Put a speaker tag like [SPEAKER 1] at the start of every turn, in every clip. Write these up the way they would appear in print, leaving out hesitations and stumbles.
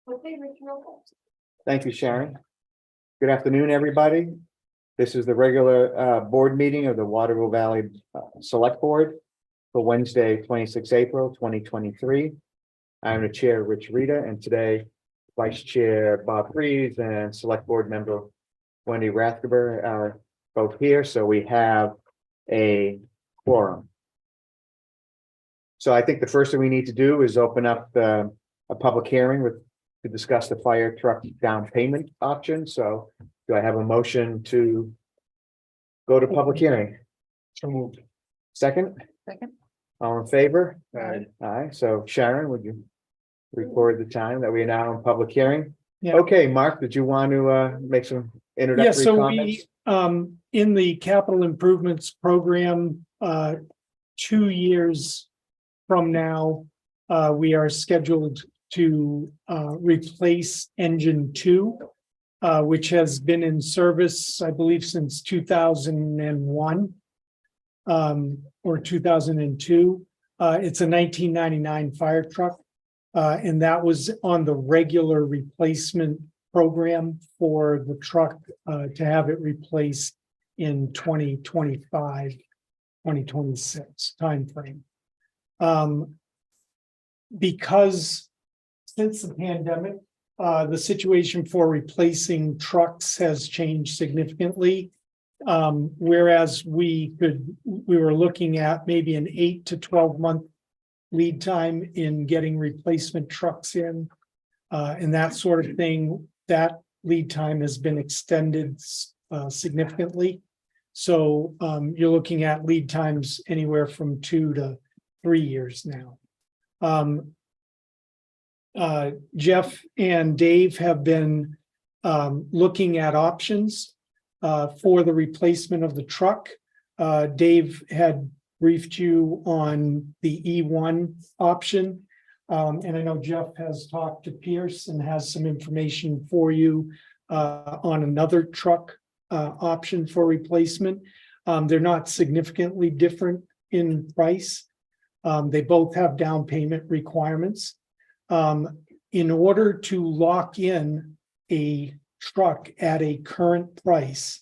[SPEAKER 1] Okay, Rich, roll call.
[SPEAKER 2] Thank you, Sharon. Good afternoon, everybody. This is the regular board meeting of the Waterville Valley Select Board for Wednesday, 26 April 2023. I'm the chair, Rich Rita, and today Vice Chair Bob Freeze and Select Board Member Wendy Rathgeber are both here, so we have a quorum. So I think the first thing we need to do is open up a public hearing to discuss the fire truck down payment option. So do I have a motion to go to public hearing?
[SPEAKER 3] So moved.
[SPEAKER 2] Second,
[SPEAKER 1] Second.
[SPEAKER 2] all in favor?
[SPEAKER 3] Aye.
[SPEAKER 2] Aye. So Sharon, would you record the time that we are now in public hearing?
[SPEAKER 4] Yeah.
[SPEAKER 2] Okay, Mark, did you want to make some
[SPEAKER 4] Yeah,
[SPEAKER 2] introductory
[SPEAKER 4] so
[SPEAKER 2] comments?
[SPEAKER 4] we, in the capital improvements program, 2 years from now, we are scheduled to replace engine 2, which has been in service, I believe, since 2001 or 2002. It's a 1999 fire truck, and that was on the regular replacement program for the truck to have it replaced in 2025, 2026 timeframe. Because since the pandemic, the situation for replacing trucks has changed significantly. Whereas we were looking at maybe an 8 to 12 month lead time in getting replacement trucks in, and that sort of thing. That lead time has been extended significantly. So you're looking at lead times anywhere from 2 to 3 years now. Jeff and Dave have been looking at options for the replacement of the truck. Dave had briefed you on the E1 option. And I know Jeff has talked to Pierce and has some information for you on another truck option for replacement. They're not significantly different in price. They both have down payment requirements. In order to lock in a truck at a current price,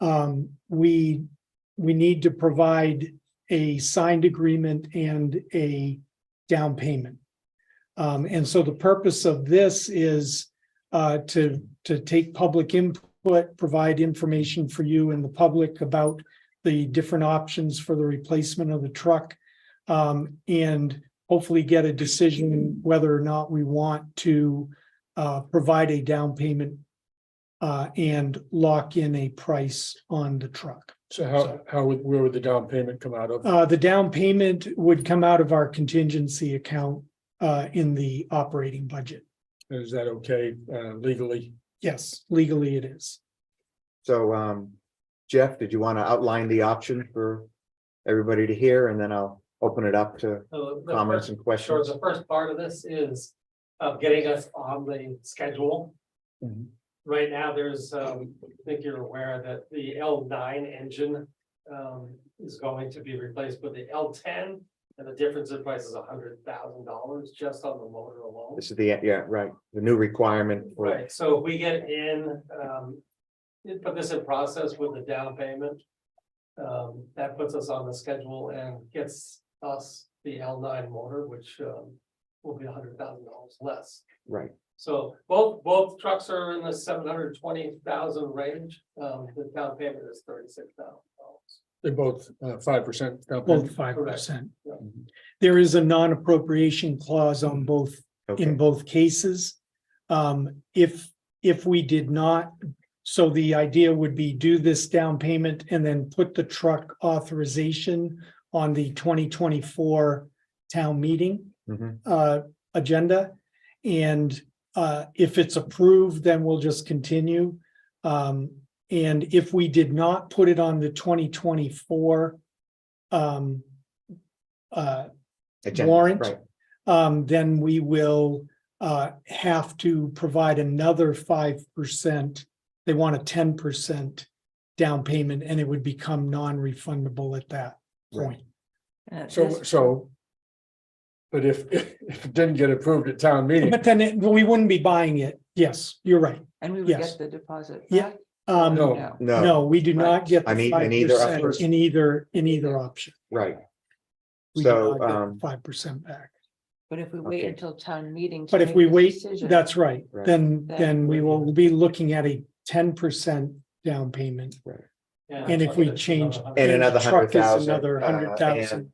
[SPEAKER 4] we need to provide a signed agreement and a down payment. And so the purpose of this is to take public input, provide information for you and the public about the different options for the replacement of the truck, and hopefully get a decision whether or not we want to provide a down payment and lock in a price on the truck.
[SPEAKER 3] So where would the down payment come out of?
[SPEAKER 4] The down payment would come out of our contingency account in the operating budget.
[SPEAKER 3] Is that okay legally?
[SPEAKER 4] Yes, legally it is.
[SPEAKER 2] So Jeff, did you want to outline the option for everybody to hear, and then I'll open it up to
[SPEAKER 5] So the
[SPEAKER 2] comments
[SPEAKER 5] first-
[SPEAKER 2] and
[SPEAKER 5] Sure,
[SPEAKER 2] questions?
[SPEAKER 5] the first part of this is getting us on the schedule.
[SPEAKER 2] Mhm.
[SPEAKER 5] Right now, there's, I think you're aware that the L9 engine is going to be replaced with the L10. And the difference in price is $100,000 just on the motor alone.
[SPEAKER 2] This is yeah, right, the new requirement for
[SPEAKER 5] Right, so if we get in, put this in process with the down payment. That puts us on the schedule and gets us the L9 motor, which will be $100,000 less.
[SPEAKER 2] right.
[SPEAKER 5] So both trucks are in the 720,000 range. The down payment is $36,000.
[SPEAKER 3] They're both 5% down
[SPEAKER 4] Both
[SPEAKER 3] payment.
[SPEAKER 4] 5%.
[SPEAKER 5] Yeah.
[SPEAKER 4] There is a non-appropriation clause on both
[SPEAKER 2] Okay,
[SPEAKER 4] in both cases. If we did not, so the idea would be do this down payment and then put the truck authorization on the 2024 town meeting
[SPEAKER 2] Mhm.
[SPEAKER 4] agenda. And if it's approved, then we'll just continue. And if we did not put it on the 2024
[SPEAKER 2] Agenda,
[SPEAKER 4] warrant,
[SPEAKER 2] right.
[SPEAKER 4] then we will have to provide another 5%. They want a 10% down payment, and it would become non-refundable at that point.
[SPEAKER 3] So But if it didn't get approved at town meeting,
[SPEAKER 4] But then we wouldn't be buying it. Yes, you're right.
[SPEAKER 1] And we would
[SPEAKER 4] Yes.
[SPEAKER 1] get the deposit
[SPEAKER 4] Yeah.
[SPEAKER 1] back?
[SPEAKER 3] No.
[SPEAKER 1] No.
[SPEAKER 2] No,
[SPEAKER 4] No, we do not get
[SPEAKER 2] I
[SPEAKER 4] the
[SPEAKER 2] mean, in either
[SPEAKER 4] 5%
[SPEAKER 2] option.
[SPEAKER 4] in either option.
[SPEAKER 2] right.
[SPEAKER 4] We do
[SPEAKER 2] So,
[SPEAKER 4] not get
[SPEAKER 2] um,
[SPEAKER 4] 5% back.
[SPEAKER 1] But if we wait
[SPEAKER 2] Okay.
[SPEAKER 1] until town meeting. to
[SPEAKER 4] But if
[SPEAKER 1] make
[SPEAKER 4] we
[SPEAKER 1] this
[SPEAKER 4] wait,
[SPEAKER 1] decision,
[SPEAKER 4] that's right,
[SPEAKER 2] Right.
[SPEAKER 4] then we will be looking at a 10% down payment. And if we change.
[SPEAKER 2] And another
[SPEAKER 4] the truck is
[SPEAKER 2] 100,000,
[SPEAKER 4] Another
[SPEAKER 2] and
[SPEAKER 4] 100,000,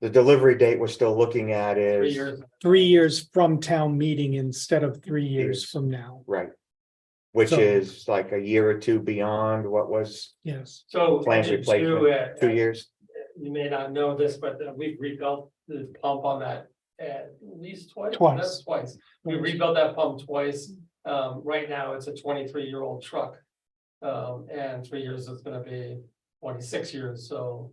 [SPEAKER 2] The delivery date we're still looking at
[SPEAKER 5] 3
[SPEAKER 2] is,
[SPEAKER 5] years.
[SPEAKER 4] 3 years from town meeting instead of 3 years
[SPEAKER 2] Years.
[SPEAKER 4] from now.
[SPEAKER 2] right. Which
[SPEAKER 4] So-
[SPEAKER 2] is like a year or two beyond what was
[SPEAKER 4] Yes,
[SPEAKER 5] So.
[SPEAKER 2] planned
[SPEAKER 5] engine two,
[SPEAKER 2] replacement, 2 years.
[SPEAKER 5] You may not know this, but we've rebuilt the pump on that at least twice.
[SPEAKER 4] Twice.
[SPEAKER 5] That's twice. We rebuilt that pump twice. Right now, it's a 23-year-old truck. And 3 years is gonna be 26 years, so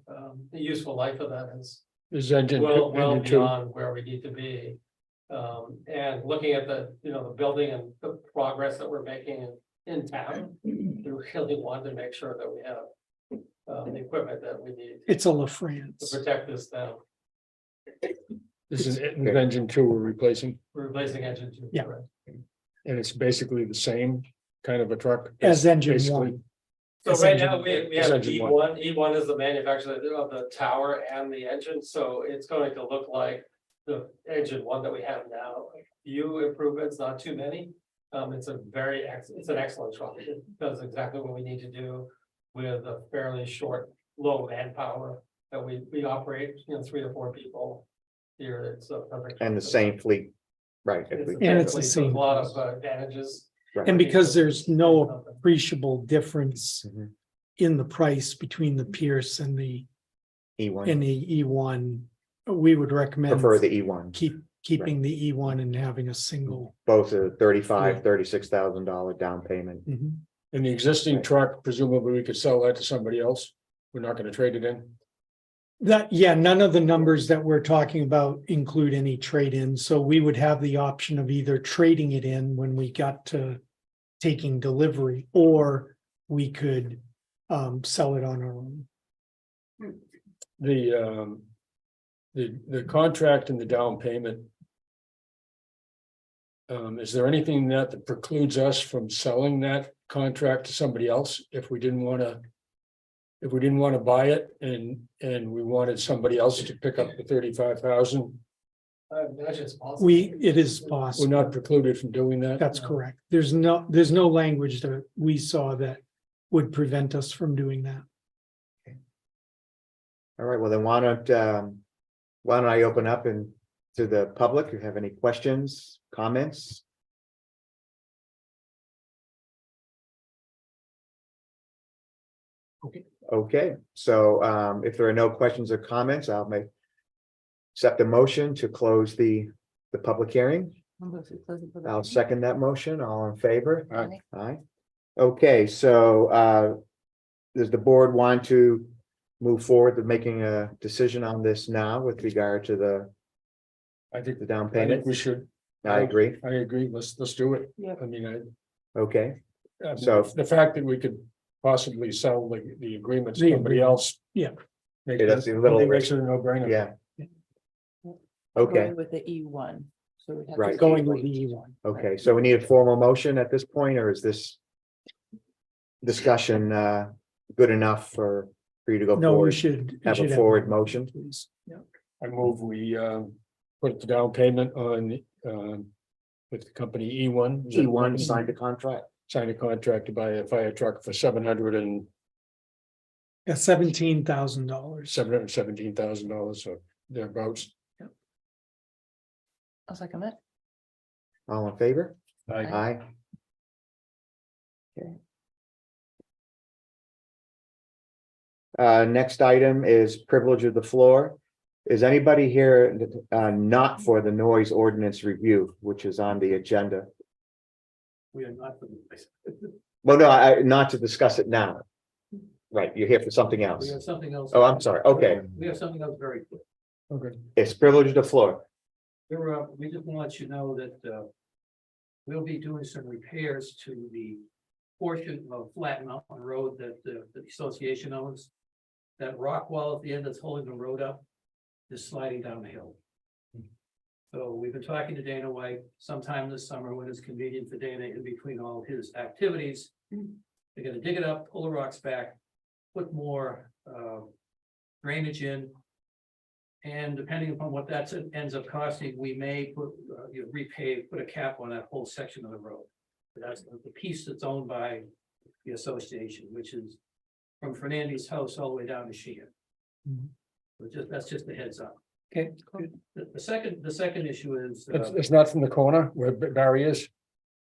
[SPEAKER 5] the useful life of that is
[SPEAKER 3] is engine,
[SPEAKER 5] well
[SPEAKER 3] engine two,
[SPEAKER 5] beyond where we need to be. And looking at the, the building and the progress that we're making in town, we really want to make sure that we have the equipment that we need
[SPEAKER 4] it's a
[SPEAKER 5] to
[SPEAKER 4] LaFrance.
[SPEAKER 5] protect this now.
[SPEAKER 3] this is engine two we're replacing,
[SPEAKER 5] We're replacing engine two.
[SPEAKER 4] Yeah.
[SPEAKER 5] correct.
[SPEAKER 3] and it's basically the same kind of a truck.
[SPEAKER 4] As engine
[SPEAKER 3] Basically,
[SPEAKER 4] one.
[SPEAKER 5] So
[SPEAKER 4] It's
[SPEAKER 5] right
[SPEAKER 4] engine-
[SPEAKER 5] now, we
[SPEAKER 3] it's
[SPEAKER 5] have
[SPEAKER 3] engine
[SPEAKER 5] E1, E1 is the manufacturer of the tower and the engine, so it's going to look like the engine one that we have now. Few improvements, not too many. It's it's an excellent truck. It does exactly what we need to do with a fairly short, low manpower that we operate, 3 to 4 people here. It's a perfect.
[SPEAKER 2] And the same fleet, right. if we-
[SPEAKER 4] And it's the
[SPEAKER 5] so
[SPEAKER 4] same
[SPEAKER 5] A lot of advantages.
[SPEAKER 2] right.
[SPEAKER 4] And because there's no appreciable difference
[SPEAKER 2] Mhm.
[SPEAKER 4] in the price between the Pierce and the
[SPEAKER 2] E1,
[SPEAKER 4] E1, we would recommend
[SPEAKER 2] prefer the E1,
[SPEAKER 4] keeping the E1 and having a single.
[SPEAKER 2] both a $36,000 down payment.
[SPEAKER 4] Mhm.
[SPEAKER 3] and the existing
[SPEAKER 2] Right.
[SPEAKER 3] truck, presumably we could sell that to somebody else. We're not gonna trade it in.
[SPEAKER 4] None of the numbers that we're talking about include any trade-in, so we would have the option of either trading it in when we got to taking delivery, or we could sell it on our own.
[SPEAKER 3] The contract and the down payment. Is there anything that precludes us from selling that contract to somebody else if we didn't wanna? If we didn't wanna buy it and we wanted somebody else to pick up the 35,000,
[SPEAKER 5] I imagine it's possible.
[SPEAKER 4] It is
[SPEAKER 3] we're
[SPEAKER 4] possible,
[SPEAKER 3] not precluded from doing that.
[SPEAKER 4] that's correct. There's no language that we saw that would prevent us from doing that.
[SPEAKER 2] All right, well then why don't I open up to the public? If you have any questions, comments? Okay, so if there are no questions or comments, I'll accept a motion to close the public hearing. I'll second that motion. All in favor?
[SPEAKER 3] Aye.
[SPEAKER 2] Aye. Okay, so does the board want to move forward with making a decision on this now with regard to the
[SPEAKER 3] I think
[SPEAKER 2] down
[SPEAKER 3] I think
[SPEAKER 2] payment?
[SPEAKER 3] we should,
[SPEAKER 2] I agree.
[SPEAKER 3] I agree, let's do it.
[SPEAKER 1] Yeah.
[SPEAKER 3] I mean,
[SPEAKER 2] Okay,
[SPEAKER 3] I
[SPEAKER 2] So-
[SPEAKER 3] the fact that we could possibly sell the agreement to
[SPEAKER 4] The
[SPEAKER 3] somebody
[SPEAKER 4] agreement.
[SPEAKER 3] else.
[SPEAKER 4] Yeah.
[SPEAKER 3] Makes
[SPEAKER 2] Yeah, that's a little
[SPEAKER 3] makes it a no brainer.
[SPEAKER 2] yeah. Okay,
[SPEAKER 1] Going with the E1. So we'd have to
[SPEAKER 2] Right.
[SPEAKER 4] Going with
[SPEAKER 1] wait.
[SPEAKER 4] the E1.
[SPEAKER 2] okay, so we need a formal motion at this point, or is this discussion good enough for you to go
[SPEAKER 4] No, we
[SPEAKER 2] forward?
[SPEAKER 4] should.
[SPEAKER 2] Have a
[SPEAKER 4] should
[SPEAKER 2] forward motion?
[SPEAKER 4] Please, yeah.
[SPEAKER 3] I move we put the down payment on with the company E1.
[SPEAKER 2] E1 signed the contract.
[SPEAKER 3] Signed a contract to buy a fire truck for $717,000,
[SPEAKER 4] Yeah, $17,000.
[SPEAKER 3] $717,000, so thereabouts.
[SPEAKER 1] I'll second that.
[SPEAKER 2] All in favor?
[SPEAKER 3] I
[SPEAKER 2] Aye. Okay. Next item is privilege of the floor. Is anybody here not for the noise ordinance review, which is on the agenda?
[SPEAKER 5] We are not.
[SPEAKER 2] Well, no, not to discuss it now. Right, you're here for something else.
[SPEAKER 5] We have something else.
[SPEAKER 2] Oh, I'm sorry. Okay,
[SPEAKER 5] We have something else very quick.
[SPEAKER 3] Okay.
[SPEAKER 2] it's privilege of the floor.
[SPEAKER 6] We just want to let you know that we'll be doing some repairs to the portion of Flat Mountain Road that the association owns. That rock wall at the end that's holding the road up is sliding down the hill. So we've been talking to Dana White sometime this summer when it's convenient for Dana in between all his activities. They're gonna dig it up, pull the rocks back, put more drainage in. And depending upon what that ends up costing, we may put, put a cap on that whole section of the road. That's the piece that's owned by the association, which is from Fernandes' house all the way down to Sheehan.
[SPEAKER 4] Mhm.
[SPEAKER 6] So that's just a heads up.
[SPEAKER 4] Okay, good.
[SPEAKER 6] The second issue is,
[SPEAKER 3] It's not from the corner where Barry is.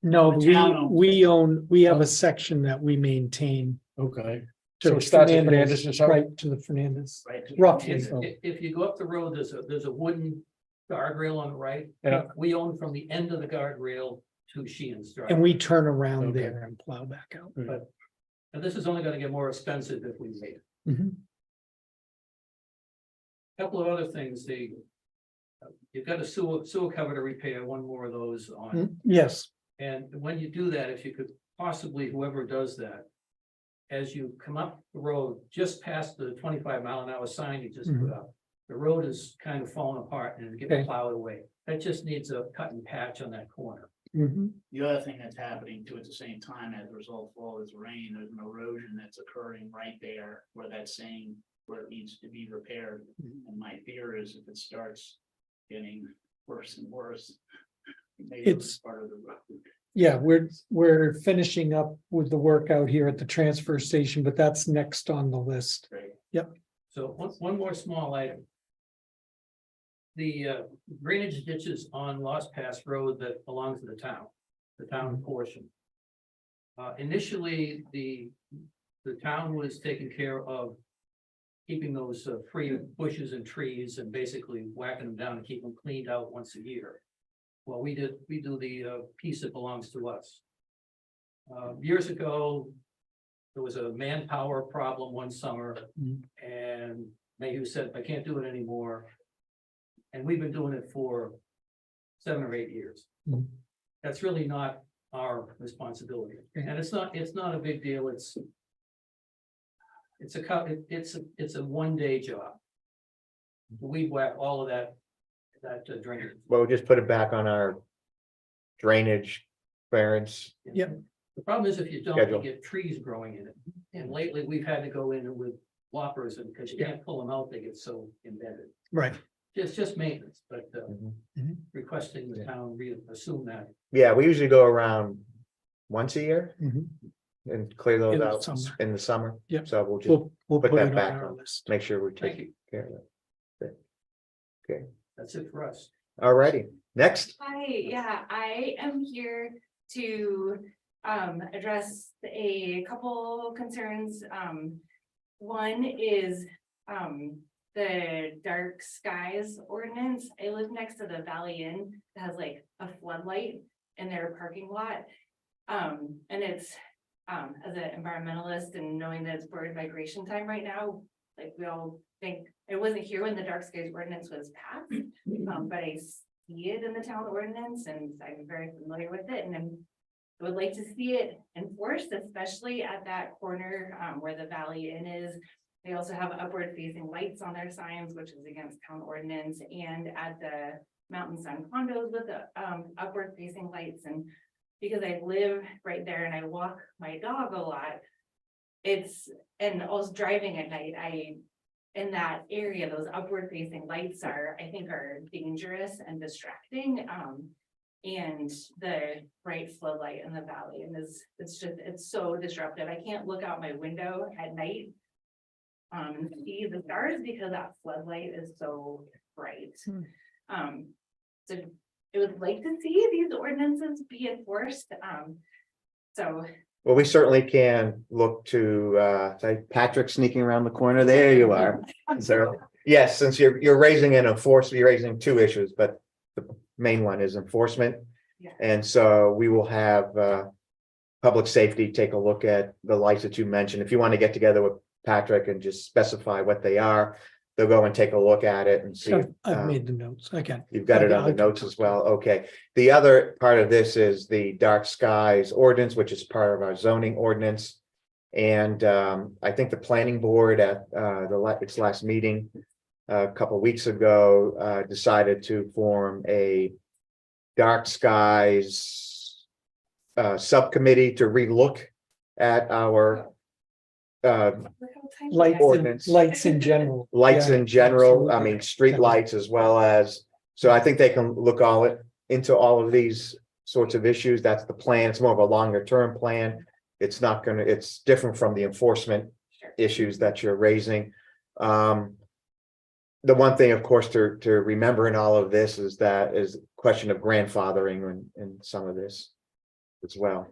[SPEAKER 4] No,
[SPEAKER 6] The town owns
[SPEAKER 4] we have a section that we maintain.
[SPEAKER 3] Okay.
[SPEAKER 4] to
[SPEAKER 3] So it starts at
[SPEAKER 4] Fernandez,
[SPEAKER 3] Fernandez's house?
[SPEAKER 4] Right, to the Fernandez.
[SPEAKER 6] right,
[SPEAKER 4] Roughly.
[SPEAKER 6] if you go up the road, there's a wooden guardrail on the right.
[SPEAKER 3] Yeah.
[SPEAKER 6] We own from the end of the guardrail to Sheehan's Drive.
[SPEAKER 4] And we turn around
[SPEAKER 3] Okay.
[SPEAKER 4] there and plow back out.
[SPEAKER 6] And this is only gonna get more expensive if we wait.
[SPEAKER 4] Mhm.
[SPEAKER 6] Couple of other things, you've got a sewer cover to repair, one more of those on.
[SPEAKER 4] Yes,
[SPEAKER 6] And when you do that, if you could possibly, whoever does that. As you come up the road, just past the 25-mile-an-hour sign you just put up. The road is kind of falling apart and getting
[SPEAKER 4] Okay.
[SPEAKER 6] plowed away. That just needs a cut and patch on that corner.
[SPEAKER 4] Mhm.
[SPEAKER 7] The other thing that's happening too at the same time as a result of all this rain, there's an erosion that's occurring right there where that's saying where it needs to be repaired. And my fear is if it starts getting worse and worse. maybe
[SPEAKER 4] It's-
[SPEAKER 7] part of the road.
[SPEAKER 4] Yeah, we're finishing up with the work out here at the transfer station, but that's next on the list.
[SPEAKER 7] Right.
[SPEAKER 6] So one more small item. The drainage ditches on Lost Pass Road that belong to the town portion. Initially, the town was taking care of keeping those free bushes and trees and basically whacking them down and keep them cleaned out once a year. Well, we do the piece that belongs to us. Years ago, there was a manpower problem one summer. And Mayhew said, I can't do it anymore. And we've been doing it for 7 or 8 years.
[SPEAKER 4] Mhm.
[SPEAKER 6] That's really not our responsibility. And it's not a big deal. It's a one-day job. We whack all of that drainage.
[SPEAKER 2] Well, we'll just put it back on our drainage clearance.
[SPEAKER 4] Yep.
[SPEAKER 6] The problem is if you don't,
[SPEAKER 2] Schedule.
[SPEAKER 6] you get trees growing in it. And lately, we've had to go in with loppers and because you can't pull them out, they get so embedded.
[SPEAKER 4] Right.
[SPEAKER 6] Just maintenance, but
[SPEAKER 2] Mhm.
[SPEAKER 6] requesting the town assume that.
[SPEAKER 2] Yeah, we usually go around once a year
[SPEAKER 4] Mhm.
[SPEAKER 2] and clear those
[SPEAKER 4] In the
[SPEAKER 2] out
[SPEAKER 4] summer.
[SPEAKER 2] in the summer.
[SPEAKER 4] Yep.
[SPEAKER 2] So we'll just
[SPEAKER 4] We'll
[SPEAKER 2] put
[SPEAKER 4] put
[SPEAKER 2] that
[SPEAKER 4] it on
[SPEAKER 2] back
[SPEAKER 4] our
[SPEAKER 2] on.
[SPEAKER 4] list.
[SPEAKER 2] make sure we
[SPEAKER 6] Thank
[SPEAKER 2] take
[SPEAKER 6] you.
[SPEAKER 2] care of it. Okay,
[SPEAKER 6] That's it for us.
[SPEAKER 2] all righty, next.
[SPEAKER 8] Hi, yeah, I am here to address a couple concerns. One is the dark skies ordinance. I live next to the Valley Inn that has like a floodlight in their parking lot. And it's as an environmentalist and knowing that it's bird migration time right now, like we all think, it wasn't here when the dark skies ordinance was passed. But I see it in the town ordinance and I'm very familiar with it and I would like to see it enforced, especially at that corner where the Valley Inn is. They also have upward facing lights on their signs, which is against town ordinance, and at the Mountain Sun condos with the upward facing lights. And because I live right there and I walk my dog a lot, and also driving at night, in that area, those upward facing lights are dangerous and distracting. And the bright floodlight in the valley and it's so disruptive. I can't look out my window at night. And see the stars because that floodlight is so bright. So I would like to see these ordinances be enforced. So
[SPEAKER 2] Well, we certainly can look to say Patrick sneaking around the corner. There you are. So, yes, since you're raising you're raising two issues, but the main one is enforcement.
[SPEAKER 8] Yeah.
[SPEAKER 2] And so we will have public safety take a look at the lights that you mentioned. If you want to get together with Patrick and just specify what they are, they'll go and take a look at it and see.
[SPEAKER 4] I've made the notes. I can.
[SPEAKER 2] You've got it on the
[SPEAKER 4] I'll-
[SPEAKER 2] notes as well. Okay. The other part of this is the dark skies ordinance, which is part of our zoning ordinance. And I think the planning board at its last meeting a couple weeks ago, decided to form a dark skies subcommittee to relook at our
[SPEAKER 8] Look how tiny
[SPEAKER 4] Lights,
[SPEAKER 8] that is.
[SPEAKER 2] Ordinance.
[SPEAKER 4] lights in general.
[SPEAKER 2] lights
[SPEAKER 4] Yeah,
[SPEAKER 2] in general, I
[SPEAKER 4] absolutely.
[SPEAKER 2] mean, street lights as well as, so I think they can look into all of these sorts of issues. That's the plan. It's more of a longer term plan. It's not gonna, it's different from the enforcement
[SPEAKER 8] Sure.
[SPEAKER 2] issues that you're raising. The one thing, of course, to remember in all of this is that is question of grandfathering in some of this as well.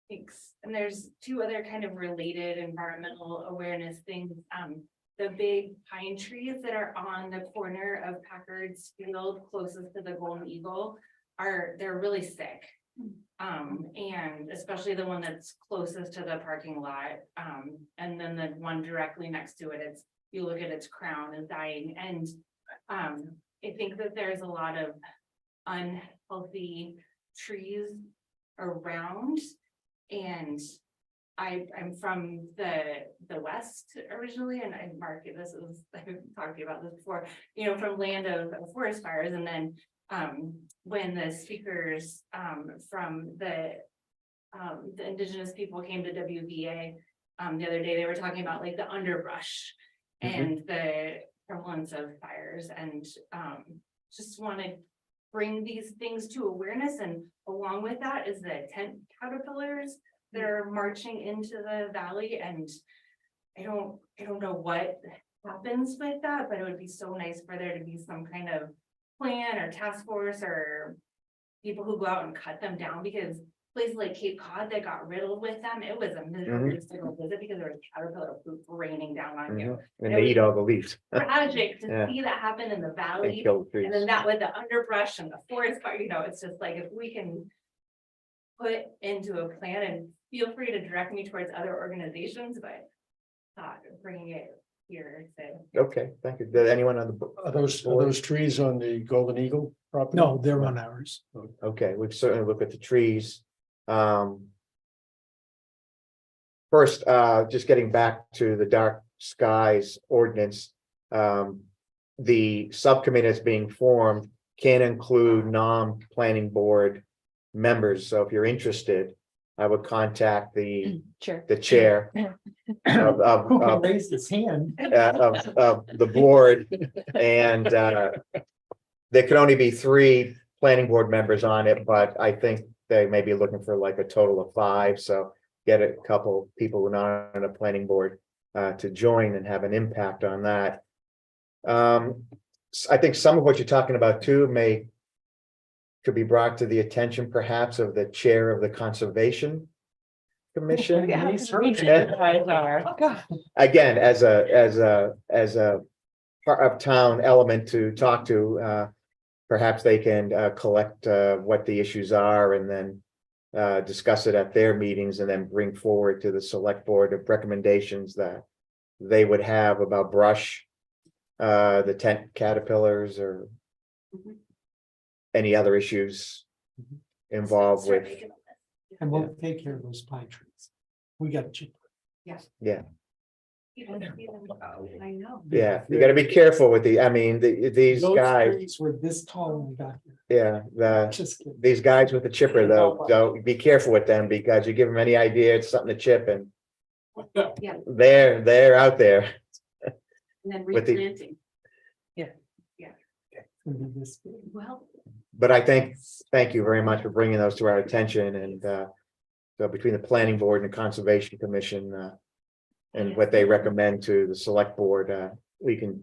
[SPEAKER 8] Thanks. And there's two other kind of related environmental awareness things. The big pine trees that are on the corner of Packard's Field closest to the Golden Eagle they're really sick. And especially the one that's closest to the parking lot. And then the one directly next to it, you look at its crown is dying. And I think that there's a lot of unhealthy trees around. And I'm from the west originally, and I mark it, I've talked to you about this before, from land of forest fires. And then when the speakers from the indigenous people came to WVA the other day, they were talking about like the underbrush and the prevalence of fires, and just want to bring these things to awareness. And along with that is the tent caterpillars that are marching into the valley. And I don't know what happens with that, but it would be so nice for there to be some kind of plan or task force or people who go out and cut them down, because places like Cape Cod that got riddled with them, it was a miserable just to go visit because there was caterpillar poop raining down on you.
[SPEAKER 2] And they eat all the leaves
[SPEAKER 8] Tragic to
[SPEAKER 2] Yeah.
[SPEAKER 8] see that happen in the
[SPEAKER 2] and
[SPEAKER 8] valley.
[SPEAKER 2] kill the trees.
[SPEAKER 8] And then that with the underbrush and the forest fire, it's just like, if we can put into a plan, and feel free to direct me towards other organizations, but bringing it here.
[SPEAKER 2] Okay, thank you. Did anyone on the?
[SPEAKER 3] Are those trees on the Golden Eagle property?
[SPEAKER 4] No, they're on ours.
[SPEAKER 2] Okay, we've certainly looked at the trees. First, just getting back to the dark skies ordinance. The subcommittee that's being formed can include non-planning board members. So if you're interested, I would contact the
[SPEAKER 1] Sure.
[SPEAKER 2] chair of,
[SPEAKER 4] Who can raise his hand?
[SPEAKER 2] of the board, and there can only be 3 planning board members on it, but I think they may be looking for like a total of 5, so get a couple people who are not on a planning board to join and have an impact on that. I think some of what you're talking about too could be brought to the attention perhaps of the chair of the Conservation Commission.
[SPEAKER 1] Yeah,
[SPEAKER 4] Nice.
[SPEAKER 1] we guys are. God.
[SPEAKER 2] Again, as a part of town element to talk to, perhaps they can collect what the issues are and then discuss it at their meetings, and then bring forward to the select board of recommendations that they would have about brush, the tent caterpillars, or any other issues involved
[SPEAKER 8] Start
[SPEAKER 2] with.
[SPEAKER 8] making a list.
[SPEAKER 4] And we'll take care of those pine trees. We got you.
[SPEAKER 8] Even go, I know.
[SPEAKER 2] Yeah, you gotta be careful with I mean, these
[SPEAKER 4] Those
[SPEAKER 2] guys,
[SPEAKER 4] trees were this tall when we got here.
[SPEAKER 2] yeah,
[SPEAKER 4] Just kidding.
[SPEAKER 2] these guys with the chipper though, don't be careful with them, because you give them any idea it's something to chip, and
[SPEAKER 8] Yeah.
[SPEAKER 2] they're out there.
[SPEAKER 8] And then
[SPEAKER 2] With the-
[SPEAKER 8] replanting.
[SPEAKER 4] It'll be this big.
[SPEAKER 8] Well,
[SPEAKER 2] But I thank you very much for bringing those to our attention, and so between the planning board and the conservation commission, and what they recommend to the select board, we can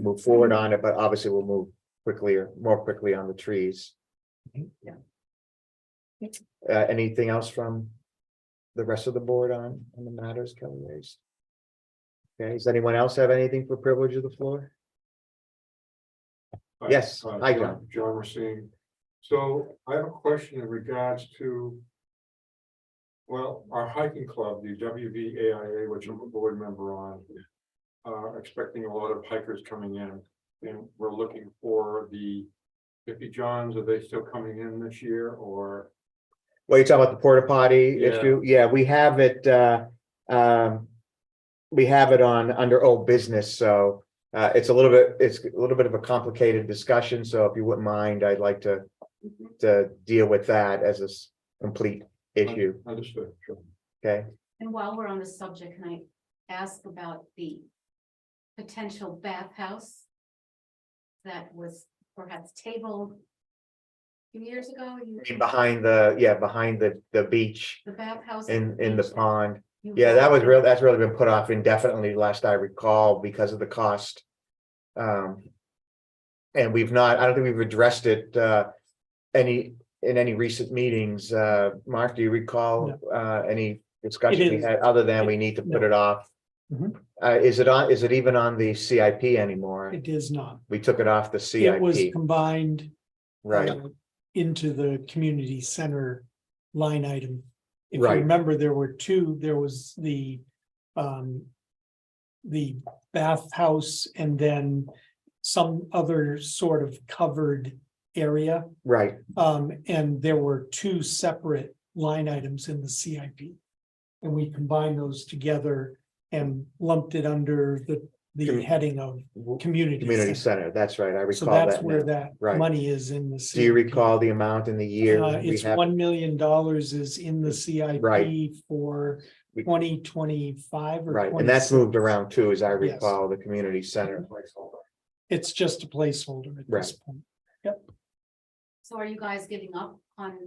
[SPEAKER 2] move forward on it, but obviously we'll move more quickly on the trees.
[SPEAKER 8] Yeah.
[SPEAKER 2] Anything else from the rest of the board on the matters Kelly raised? Okay, does anyone else have anything for privilege of the floor? Yes, hi, John.
[SPEAKER 9] John Racine. So I have a question in regards to. Well, our hiking club, the WVAIA, which I'm a board member on. Are expecting a lot of hikers coming in, and we're looking for the Hippie Johns. Are they still coming in this year, or?
[SPEAKER 2] Well, you're talking about the porta potty
[SPEAKER 9] Yeah.
[SPEAKER 2] issue? Yeah, we have it, we have it on under old business, so it's a little bit of a complicated discussion, so if you wouldn't mind, I'd like to deal with that as a complete issue,
[SPEAKER 9] Understood, sure.
[SPEAKER 2] okay?
[SPEAKER 10] And while we're on the subject, can I ask about the potential bathhouse that was perhaps tabled a few years ago?
[SPEAKER 2] I mean, behind the beach
[SPEAKER 10] The bathhouse.
[SPEAKER 2] in the
[SPEAKER 10] beach
[SPEAKER 2] pond.
[SPEAKER 10] you
[SPEAKER 2] Yeah, that was
[SPEAKER 10] bought.
[SPEAKER 2] real, that's really been put off indefinitely, last I recall, because of the cost. And we've not, I don't think we've addressed it, in any recent meetings. Mark, do you recall, any discussion
[SPEAKER 4] It
[SPEAKER 2] we
[SPEAKER 4] is.
[SPEAKER 2] had, other than we need to put
[SPEAKER 4] No.
[SPEAKER 2] it off?
[SPEAKER 4] Mhm.
[SPEAKER 2] Is it even on the CIP anymore?
[SPEAKER 4] It is not.
[SPEAKER 2] We took it off the
[SPEAKER 4] It was
[SPEAKER 2] CIP,
[SPEAKER 4] combined.
[SPEAKER 2] right?
[SPEAKER 4] Into the community center line item. If you
[SPEAKER 2] Right.
[SPEAKER 4] remember, there were two, there was the bathhouse and then some other sort of covered area.
[SPEAKER 2] Right,
[SPEAKER 4] And there were two separate line items in the CIP. And we combined those together and lumped it under the
[SPEAKER 2] Com-
[SPEAKER 4] heading of community.
[SPEAKER 2] community
[SPEAKER 4] center.
[SPEAKER 2] center, that's right, I
[SPEAKER 4] So
[SPEAKER 2] recall
[SPEAKER 4] that's
[SPEAKER 2] that
[SPEAKER 4] where
[SPEAKER 2] now.
[SPEAKER 4] that
[SPEAKER 2] Right.
[SPEAKER 4] money is in the.
[SPEAKER 2] Do you
[SPEAKER 4] CIP.
[SPEAKER 2] recall the amount in the year? we
[SPEAKER 4] It's
[SPEAKER 2] have?
[SPEAKER 4] $1 million is in the CIP
[SPEAKER 2] Right.
[SPEAKER 4] for
[SPEAKER 2] We-
[SPEAKER 4] 2025 or
[SPEAKER 2] Right, and that's
[SPEAKER 4] 26.
[SPEAKER 2] moved around too, as I
[SPEAKER 4] Yes.
[SPEAKER 2] recall, the community center.
[SPEAKER 4] It's just a placeholder at this point.
[SPEAKER 10] So are you guys giving up on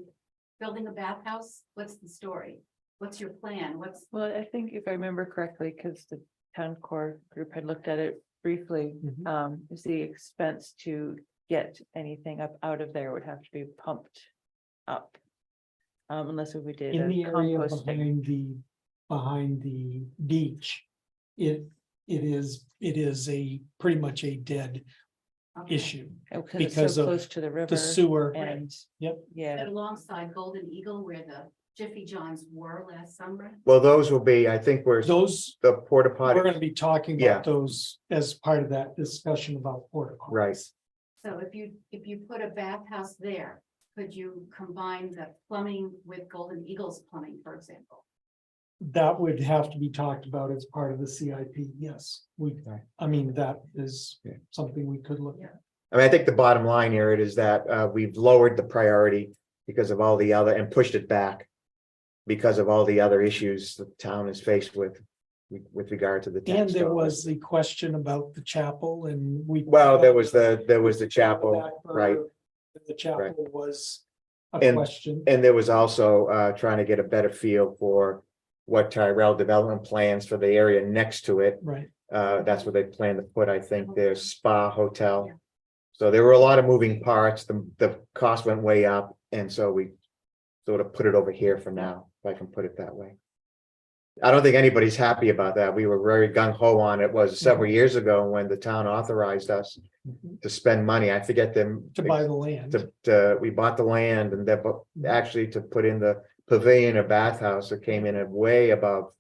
[SPEAKER 10] building a bathhouse? What's the story? What's your plan?
[SPEAKER 1] Well, I think if I remember correctly, because the town core group had looked at it briefly,
[SPEAKER 4] Mhm.
[SPEAKER 1] is the expense to get anything up out of there would have to be pumped up. Unless we did
[SPEAKER 4] In
[SPEAKER 1] a
[SPEAKER 4] the area
[SPEAKER 1] composting.
[SPEAKER 4] behind the beach, it is a pretty much a dead
[SPEAKER 10] Okay.
[SPEAKER 4] issue.
[SPEAKER 1] Because
[SPEAKER 4] because
[SPEAKER 1] it's so
[SPEAKER 4] of
[SPEAKER 1] close to the river.
[SPEAKER 4] The sewer,
[SPEAKER 1] And,
[SPEAKER 4] Yep.
[SPEAKER 1] yeah,
[SPEAKER 10] Alongside Golden Eagle where the Jiffy Johns were last summer?
[SPEAKER 2] Well, those will be, I think we're,
[SPEAKER 4] those,
[SPEAKER 2] the porta
[SPEAKER 4] we're gonna
[SPEAKER 2] potty,
[SPEAKER 4] be talking
[SPEAKER 2] Yeah.
[SPEAKER 4] about those as part of that discussion about porta potties.
[SPEAKER 2] right,
[SPEAKER 10] So if you put a bathhouse there, could you combine the plumbing with Golden Eagle's plumbing, for example?
[SPEAKER 4] That would have to be talked about as part of the CIP, yes,
[SPEAKER 2] Right.
[SPEAKER 4] I mean, that is
[SPEAKER 2] Yeah.
[SPEAKER 4] something we could look at.
[SPEAKER 2] I mean, I think the bottom line here it is that, we've lowered the priority because of all the other, and pushed it back. Because of all the other issues the town is faced with regard to the.
[SPEAKER 4] And
[SPEAKER 2] tax
[SPEAKER 4] there
[SPEAKER 2] dollars.
[SPEAKER 4] was the question about the chapel and we.
[SPEAKER 2] Well, there was the chapel,
[SPEAKER 4] Back burner.
[SPEAKER 2] right?
[SPEAKER 4] The chapel was a
[SPEAKER 2] And-
[SPEAKER 4] question.
[SPEAKER 2] And there was also trying to get a better feel for what Tyrell Development plans for the area next to it.
[SPEAKER 4] Right,
[SPEAKER 2] That's what they plan to put, I think, their spa hotel. So there were a lot of moving parts. The cost went way up, and so we sort of put it over here for now, if I can put it that way. I don't think anybody's happy about that. We were very gung ho on it. Was several years ago when the town authorized us
[SPEAKER 4] Mhm.
[SPEAKER 2] to spend money. I forget them.
[SPEAKER 4] to buy the land.
[SPEAKER 2] We bought the land and then, but actually to put in the pavilion or bathhouse, it came in at way above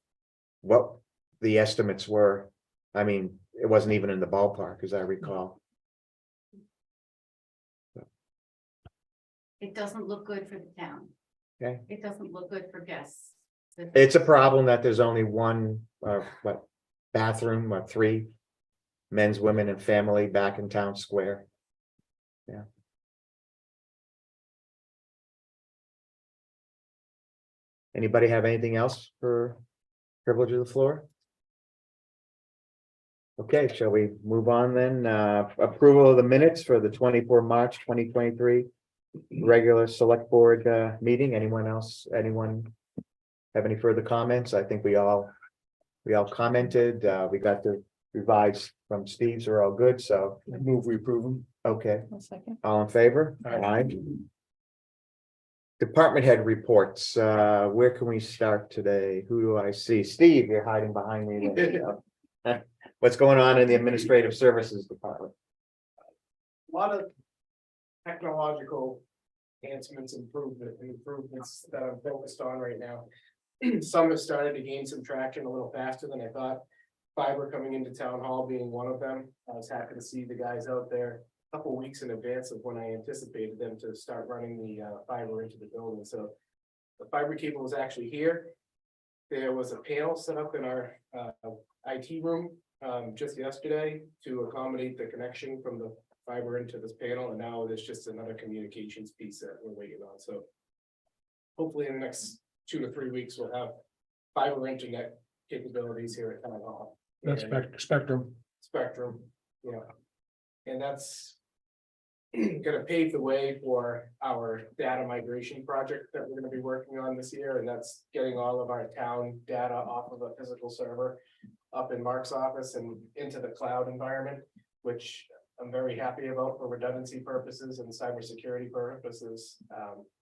[SPEAKER 2] what the estimates were. I mean, it wasn't even in the ballpark, as I recall.
[SPEAKER 10] It doesn't look good for the town.
[SPEAKER 2] Okay.
[SPEAKER 10] It doesn't look good for guests.
[SPEAKER 2] It's a problem that there's only one, bathroom or three men's, women and family back in town square. Yeah. Anybody have anything else for privilege of the floor? Okay, shall we move on then? Approval of the minutes for the 24 March 2023 regular select board meeting. Anyone else? Anyone have any further comments? I think we all commented. We got the revised from Steve, so we're all good. So
[SPEAKER 3] Move, we approve them.
[SPEAKER 2] okay,
[SPEAKER 1] one second.
[SPEAKER 2] all in favor?
[SPEAKER 3] Aye.
[SPEAKER 2] Department head reports. Where can we start today? Who do I see? Steve, you're hiding behind me there. What's going on in the administrative services department?
[SPEAKER 11] A lot of technological enhancements, improvements that I'm focused on right now. Some have started to gain some traction a little faster than I thought. Fiber coming into town hall being one of them. I was happy to see the guys out there a couple weeks in advance of when I anticipated them to start running the fiber into the building. So the fiber cable was actually here. There was a panel set up in our IT room just yesterday to accommodate the connection from the fiber into this panel, and now there's just another communications piece that we're waiting on, so. Hopefully in the next 2 to 3 weeks, we'll have fiber internet capabilities here at Town Hall.
[SPEAKER 3] That's
[SPEAKER 11] And
[SPEAKER 3] Spectrum.
[SPEAKER 11] Spectrum, yeah. And that's gonna pave the way for our data migration project that we're gonna be working on this year, and that's getting all of our town data off of a physical server up in Mark's office and into the cloud environment, which I'm very happy about for redundancy purposes and cybersecurity purposes.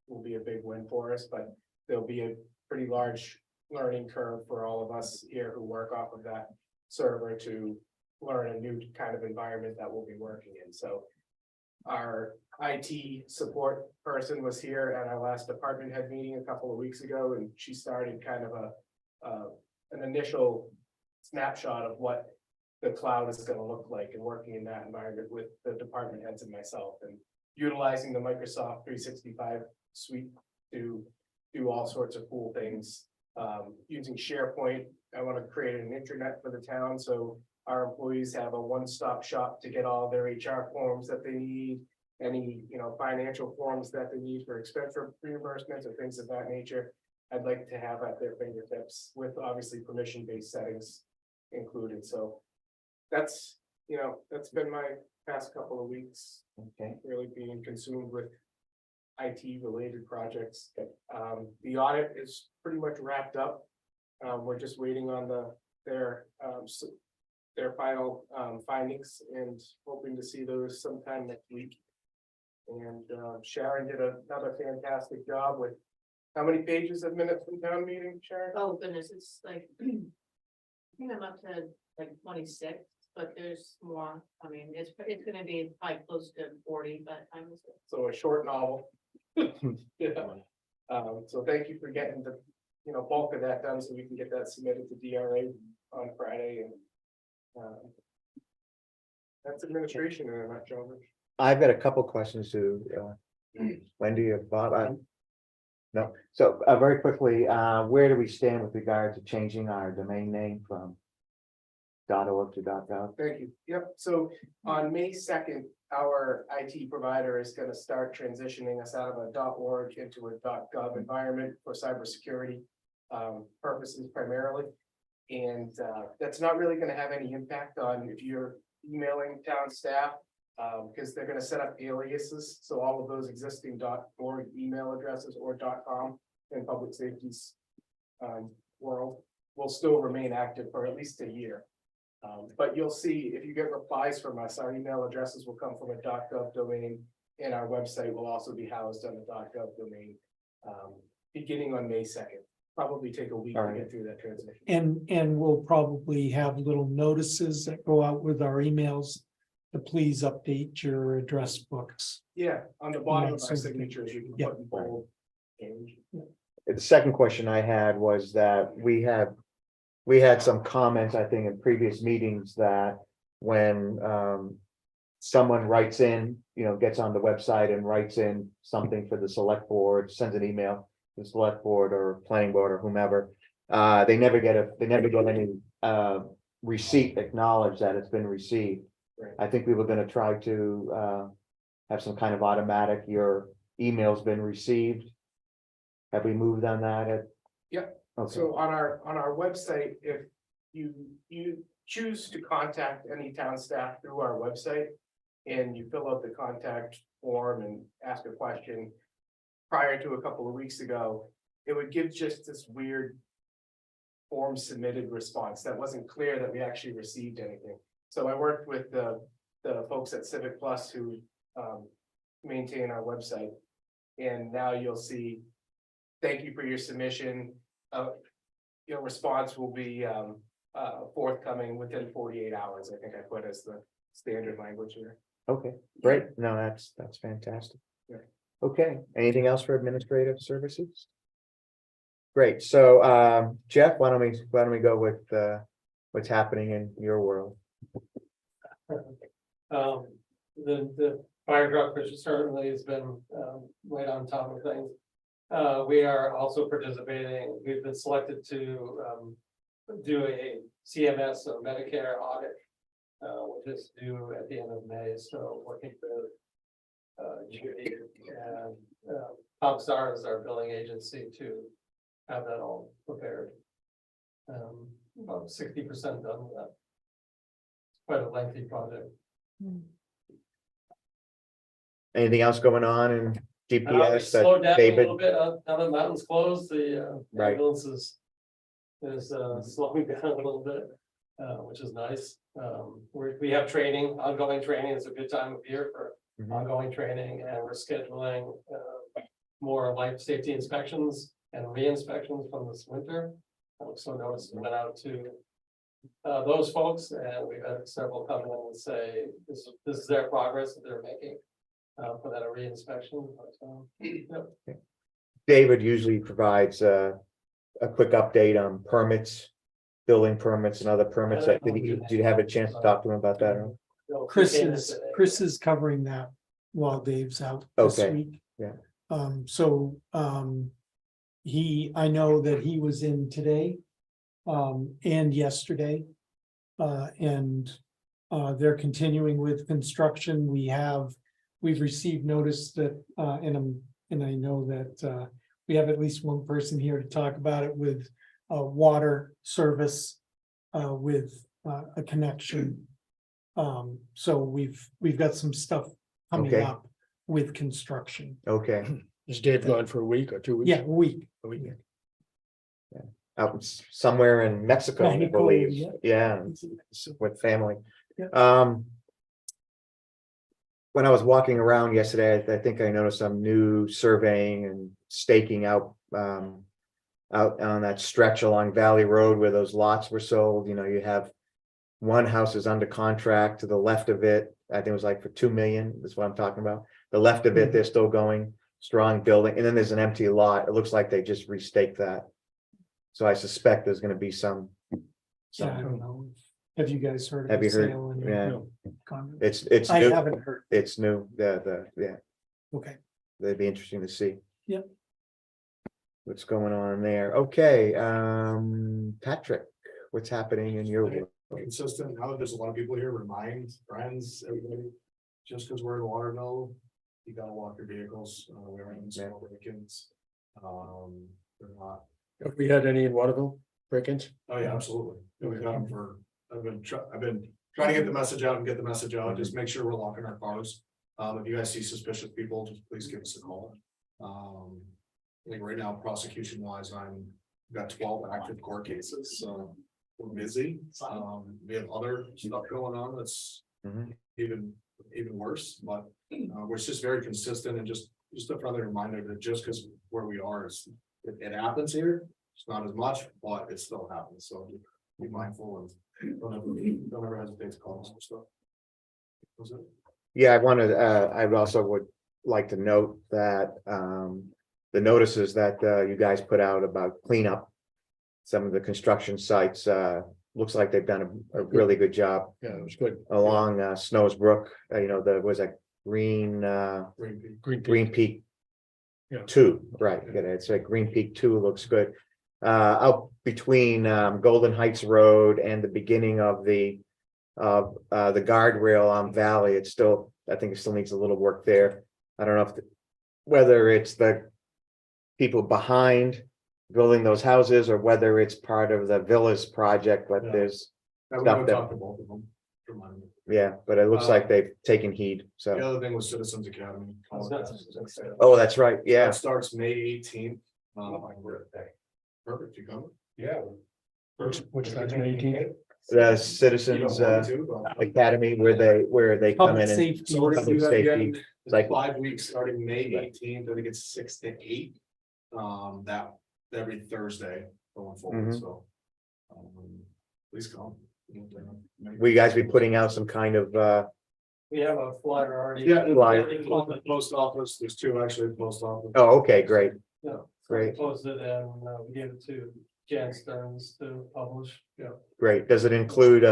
[SPEAKER 11] Will be a big win for us, but there'll be a pretty large learning curve for all of us here who work off of that server to learn a new kind of environment that we'll be working in. So our IT support person was here at our last department head meeting a couple of weeks ago, and she started kind of an initial snapshot of what the cloud is gonna look like and working in that environment with the department heads and myself, and utilizing the Microsoft 365 suite to do all sorts of cool things. Using SharePoint, I want to create an intranet for the town, so our employees have a one-stop shop to get all their HR forms that they need, any, financial forms that they need for expense reimbursements or things of that nature. I'd like to have at their fingertips with obviously permission-based settings included, so that's been my past couple of weeks,
[SPEAKER 2] Okay,
[SPEAKER 11] really being consumed with IT related projects. The audit is pretty much wrapped up. We're just waiting on their final findings and hoping to see those sometime next week. And Sharon did another fantastic job with, how many pages of minutes from town meeting, Sharon?
[SPEAKER 12] Oh, goodness, it's like, I think I'm up to like 26, but there's more. I mean, it's gonna be probably close to 40, but I'm.
[SPEAKER 11] So a short novel. Yeah. So thank you for getting the, bulk of that done so we can get that submitted to DRA on Friday, and that's administration in a nutshell.
[SPEAKER 2] I've got a couple questions to Wendy or Bob. No, so very quickly, where do we stand with regard to changing our domain name from .org to .gov?
[SPEAKER 11] Thank you. Yep, so on May 2nd, our IT provider is gonna start transitioning us out of a .org into a .gov environment for cybersecurity purposes primarily. And that's not really gonna have any impact on if you're emailing town staff, because they're gonna set up aliases, so all of those existing .org email addresses or .com in public safety's world will still remain active for at least a year. But you'll see, if you get replies from us, our email addresses will come from a .gov domain, and our website will also be housed on the .gov domain, beginning on May 2nd. Probably take a week
[SPEAKER 2] All
[SPEAKER 11] to
[SPEAKER 2] right.
[SPEAKER 11] get through that transition.
[SPEAKER 4] And we'll probably have little notices that go out with our emails to please update your address books.
[SPEAKER 11] Yeah, on the bottom
[SPEAKER 4] Yeah,
[SPEAKER 11] of
[SPEAKER 4] so-
[SPEAKER 11] our signatures, you can
[SPEAKER 4] Yeah.
[SPEAKER 11] put in bold change.
[SPEAKER 2] The second question I had was that we had some comments, I think, in previous meetings that when someone writes in, gets on the website and writes in something for the select board, sends an email to the select board or planning board or whomever, they never get any receipt acknowledged that it's been received.
[SPEAKER 11] Right.
[SPEAKER 2] I think we were gonna try to have some kind of automatic, your email's been received. Have we moved on that?
[SPEAKER 11] Yep.
[SPEAKER 2] Okay,
[SPEAKER 11] So on our website, if you choose to contact any town staff through our website. And you fill out the contact form and ask a question. Prior to a couple of weeks ago, it would give just this weird. Form submitted response that wasn't clear that we actually received anything. So I worked with the folks at Civic Plus who maintain our website. And now you'll see, thank you for your submission. Your response will be forthcoming within 48 hours, I think I put as the standard language here.
[SPEAKER 2] okay, great. No, that's fantastic.
[SPEAKER 11] Yeah.
[SPEAKER 2] Okay, anything else for administrative services? Great, so Jeff, why don't we go with what's happening in your world?
[SPEAKER 5] The fire truck, which certainly has been right on top of things. We are also participating, we've been selected to do a CMS or Medicare audit. Which is due at the end of May, so working with. Judy and, Comstar is our billing agency to have that all prepared. About 60% done with that. Quite a lengthy project.
[SPEAKER 2] Anything else going on in
[SPEAKER 5] We
[SPEAKER 2] GPS
[SPEAKER 5] slowed
[SPEAKER 2] that
[SPEAKER 5] down a
[SPEAKER 2] David?
[SPEAKER 5] little bit, now that mountain's closed, the
[SPEAKER 2] Right.
[SPEAKER 5] ambulance is slowing down a little bit, which is nice. We have training, ongoing training. It's a good time of year for
[SPEAKER 2] Mhm.
[SPEAKER 5] ongoing training, and we're scheduling more life safety inspections and re-inspections from this winter. So notice went out to those folks, and we've had several come in and say, this is their progress that they're making for that re-inspection. Yep.
[SPEAKER 2] David usually provides a quick update on permits, building permits and other permits. Did you have a chance to talk to him about that?
[SPEAKER 5] No,
[SPEAKER 4] Chris
[SPEAKER 5] he came in
[SPEAKER 4] is,
[SPEAKER 5] today.
[SPEAKER 4] Chris is covering that while Dave's out this
[SPEAKER 2] Okay,
[SPEAKER 4] week.
[SPEAKER 2] yeah.
[SPEAKER 4] So, I know that he was in today, and yesterday. And they're continuing with construction. We've received notice that, and I know that, we have at least one person here to talk about it with, water service, with, a connection. So we've got some stuff coming
[SPEAKER 2] Okay.
[SPEAKER 4] up with construction.
[SPEAKER 2] Okay,
[SPEAKER 3] Is Dave gone for a week or 2 weeks?
[SPEAKER 4] Yeah, a week.
[SPEAKER 3] A week.
[SPEAKER 2] somewhere in Mexico, I
[SPEAKER 4] Mexico,
[SPEAKER 2] believe.
[SPEAKER 4] yeah.
[SPEAKER 2] Yeah, with family.
[SPEAKER 4] Yeah.
[SPEAKER 2] When I was walking around yesterday, I think I noticed some new surveying and staking out out on that stretch along Valley Road where those lots were sold. You know, you have one house is under contract to the left of it. I think it was like for 2 million. That's what I'm talking about. The left of it, they're still going strong building. And then there's an empty lot. It looks like they just restaked that. So I suspect there's gonna be some.
[SPEAKER 4] Yeah, I don't know. Have you guys heard of
[SPEAKER 2] Have
[SPEAKER 4] the
[SPEAKER 2] you heard?
[SPEAKER 4] sale? and-
[SPEAKER 2] Yeah,
[SPEAKER 3] No.
[SPEAKER 4] Con-
[SPEAKER 2] it's
[SPEAKER 4] I
[SPEAKER 2] new.
[SPEAKER 4] haven't heard.
[SPEAKER 2] It's new. Yeah,
[SPEAKER 4] Okay.
[SPEAKER 2] that'd be interesting to see.
[SPEAKER 4] Yep.
[SPEAKER 2] What's going on there? Okay, Patrick, what's happening in your world?
[SPEAKER 11] Consistent, now that there's a lot of people here, remind friends, everybody, just because we're in Waterville, you gotta walk your vehicles, we're in small break-ins. They're not,
[SPEAKER 3] Have we had any in Waterville break-ins?
[SPEAKER 11] oh yeah, absolutely, we've got them for, I've been trying to get the message out and get the message out, just make sure we're locking our cars. If you guys see suspicious people, just please give us a call. I think right now, prosecution wise, got 12 active court cases, so we're busy. We have other stuff going on that's
[SPEAKER 2] Mhm.
[SPEAKER 11] even worse, but we're just very consistent and just a friendly reminder that just because where we are is, it happens here, it's not as much, but it still happens, so be mindful and don't ever hesitate to call us and stuff. Was it?
[SPEAKER 2] Yeah, I also would like to note that, the notices that, you guys put out about cleanup. Some of the construction sites, looks like they've done a really good job
[SPEAKER 3] Yeah, it was good.
[SPEAKER 2] along, Snows Brook. You know, there was a Green
[SPEAKER 3] Green Peak.
[SPEAKER 2] Peak.
[SPEAKER 3] Yeah.
[SPEAKER 2] 2, right, yeah, it's like Green Peak 2 looks good. Out between Golden Heights Road and the beginning of the guardrail on Valley, it's still, I think it still needs a little work there. I don't know if whether it's the people behind building those houses or whether it's part of the villas project, but
[SPEAKER 11] Yeah.
[SPEAKER 2] there's
[SPEAKER 11] We've
[SPEAKER 2] Stuff that-
[SPEAKER 11] talked to both of them. Remind me.
[SPEAKER 2] yeah, but it looks like they've taken heed,
[SPEAKER 11] The
[SPEAKER 2] so.
[SPEAKER 11] other thing was Citizens Academy.
[SPEAKER 2] Oh, that's right, yeah,
[SPEAKER 11] That starts May 18th. Perfect, you coming? Yeah.
[SPEAKER 3] Which starts May 18th?
[SPEAKER 2] the Citizens Academy where they come
[SPEAKER 4] Public
[SPEAKER 2] in and
[SPEAKER 4] safety.
[SPEAKER 11] So we're gonna do
[SPEAKER 2] Public
[SPEAKER 11] that again,
[SPEAKER 2] safety,
[SPEAKER 11] it's
[SPEAKER 2] like-
[SPEAKER 11] 5 weeks, starting May
[SPEAKER 2] Right.
[SPEAKER 11] 18th, I think it's 6 to 8. That every Thursday going forward,
[SPEAKER 2] Mhm.
[SPEAKER 11] so. Please come.
[SPEAKER 2] will you guys be putting out some kind of,
[SPEAKER 5] We have a flyer already.
[SPEAKER 11] Yeah,
[SPEAKER 2] Flyer.
[SPEAKER 11] on the post office, there's 2 actually, at the post office.
[SPEAKER 2] oh, okay, great,
[SPEAKER 5] Yeah,
[SPEAKER 2] Great.
[SPEAKER 5] posted and we gave it to Jan Stearns to publish. Yeah.
[SPEAKER 2] great. Does it include,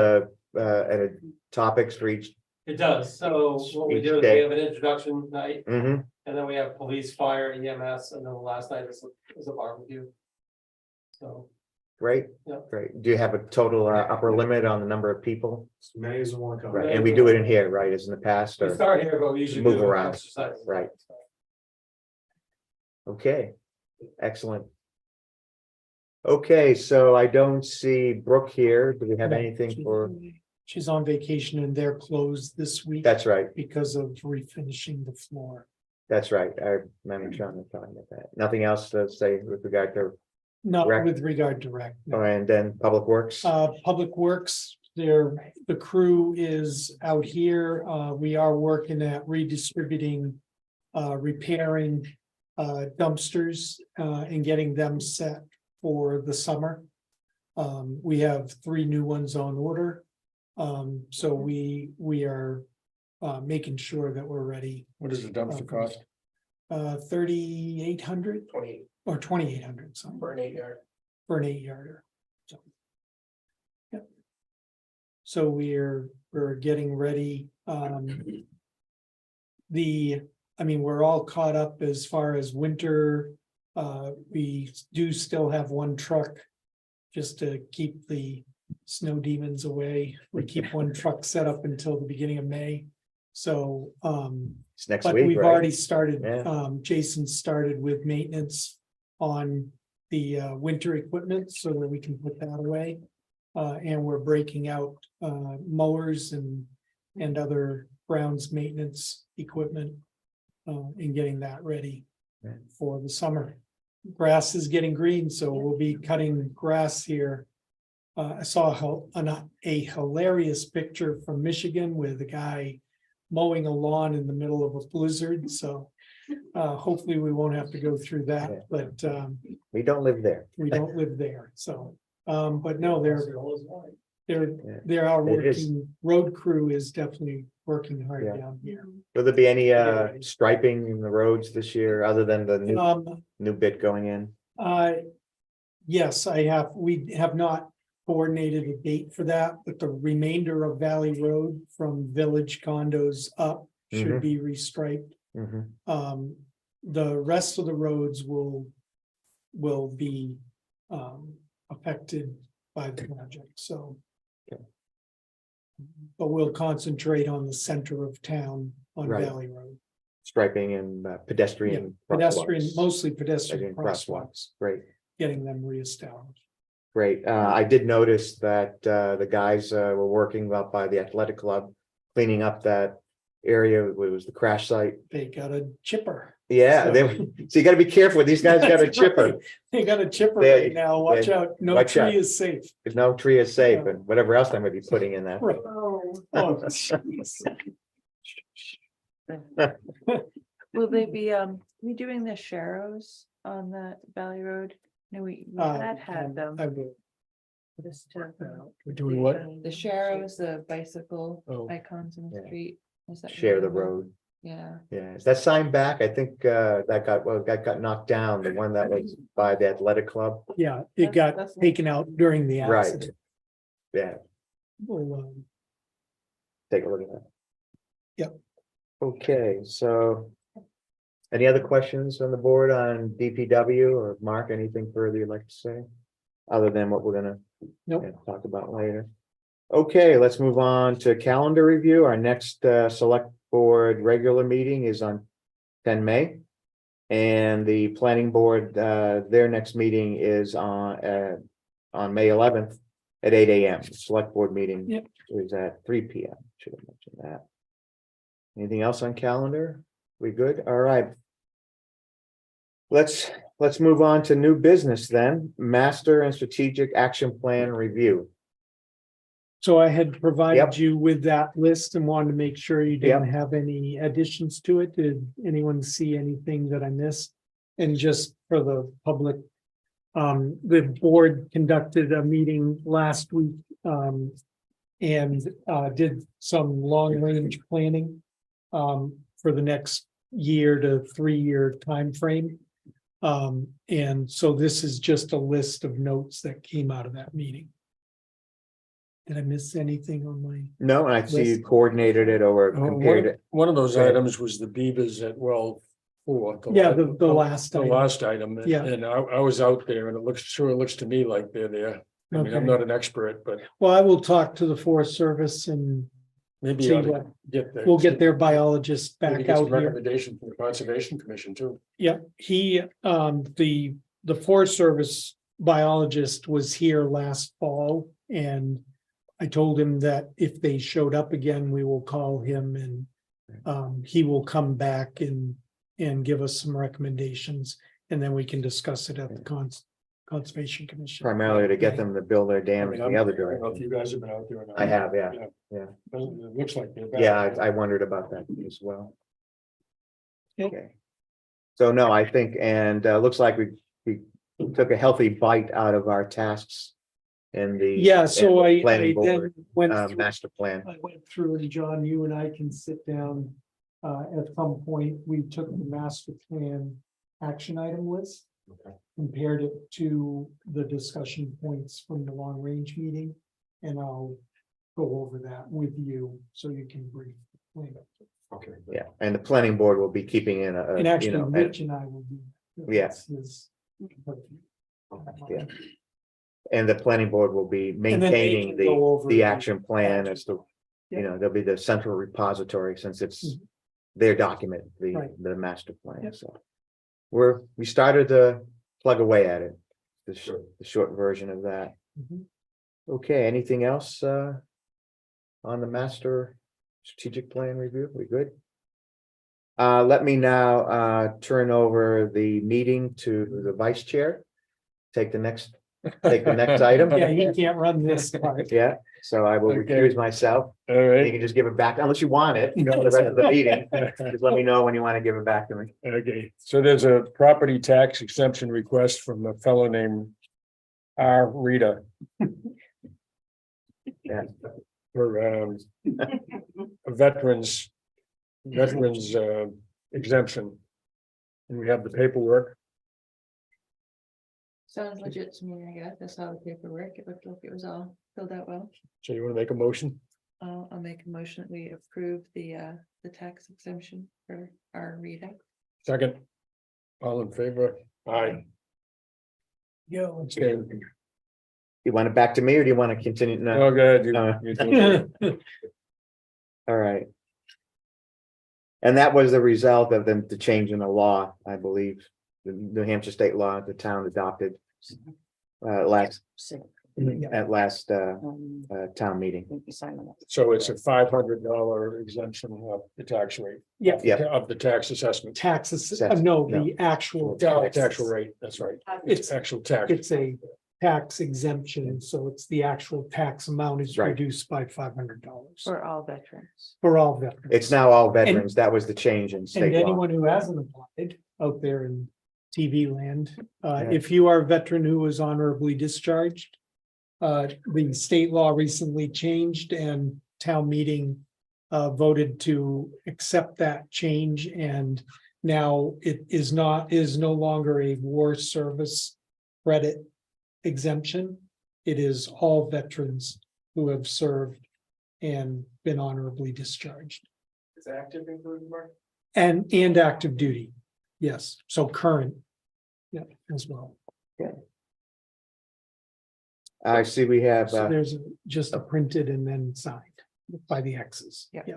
[SPEAKER 2] topics for each?
[SPEAKER 5] It does. So what we
[SPEAKER 2] Each
[SPEAKER 5] do is
[SPEAKER 2] day.
[SPEAKER 5] we have an introduction night,
[SPEAKER 2] Mhm.
[SPEAKER 5] and then we have police, fire, EMS, and then the last night is a barbecue. So
[SPEAKER 2] Great,
[SPEAKER 5] Yeah.
[SPEAKER 2] great. Do you have a total upper limit on the number of people?
[SPEAKER 9] As many as want to come.
[SPEAKER 2] Right, and we do it in here, right, as in the past,
[SPEAKER 5] We
[SPEAKER 2] or,
[SPEAKER 5] start here, but we usually
[SPEAKER 2] Move
[SPEAKER 5] do
[SPEAKER 2] around.
[SPEAKER 5] exercise.
[SPEAKER 2] Right. okay, excellent. Okay, so I don't see Brooke here. Do we have
[SPEAKER 4] No,
[SPEAKER 2] anything for,
[SPEAKER 4] She's on vacation and they're closed this week.
[SPEAKER 2] that's right,
[SPEAKER 4] Because of refinishing the floor.
[SPEAKER 2] that's right. I remember Sean was talking about that. Nothing else to say with regard to,
[SPEAKER 4] Not
[SPEAKER 2] Rec-
[SPEAKER 4] with regard to rec. no.
[SPEAKER 2] and then Public Works?
[SPEAKER 4] Public Works, the crew is out here. We are working at redistributing, repairing dumpsters, and getting them set for the summer. We have 3 new ones on order. So we are making sure that we're ready.
[SPEAKER 3] What does the dumpster cost?
[SPEAKER 4] 3,800
[SPEAKER 11] 28
[SPEAKER 4] or 2,800, so
[SPEAKER 11] for an 8-yard.
[SPEAKER 4] for an 8-yarder. So. Yep. So we're getting ready. We're all caught up as far as winter. We do still have 1 truck just to keep the snow demons away. We keep 1 truck set up until the beginning of May. So,
[SPEAKER 2] It's next
[SPEAKER 4] but
[SPEAKER 2] week,
[SPEAKER 4] we've
[SPEAKER 2] right?
[SPEAKER 4] already started,
[SPEAKER 2] Yeah.
[SPEAKER 4] Jason started with maintenance on the winter equipment so that we can put that away. And we're breaking out mowers and other grounds maintenance equipment. And getting that ready
[SPEAKER 2] Yeah.
[SPEAKER 4] for the summer. Grass is getting green, so we'll be cutting grass here. I saw a hilarious picture from Michigan with a guy mowing a lawn in the middle of a blizzard, so. Hopefully we won't have to go through
[SPEAKER 2] Yeah.
[SPEAKER 4] that, but
[SPEAKER 2] We don't live there.
[SPEAKER 4] we don't live there, so. But no, they're our
[SPEAKER 2] It is.
[SPEAKER 4] working, road crew is definitely working hard
[SPEAKER 2] Yeah.
[SPEAKER 4] down here.
[SPEAKER 2] Will there be any
[SPEAKER 4] Yeah.
[SPEAKER 2] striping in the roads this year, other than the new bit going in?
[SPEAKER 4] Yes, we have not coordinated a date for that, but the remainder of Valley Road from Village Condos up should
[SPEAKER 2] Mhm.
[SPEAKER 4] be restriped.
[SPEAKER 2] Mhm.
[SPEAKER 4] The rest of the roads will be affected by the project, so.
[SPEAKER 2] Okay.
[SPEAKER 4] But we'll concentrate on the center of town on
[SPEAKER 2] Right.
[SPEAKER 4] Valley Road.
[SPEAKER 2] Striping and pedestrian.
[SPEAKER 4] Pedestrian,
[SPEAKER 2] crosswalks.
[SPEAKER 4] mostly pedestrian
[SPEAKER 2] Pedestrian
[SPEAKER 4] crosswalks,
[SPEAKER 2] Great,
[SPEAKER 4] getting them reestablished.
[SPEAKER 2] great. I did notice that the guys were working up by the athletic club, cleaning up that area. It was the crash site.
[SPEAKER 4] They got a chipper.
[SPEAKER 2] Yeah,
[SPEAKER 4] So-
[SPEAKER 2] so you gotta be careful. These guys got a
[SPEAKER 4] That's
[SPEAKER 2] chipper.
[SPEAKER 4] right. They got a chipper
[SPEAKER 2] They-
[SPEAKER 4] right now. Watch
[SPEAKER 2] they-
[SPEAKER 4] out. No
[SPEAKER 2] watch out.
[SPEAKER 4] tree is safe.
[SPEAKER 2] No tree is safe, and whatever else they might be putting in that.
[SPEAKER 4] Right.
[SPEAKER 12] Oh.
[SPEAKER 4] Oh, jeez.
[SPEAKER 1] Will they be redoing the sharrows on the Valley Road? No, we had them.
[SPEAKER 4] I will.
[SPEAKER 1] Just to-
[SPEAKER 3] We're doing what?
[SPEAKER 1] The sharrows, the bicycle
[SPEAKER 3] Oh.
[SPEAKER 1] icons in the
[SPEAKER 2] Yeah.
[SPEAKER 1] street. Is that
[SPEAKER 2] Share the
[SPEAKER 1] removable?
[SPEAKER 2] road.
[SPEAKER 1] Yeah,
[SPEAKER 2] Yeah, is that sign back? I think that got knocked down, the one that was by the athletic club.
[SPEAKER 4] Yeah, it got
[SPEAKER 1] That's-
[SPEAKER 4] taken out during the
[SPEAKER 2] Right.
[SPEAKER 4] accident.
[SPEAKER 2] Yeah,
[SPEAKER 4] Well,
[SPEAKER 2] take a look at that.
[SPEAKER 4] Yep.
[SPEAKER 2] Okay, so. Any other questions on the board on DPW or Mark, anything further you'd like to say? Other than what we're gonna
[SPEAKER 4] Nope.
[SPEAKER 2] talk about later. Okay, let's move on to calendar review. Our next select board regular meeting is on 10 May. And the planning board, their next meeting is on May 11th at 8 AM. Select board meeting
[SPEAKER 4] Yep.
[SPEAKER 2] is at 3 PM. Should have mentioned that. Anything else on calendar? We good? All right. Let's move on to new business then. Master and strategic action plan review.
[SPEAKER 4] so I had provided
[SPEAKER 2] Yep.
[SPEAKER 4] you with that list and wanted to make sure you didn't have any additions to it. Did anyone see anything that I missed? And just for the public, the board conducted a meeting last week, and did some long-range planning, for the next year to 3-year timeframe. And so this is just a list of notes that came out of that meeting. Did I miss anything on my?
[SPEAKER 2] No, and I see you
[SPEAKER 4] List.
[SPEAKER 2] coordinated it or compared it.
[SPEAKER 3] One of those
[SPEAKER 2] Right.
[SPEAKER 3] items was the beavers at well four.
[SPEAKER 4] Yeah, the last
[SPEAKER 3] The
[SPEAKER 4] item.
[SPEAKER 3] last item,
[SPEAKER 4] Yeah.
[SPEAKER 3] and I was out there and it looks to me like they're there. I mean, I'm
[SPEAKER 4] Okay.
[SPEAKER 3] not an expert, but
[SPEAKER 4] Well, I will talk to the Forest Service and
[SPEAKER 3] maybe
[SPEAKER 4] see
[SPEAKER 3] I ought to
[SPEAKER 4] what,
[SPEAKER 3] get the.
[SPEAKER 4] we'll get their biologist
[SPEAKER 3] maybe
[SPEAKER 4] back
[SPEAKER 3] get some
[SPEAKER 4] out here.
[SPEAKER 3] recommendation from the Conservation Commission too.
[SPEAKER 4] Yeah, the Forest Service biologist was here last fall and I told him that if they showed up again, we will call him and he will come back and give us some recommendations and then we can discuss it at the Conservation Commission.
[SPEAKER 2] Primarily to get them to build their
[SPEAKER 3] I
[SPEAKER 2] dams
[SPEAKER 3] mean,
[SPEAKER 2] the other
[SPEAKER 3] I don't know if
[SPEAKER 2] direction.
[SPEAKER 3] you guys have been out there or not.
[SPEAKER 2] I have, yeah. Yeah.
[SPEAKER 3] It looks like they're. bad.
[SPEAKER 2] Yeah, I wondered about that as well.
[SPEAKER 4] Yep.
[SPEAKER 2] Okay. So no, I think, and looks like we took a healthy bite out of our tasks in the.
[SPEAKER 4] Yeah, so
[SPEAKER 2] in the
[SPEAKER 4] I
[SPEAKER 2] Planning
[SPEAKER 4] then
[SPEAKER 2] board,
[SPEAKER 4] went through
[SPEAKER 2] master plan.
[SPEAKER 4] I went through and John, you and I can sit down. At some point, we took the master plan action item list.
[SPEAKER 2] Okay.
[SPEAKER 4] Compared it to the discussion points from the long range meeting. And I'll go over that with you so you can brief. the plan.
[SPEAKER 9] Okay.
[SPEAKER 2] Yeah, and the planning board will be keeping in
[SPEAKER 4] And
[SPEAKER 2] you
[SPEAKER 4] actually,
[SPEAKER 2] know,
[SPEAKER 4] Rich and I will be.
[SPEAKER 2] Yeah.
[SPEAKER 4] that's his-
[SPEAKER 2] Yeah. And the planning board will be
[SPEAKER 4] then they
[SPEAKER 2] maintaining
[SPEAKER 4] can go over
[SPEAKER 2] the
[SPEAKER 4] the
[SPEAKER 2] action plan as to,
[SPEAKER 4] Yeah.
[SPEAKER 2] you know, they'll be the central repository since it's
[SPEAKER 4] Mhm.
[SPEAKER 2] their document,
[SPEAKER 4] Right.
[SPEAKER 2] the master plan,
[SPEAKER 4] Yep.
[SPEAKER 2] so. We started to plug away at it, the short version of that.
[SPEAKER 4] Mhm.
[SPEAKER 2] Okay, anything else, on the master strategic plan review? We good? Let me now, turn over the meeting to the vice chair. Take the next item.
[SPEAKER 4] Yeah, he can't run this part.
[SPEAKER 2] Yeah, so I will
[SPEAKER 3] Okay.
[SPEAKER 2] recuse myself.
[SPEAKER 3] All
[SPEAKER 2] You
[SPEAKER 3] right.
[SPEAKER 2] can just give it back, unless you want it, for the rest of the meeting. Just let me know when you want to give it back to me.
[SPEAKER 3] Okay, so there's a property tax exemption request from a fellow named R. Rita.
[SPEAKER 2] Yeah.
[SPEAKER 3] For a veterans exemption. And we have the paperwork.
[SPEAKER 1] Sounds legit to me, I guess. I saw the paperwork. It looked like it was all filled out well.
[SPEAKER 3] So you want to make a motion?
[SPEAKER 1] I'll make a motion that we approve the tax exemption for our reading.
[SPEAKER 3] Second. All in favor? Aye.
[SPEAKER 4] Yo.
[SPEAKER 3] Okay.
[SPEAKER 2] You want it back to me or do you want to continue? No,
[SPEAKER 3] Oh, good.
[SPEAKER 2] all right. And that was the result of the change in the law, I believe, the New Hampshire state law the town adopted. At last town meeting.
[SPEAKER 3] So it's a $500 exemption of the tax rate.
[SPEAKER 4] Yeah.
[SPEAKER 2] Yeah.
[SPEAKER 3] Of the tax assessment.
[SPEAKER 4] Taxes,
[SPEAKER 2] Assess-
[SPEAKER 4] no,
[SPEAKER 2] no.
[SPEAKER 4] the actual.
[SPEAKER 3] Tax actual rate, that's right.
[SPEAKER 4] It's-
[SPEAKER 3] Actual tax.
[SPEAKER 4] It's a tax exemption, so it's the actual tax amount is
[SPEAKER 2] Right.
[SPEAKER 4] reduced by $500
[SPEAKER 1] For all veterans.
[SPEAKER 4] for all veterans.
[SPEAKER 2] It's now all veterans. That was the change in
[SPEAKER 4] And
[SPEAKER 2] state law.
[SPEAKER 4] anyone who hasn't applied out there in TV land,
[SPEAKER 2] Yeah.
[SPEAKER 4] if you are a veteran who was honorably discharged. The state law recently changed and town meeting voted to accept that change and now it is no longer a war service credit exemption. It is all veterans who have served and been honorably discharged.
[SPEAKER 11] Is active included, Mark?
[SPEAKER 4] And active duty, yes, so current. Yeah, as well.
[SPEAKER 2] I see we have,
[SPEAKER 4] So there's just a printed and then signed by the X's.
[SPEAKER 1] Yeah.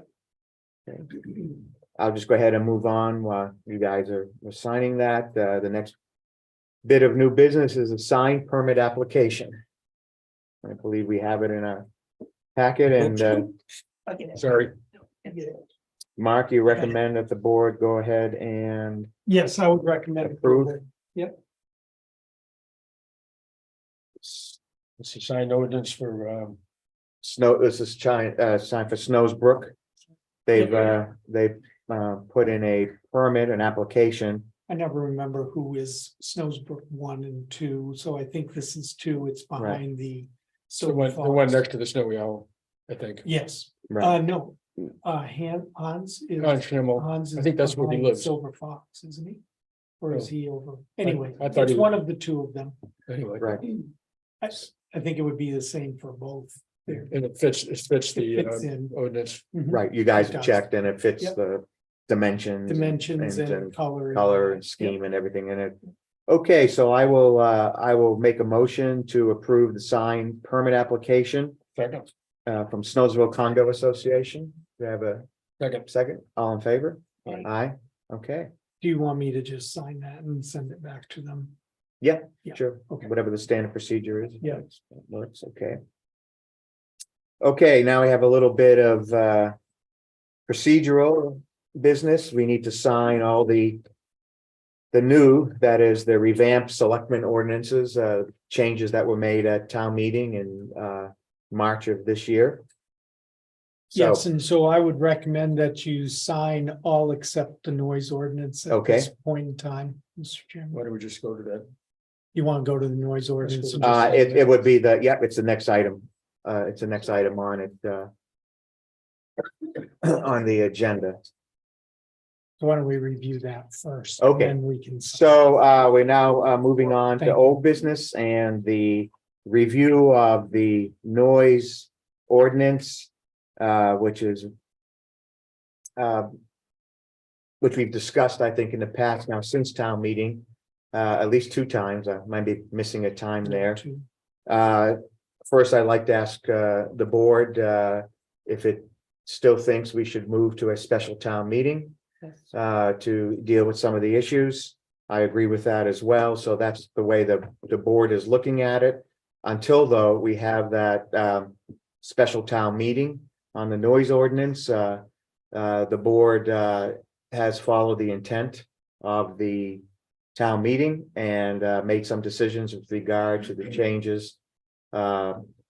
[SPEAKER 2] I'll just go ahead and move on while you guys are signing that. The next bit of new business is a signed permit application. I believe we have it in our packet and,
[SPEAKER 3] Sorry.
[SPEAKER 2] Mark, you recommend that the board go ahead and
[SPEAKER 4] Yes, I would recommend.
[SPEAKER 2] Approve.
[SPEAKER 3] It's a signed ordinance for
[SPEAKER 2] this is signed for Snows Brook. They've put in a permit, an application.
[SPEAKER 4] I never remember who is Snowsbrook 1 and 2, so I think this is 2, it's behind the.
[SPEAKER 3] the
[SPEAKER 4] Silver
[SPEAKER 3] one
[SPEAKER 4] Fox.
[SPEAKER 3] next to the Snowy Owl, I think.
[SPEAKER 4] Yes,
[SPEAKER 2] Right,
[SPEAKER 4] no, Hans is.
[SPEAKER 3] Con Schnimmel.
[SPEAKER 4] Hans
[SPEAKER 3] I
[SPEAKER 4] is
[SPEAKER 3] think that's where he
[SPEAKER 4] behind
[SPEAKER 3] lives.
[SPEAKER 4] Silver Fox, isn't he? Or is he over? Anyway,
[SPEAKER 3] I thought
[SPEAKER 4] it's
[SPEAKER 3] he-
[SPEAKER 4] one of the two of them.
[SPEAKER 3] Anyway,
[SPEAKER 2] right.
[SPEAKER 4] I think it would be the same for both. There.
[SPEAKER 3] and it fits the
[SPEAKER 4] Fits in.
[SPEAKER 3] ordinance.
[SPEAKER 4] Mhm.
[SPEAKER 2] Right, you guys
[SPEAKER 4] It
[SPEAKER 2] have
[SPEAKER 4] does.
[SPEAKER 2] checked and it fits
[SPEAKER 4] Yep.
[SPEAKER 2] the
[SPEAKER 4] dimensions and color.
[SPEAKER 2] color and scheme and everything in it. Okay, so I will make a motion to approve the sign permit application
[SPEAKER 3] Second,
[SPEAKER 2] from Snowsville Condo Association. Do you have a
[SPEAKER 3] second.
[SPEAKER 2] second? All in favor?
[SPEAKER 3] Aye.
[SPEAKER 2] Aye, okay,
[SPEAKER 4] Do you want me to just sign that and send it back to them?
[SPEAKER 2] yeah,
[SPEAKER 4] Yeah,
[SPEAKER 2] sure,
[SPEAKER 4] okay.
[SPEAKER 2] whatever the standard procedure is.
[SPEAKER 4] Yeah.
[SPEAKER 2] Works, okay. Okay, now we have a little bit of procedural business. We need to sign all the new, that is the revamped selectmen ordinances, changes that were made at town meeting in March of this year. So,
[SPEAKER 4] Yes, and so I would recommend that you sign all except the noise ordinance at this point in time, Mr. Chairman.
[SPEAKER 3] Why don't we just go to that?
[SPEAKER 4] You want to go to the noise ordinance? and just sign
[SPEAKER 2] it would be the, yep, it's the next item. It's the next item on it, on the agenda.
[SPEAKER 4] So why don't we review that first?
[SPEAKER 2] Okay.
[SPEAKER 4] And then we can.
[SPEAKER 2] So we're now moving on
[SPEAKER 4] Thank
[SPEAKER 2] to
[SPEAKER 4] you.
[SPEAKER 2] old business and the review of the noise ordinance, which is which we've discussed, I think, in the past now since town meeting, at least 2 times. I might be missing a time there. First, I'd like to ask the board if it still thinks we should move to a special town meeting to deal with some of the issues. I agree with that as well. So that's the way the board is looking at it. Until though, we have that special town meeting on the noise ordinance. The board has followed the intent of the town meeting and made some decisions with regard to the changes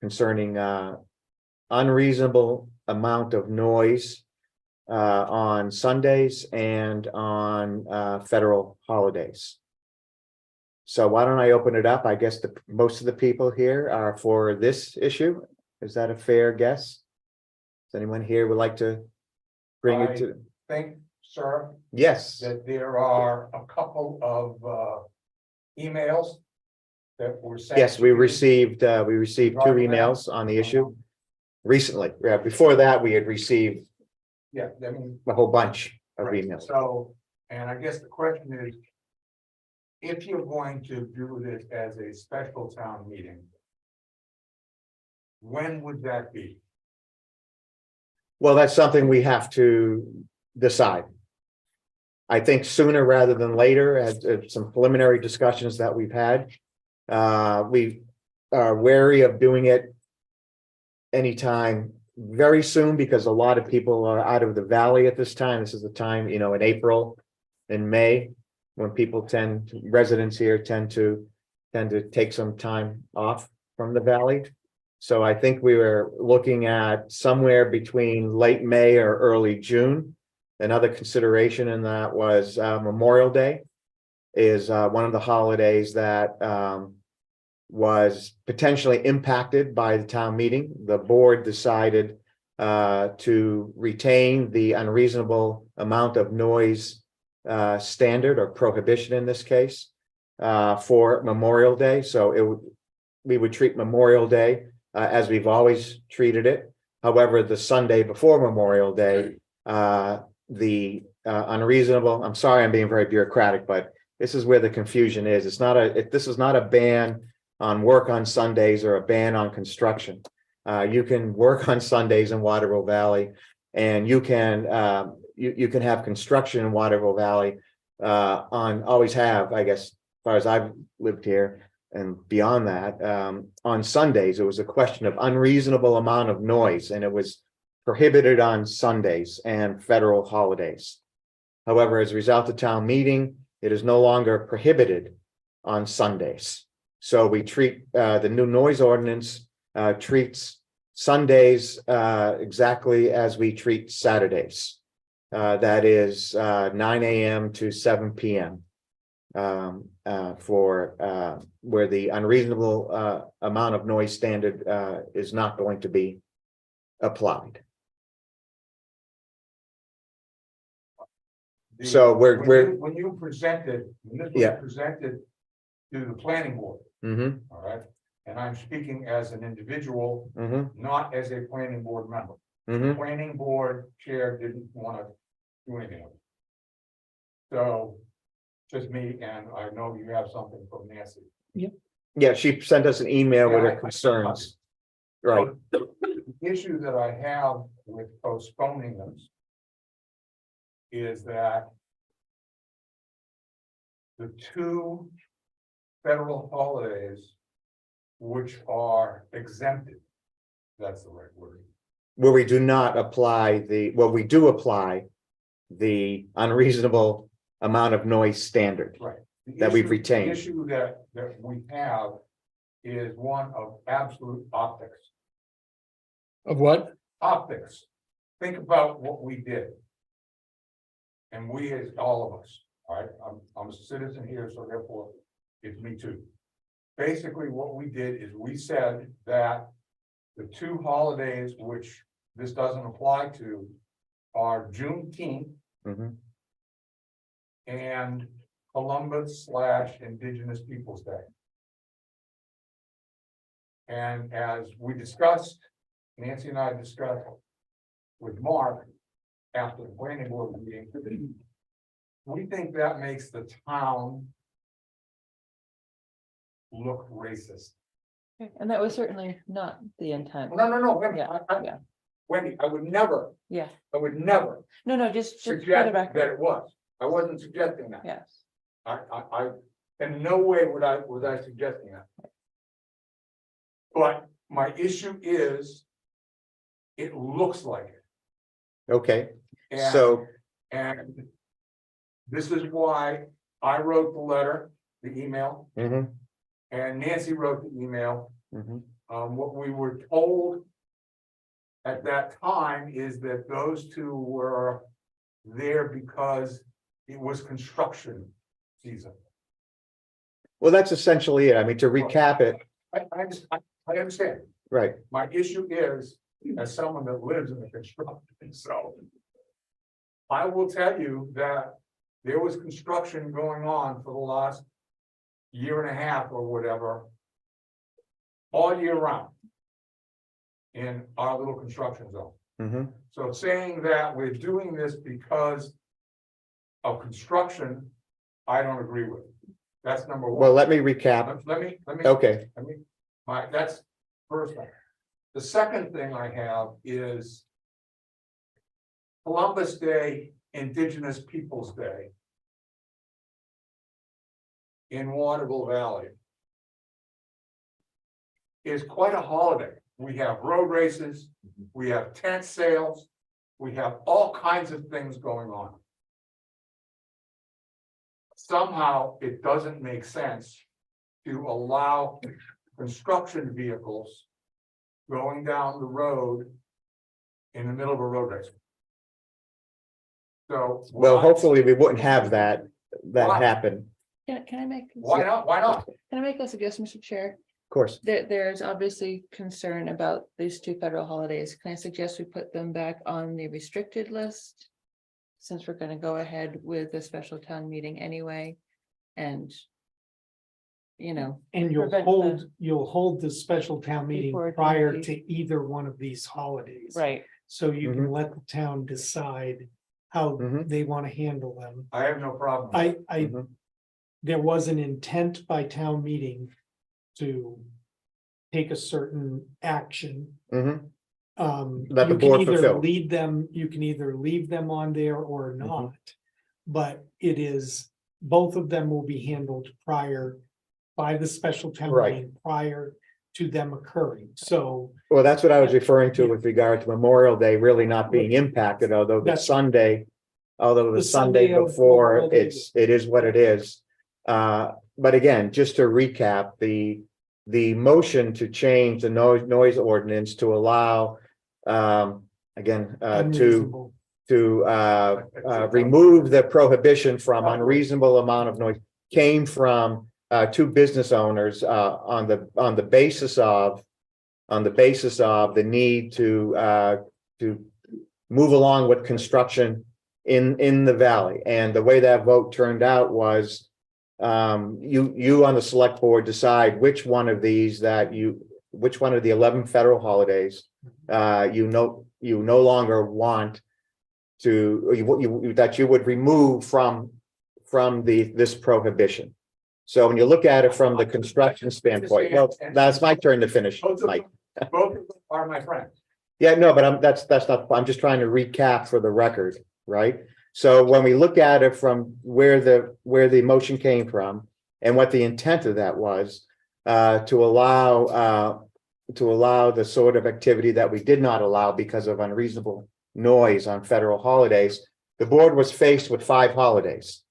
[SPEAKER 2] concerning unreasonable amount of noise on Sundays and on federal holidays. So why don't I open it up? I guess most of the people here are for this issue. Is that a fair guess? Does anyone here would like to bring it to?
[SPEAKER 9] Think, sir,
[SPEAKER 2] Yes,
[SPEAKER 9] that there are a couple of emails that were sent.
[SPEAKER 2] yes, we
[SPEAKER 9] to you.
[SPEAKER 2] received 2
[SPEAKER 9] Regarding that?
[SPEAKER 2] emails on the issue recently. Yeah, before that, we had received
[SPEAKER 9] Yeah, I mean.
[SPEAKER 2] a whole bunch of
[SPEAKER 9] right,
[SPEAKER 2] emails.
[SPEAKER 9] So, and I guess the question is, if you're going to do this as a special town meeting, when would that be?
[SPEAKER 2] Well, that's something we have to decide. I think sooner rather than later, as some preliminary discussions that we've had. We are wary of doing it anytime very soon because a lot of people are out of the valley at this time. This is the time, in April and May, when residents here tend to take some time off from the valley. So I think we were looking at somewhere between late May or early June. Another consideration in that was Memorial Day is one of the holidays that was potentially impacted by the town meeting. The board decided to retain the unreasonable amount of noise standard or prohibition in this case for Memorial Day. So we would treat Memorial Day as we've always treated it. However, the Sunday before Memorial Day, the unreasonable, I'm sorry, I'm being very bureaucratic, but this is where the confusion is. This is not a ban on work on Sundays or a ban on construction. You can work on Sundays in Waterville Valley, and you can have construction in Waterville Valley always have, I guess, as far as I've lived here and beyond that, on Sundays. It was a question of unreasonable amount of noise, and it was prohibited on Sundays and federal holidays. However, as a result of town meeting, it is no longer prohibited on Sundays. So we treat the new noise ordinance treats Sundays exactly as we treat Saturdays. That is 9 a.m. to 7 p.m. For where the unreasonable amount of noise standard is not going to be applied. So
[SPEAKER 9] when you presented, when this was
[SPEAKER 2] Yeah.
[SPEAKER 9] presented to the planning board,
[SPEAKER 2] Mm-hmm,
[SPEAKER 9] all right? And I'm speaking as an individual,
[SPEAKER 2] mm-hmm,
[SPEAKER 9] not as a planning board member. The
[SPEAKER 2] mm-hmm,
[SPEAKER 9] planning board chair didn't want to do anything with it. So, just me, and I know you have something from Nancy.
[SPEAKER 2] Yeah, she sent us an email with
[SPEAKER 9] Yeah,
[SPEAKER 2] her concerns. Right,
[SPEAKER 9] The issue that I have with postponing this is that the two federal holidays which are exempted, that's the right word.
[SPEAKER 2] where we do not apply we do apply the unreasonable amount of noise standard.
[SPEAKER 9] Right. The
[SPEAKER 2] That we've
[SPEAKER 9] issue-
[SPEAKER 2] retained.
[SPEAKER 9] The issue that we have is one of absolute optics.
[SPEAKER 3] Of what?
[SPEAKER 9] Optics. Think about what we did. And we as all of us, all right, I'm a citizen here, so therefore it's me too. Basically, what we did is we said that the two holidays which this doesn't apply to are Juneteenth
[SPEAKER 2] Mhm.
[SPEAKER 9] and Columbus / Indigenous Peoples' Day. And as we discussed, Nancy and I discussed with Mark after the planning board meeting, we think that makes the town look racist.
[SPEAKER 1] Okay, and that was certainly not the intent.
[SPEAKER 9] No, Wendy,
[SPEAKER 1] Yeah, yeah.
[SPEAKER 9] Wendy, I would never,
[SPEAKER 1] Yeah, no, just for the
[SPEAKER 9] suggest that
[SPEAKER 1] record,
[SPEAKER 9] it was. I wasn't suggesting that.
[SPEAKER 1] yes.
[SPEAKER 9] I, in no way was I suggesting that. But my issue is, it looks like it.
[SPEAKER 2] Okay,
[SPEAKER 9] And-
[SPEAKER 2] so,
[SPEAKER 9] And this is why I wrote the letter, the email,
[SPEAKER 2] mhm,
[SPEAKER 9] and Nancy wrote the email.
[SPEAKER 2] mhm.
[SPEAKER 9] What we were told at that time is that those two were there because it was construction season.
[SPEAKER 2] Well, that's essentially it. I mean, to recap it,
[SPEAKER 9] I understand.
[SPEAKER 2] right,
[SPEAKER 9] My issue is, as someone that lives in the construction, so. I will tell you that there was construction going on for the last year and a half or whatever. All year round. In our little construction zone.
[SPEAKER 2] mhm.
[SPEAKER 9] So saying that we're doing this because of construction, I don't agree with. That's number one.
[SPEAKER 2] Well, let me recap.
[SPEAKER 9] Let me.
[SPEAKER 2] Okay,
[SPEAKER 9] That's first thing. The second thing I have is Columbus Day, Indigenous Peoples' Day in Waterville Valley is quite a holiday. We have road races, we have tent sales, we have all kinds of things going on. Somehow, it doesn't make sense to allow construction vehicles going down the road in the middle of a road race. So.
[SPEAKER 2] well, hopefully we wouldn't have that
[SPEAKER 9] Why?
[SPEAKER 2] happen,
[SPEAKER 1] Can I make?
[SPEAKER 9] Why not? Why not?
[SPEAKER 1] Can I make a suggestion, Mr. Chair?
[SPEAKER 2] of course.
[SPEAKER 1] There's obviously concern about these two federal holidays. Can I suggest we put them back on the restricted list? Since we're gonna go ahead with a special town meeting anyway, and. You know,
[SPEAKER 4] And
[SPEAKER 1] Prevent
[SPEAKER 4] you'll hold the special town meeting
[SPEAKER 1] Before it
[SPEAKER 4] prior
[SPEAKER 1] can be-
[SPEAKER 4] to either one of these holidays.
[SPEAKER 1] right,
[SPEAKER 4] So you can let the town decide how
[SPEAKER 2] Mhm.
[SPEAKER 4] they want to handle them.
[SPEAKER 9] I have no problem.
[SPEAKER 2] Mhm.
[SPEAKER 4] There was an intent by town meeting to take a certain action.
[SPEAKER 2] Mhm. That the
[SPEAKER 4] You can
[SPEAKER 2] board
[SPEAKER 4] either
[SPEAKER 2] fulfilled.
[SPEAKER 4] lead them, you can either leave them on there or not. But it is, both of them will be handled prior by the special town
[SPEAKER 2] Right.
[SPEAKER 4] meeting prior to them occurring. So
[SPEAKER 2] Well, that's what I was referring to with regard to Memorial Day really not being impacted, although the
[SPEAKER 4] That's-
[SPEAKER 2] Sunday. Although the
[SPEAKER 4] The
[SPEAKER 2] Sunday
[SPEAKER 4] Sunday of
[SPEAKER 2] before,
[SPEAKER 4] Memorial Day.
[SPEAKER 2] it is what it is. But again, just to recap, the motion to change the noise ordinance to allow. Again,
[SPEAKER 4] unreasonable.
[SPEAKER 2] to remove the prohibition from unreasonable amount of noise came from two business owners on the basis of the need to move along with construction in the valley. And the way that vote turned out was you on the select board decide which one of these which one of the 11 federal holidays you no longer want to, that you would remove from this prohibition. So when you look at it from the construction standpoint, well, that's my turn to finish,
[SPEAKER 9] Both of
[SPEAKER 2] Mike.
[SPEAKER 9] them, both of them are my friends.
[SPEAKER 2] Yeah, no, but that's not, I'm just trying to recap for the record, right? So when we look at it from where the motion came from and what the intent of that was, to allow the sort of activity that we did not allow because of unreasonable noise on federal holidays, the board was faced with 5 holidays.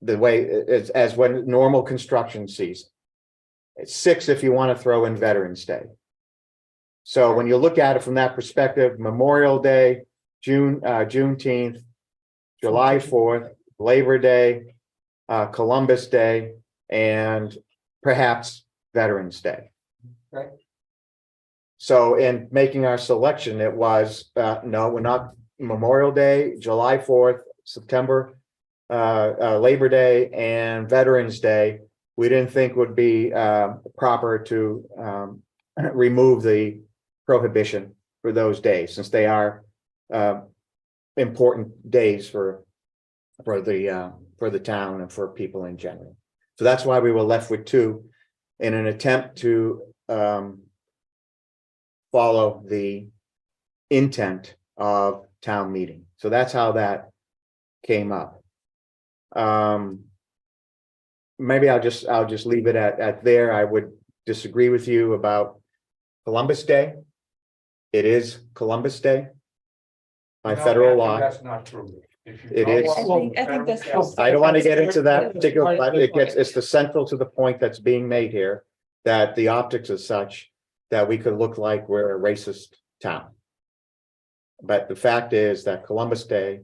[SPEAKER 2] The way it's as when normal construction season. It's 6 if you want to throw in Veterans Day. So when you look at it from that perspective, Memorial Day, Juneteenth, July 4th, Labor Day, Columbus Day, and perhaps Veterans Day.
[SPEAKER 9] Right.
[SPEAKER 2] So in making our selection, it was, no, we're not Memorial Day, July 4th, September, Labor Day, and Veterans Day. We didn't think would be proper to remove the prohibition for those days, since they are important days for the town and for people in general. So that's why we were left with 2 in an attempt to follow the intent of town meeting. So that's how that came up. Maybe I'll just leave it at there. I would disagree with you about Columbus Day. It is Columbus Day by
[SPEAKER 9] No,
[SPEAKER 2] federal
[SPEAKER 9] actually,
[SPEAKER 2] law.
[SPEAKER 9] That's not true. If you
[SPEAKER 2] It
[SPEAKER 9] don't
[SPEAKER 2] is.
[SPEAKER 9] want-
[SPEAKER 1] I think that's.
[SPEAKER 2] I don't want to get into that particular, but it's the central to the point that's being made here, that the optics is such that we could look like we're a racist town. But the fact is that Columbus Day,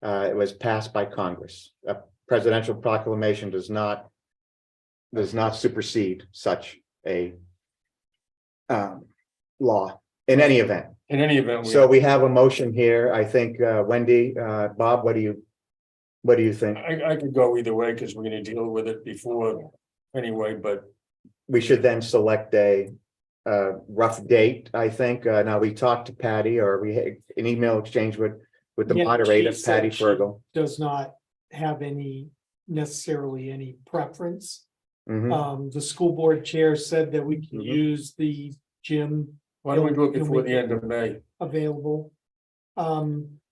[SPEAKER 2] it was passed by Congress. A presidential proclamation does not supersede such a law in any event.
[SPEAKER 3] In any event.
[SPEAKER 2] So we have a motion here. I think, Wendy, Bob, what do you think?
[SPEAKER 3] I could go either way because we're gonna deal with it before anyway, but
[SPEAKER 2] We should then select a rough date, I think. Now, we talked to Patty, or we had an email exchange with the
[SPEAKER 4] Yeah,
[SPEAKER 2] moderator,
[SPEAKER 4] she said
[SPEAKER 2] Patty
[SPEAKER 4] she
[SPEAKER 2] Fergal.
[SPEAKER 4] Does not have necessarily any preference.
[SPEAKER 2] Mhm.
[SPEAKER 4] The school board chair said that we can
[SPEAKER 2] Mhm.
[SPEAKER 4] use the gym
[SPEAKER 3] why don't we do it
[SPEAKER 4] Can
[SPEAKER 3] before
[SPEAKER 4] we-
[SPEAKER 3] the end of May?
[SPEAKER 4] available.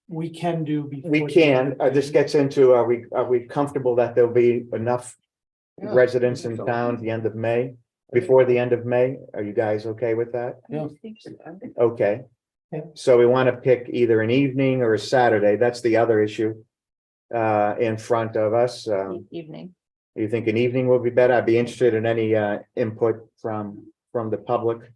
[SPEAKER 4] We can do.
[SPEAKER 2] We
[SPEAKER 4] before the
[SPEAKER 2] can,
[SPEAKER 4] end of
[SPEAKER 2] this
[SPEAKER 4] May.
[SPEAKER 2] gets into, are we comfortable that there'll be enough
[SPEAKER 1] Yeah.
[SPEAKER 2] residents in town at the end of May? Before the end of May? Are you guys okay with that?
[SPEAKER 3] Yeah.
[SPEAKER 2] Okay.
[SPEAKER 4] Yeah.
[SPEAKER 2] So we want to pick either an evening or a Saturday. That's the other issue in front of us.
[SPEAKER 1] Evening.
[SPEAKER 2] You think an evening would be better? I'd be interested in any input from the public.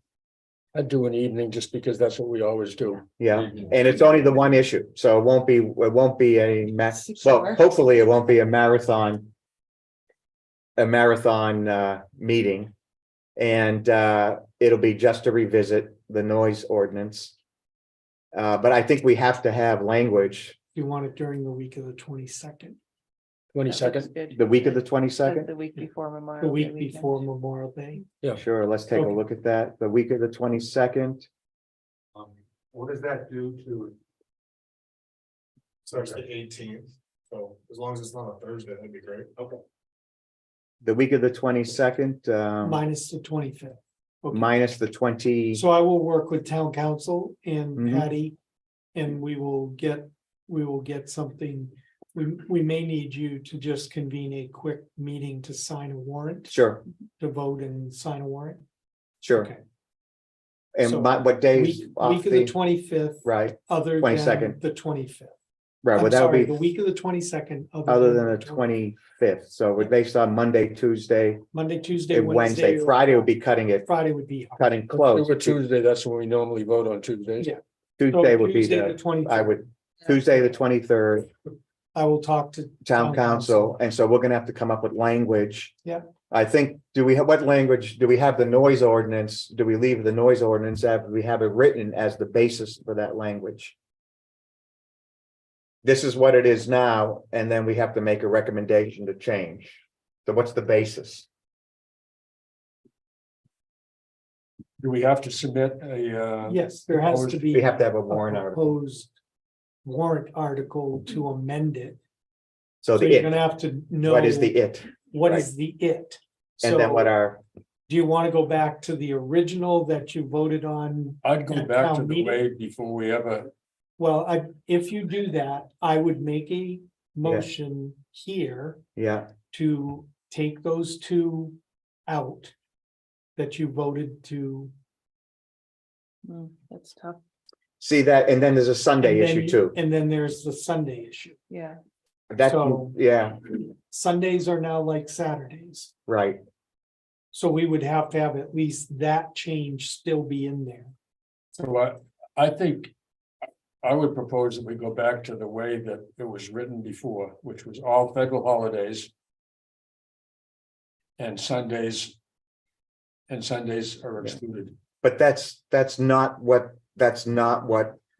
[SPEAKER 3] I'd do an evening just because that's what we always do.
[SPEAKER 2] Yeah, and it's only the one issue, so it won't be a well, hopefully it won't be a marathon. A marathon meeting. And it'll be just to revisit the noise ordinance. But I think we have to have language
[SPEAKER 4] You want it during the week of the 22nd,
[SPEAKER 3] 22nd.
[SPEAKER 2] the week of the
[SPEAKER 1] The
[SPEAKER 2] 22nd.
[SPEAKER 1] week before
[SPEAKER 4] the
[SPEAKER 1] Memorial. Day
[SPEAKER 4] week
[SPEAKER 1] weekend.
[SPEAKER 4] before Memorial Day.
[SPEAKER 2] Sure, let's take a
[SPEAKER 4] Okay.
[SPEAKER 2] look at that. The week of the 22nd.
[SPEAKER 9] What does that do to? So it's the 18th, so as long as it's not a Thursday, that'd be great. Okay.
[SPEAKER 2] The week of the 22nd,
[SPEAKER 4] Minus the 25th. Okay.
[SPEAKER 2] minus the 20.
[SPEAKER 4] So I will work with town council and
[SPEAKER 2] Mhm.
[SPEAKER 4] Patty. And we will get something. We may need you to just convene a quick meeting to sign a warrant,
[SPEAKER 2] Sure,
[SPEAKER 4] to vote and sign a warrant.
[SPEAKER 2] sure.
[SPEAKER 4] Okay.
[SPEAKER 2] And
[SPEAKER 4] So,
[SPEAKER 2] what days
[SPEAKER 4] Week
[SPEAKER 2] off
[SPEAKER 4] of the
[SPEAKER 2] the,
[SPEAKER 4] 25th,
[SPEAKER 2] right,
[SPEAKER 4] other
[SPEAKER 2] 22nd.
[SPEAKER 4] than the 25th.
[SPEAKER 2] right,
[SPEAKER 4] I'm
[SPEAKER 2] well, that would
[SPEAKER 4] sorry,
[SPEAKER 2] be
[SPEAKER 4] the week of the 22nd.
[SPEAKER 2] other than the 25th. So we're based on Monday, Tuesday,
[SPEAKER 4] Monday, Tuesday,
[SPEAKER 2] and Wednesday.
[SPEAKER 4] or-
[SPEAKER 2] Friday would be cutting it,
[SPEAKER 4] Friday would be.
[SPEAKER 2] cutting close.
[SPEAKER 3] Over Tuesday, that's when we normally vote on Tuesdays.
[SPEAKER 4] Yeah.
[SPEAKER 2] Tuesday would be
[SPEAKER 4] Tuesday,
[SPEAKER 2] the,
[SPEAKER 4] 23rd.
[SPEAKER 2] I would, Tuesday, the 23rd,
[SPEAKER 4] I will talk to.
[SPEAKER 2] town council, and so we're gonna have to come up with language.
[SPEAKER 4] Yeah.
[SPEAKER 2] I think, what language, do we have the noise ordinance? Do we leave the noise ordinance, do we have it written as the basis for that language? This is what it is now, and then we have to make a recommendation to change. So what's the basis?
[SPEAKER 3] Do we have to submit a?
[SPEAKER 4] Yes, there has to be.
[SPEAKER 2] We have to have a warrant article.
[SPEAKER 4] Proposed warrant article to amend it.
[SPEAKER 2] So
[SPEAKER 4] So
[SPEAKER 2] the
[SPEAKER 4] you're
[SPEAKER 2] it,
[SPEAKER 4] gonna have to know.
[SPEAKER 2] what is the it?
[SPEAKER 4] What is the it?
[SPEAKER 2] And then what
[SPEAKER 4] So
[SPEAKER 2] are,
[SPEAKER 4] do you want to go back to the original that you voted on?
[SPEAKER 3] I'd go
[SPEAKER 4] At
[SPEAKER 3] back to
[SPEAKER 4] town
[SPEAKER 3] the
[SPEAKER 4] meeting?
[SPEAKER 3] way before we ever,
[SPEAKER 4] Well, if you do that, I would make a motion here
[SPEAKER 2] yeah,
[SPEAKER 4] to take those two out that you voted to.
[SPEAKER 1] That's tough,
[SPEAKER 2] see that, and then there's a Sunday
[SPEAKER 4] and then
[SPEAKER 2] issue too.
[SPEAKER 4] And then there's the Sunday issue.
[SPEAKER 1] yeah.
[SPEAKER 2] That,
[SPEAKER 4] So-
[SPEAKER 2] yeah,
[SPEAKER 4] Sundays are now like Saturdays.
[SPEAKER 2] right.
[SPEAKER 4] So we would have to have at least that change still be in there.
[SPEAKER 3] so I think. I would propose that we go back to the way that it was written before, which was all federal holidays. And Sundays. And Sundays are excluded.
[SPEAKER 2] But that's not what